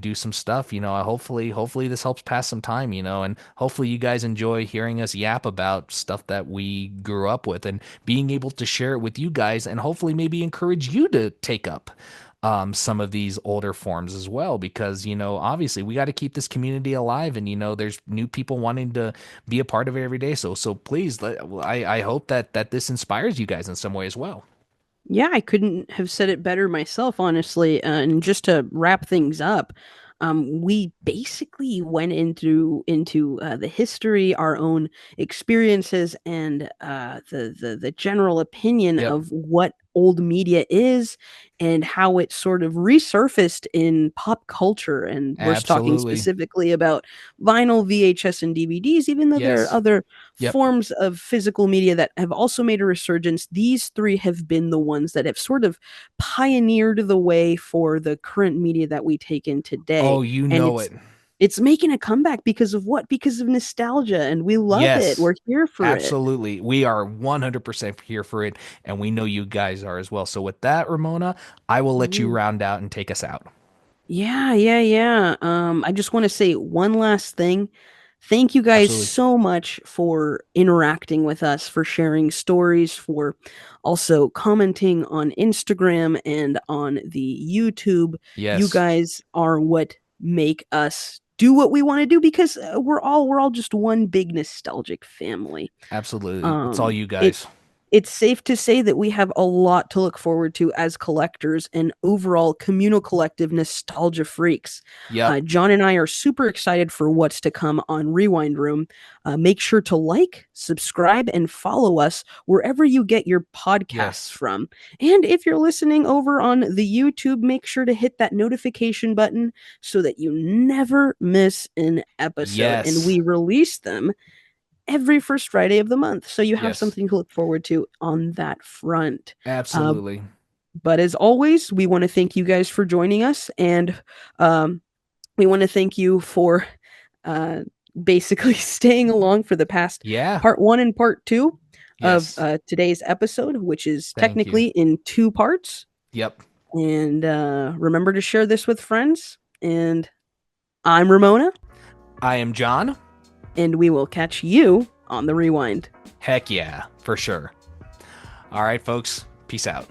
do some stuff. Hopefully, this helps pass some time. And hopefully, you guys enjoy hearing us yap about stuff that we grew up with and being able to share it with you guys, and hopefully, maybe encourage you to take up some of these older forms as well, because obviously we got to keep this community alive, and there's new people wanting to be a part of it every day. So please, I hope that this inspires you guys in some way as well. Yeah, I couldn't have said it better myself, honestly. And just to wrap things up, we basically went into the history, our own experiences, and the general opinion Yep, of what old media is and how it sort of resurfaced in pop culture. And we're talking absolutely. specifically about vinyl, VHS, and DVDs, even though there are Yes. other Yep. forms of physical media that have also made a resurgence. These three have been the ones that have sort of pioneered the way for the current media that we take in today. Oh, you And know it. it's making a comeback because of what? Because of nostalgia, and we love it. Yes. We're here for it. Absolutely. We are 100% here for it, and we know you guys are as well. So with that, Ramona, I will let you Mhm. round out and take us out. Yeah, yeah, yeah. I just want to say one last thing. Thank you guys Absolutely. so much for interacting with us, for sharing stories, for also commenting on Instagram and on the YouTube. You Yes. guys are what make us do what we want to do because we're all just one big nostalgic family. Absolutely. It's all Um, you it guys. it's safe to say that we have a lot to look forward to as collectors and overall communal collective nostalgia freaks. Yep. John and I are super excited for what's to come on Rewind Room. Make sure to like, subscribe, and follow us wherever you get your podcasts Yes. from. And if you're listening over on the YouTube, make sure to hit that notification button so that you never miss an episode. And Yes. we release them every first Friday of the month. So you have Yes. something to look forward to on that front. Uh, Absolutely. but as always, we want to thank you guys for joining us. And um, we want to thank you for uh, basically staying along for the past Yeah. part one and part two of Yes. today's episode, which is Thank you. technically in two parts. Yep. And remember to share this with friends. And I'm Ramona, I am John. and we will catch you on the rewind. Heck yeah, for sure. All right, folks. Peace out.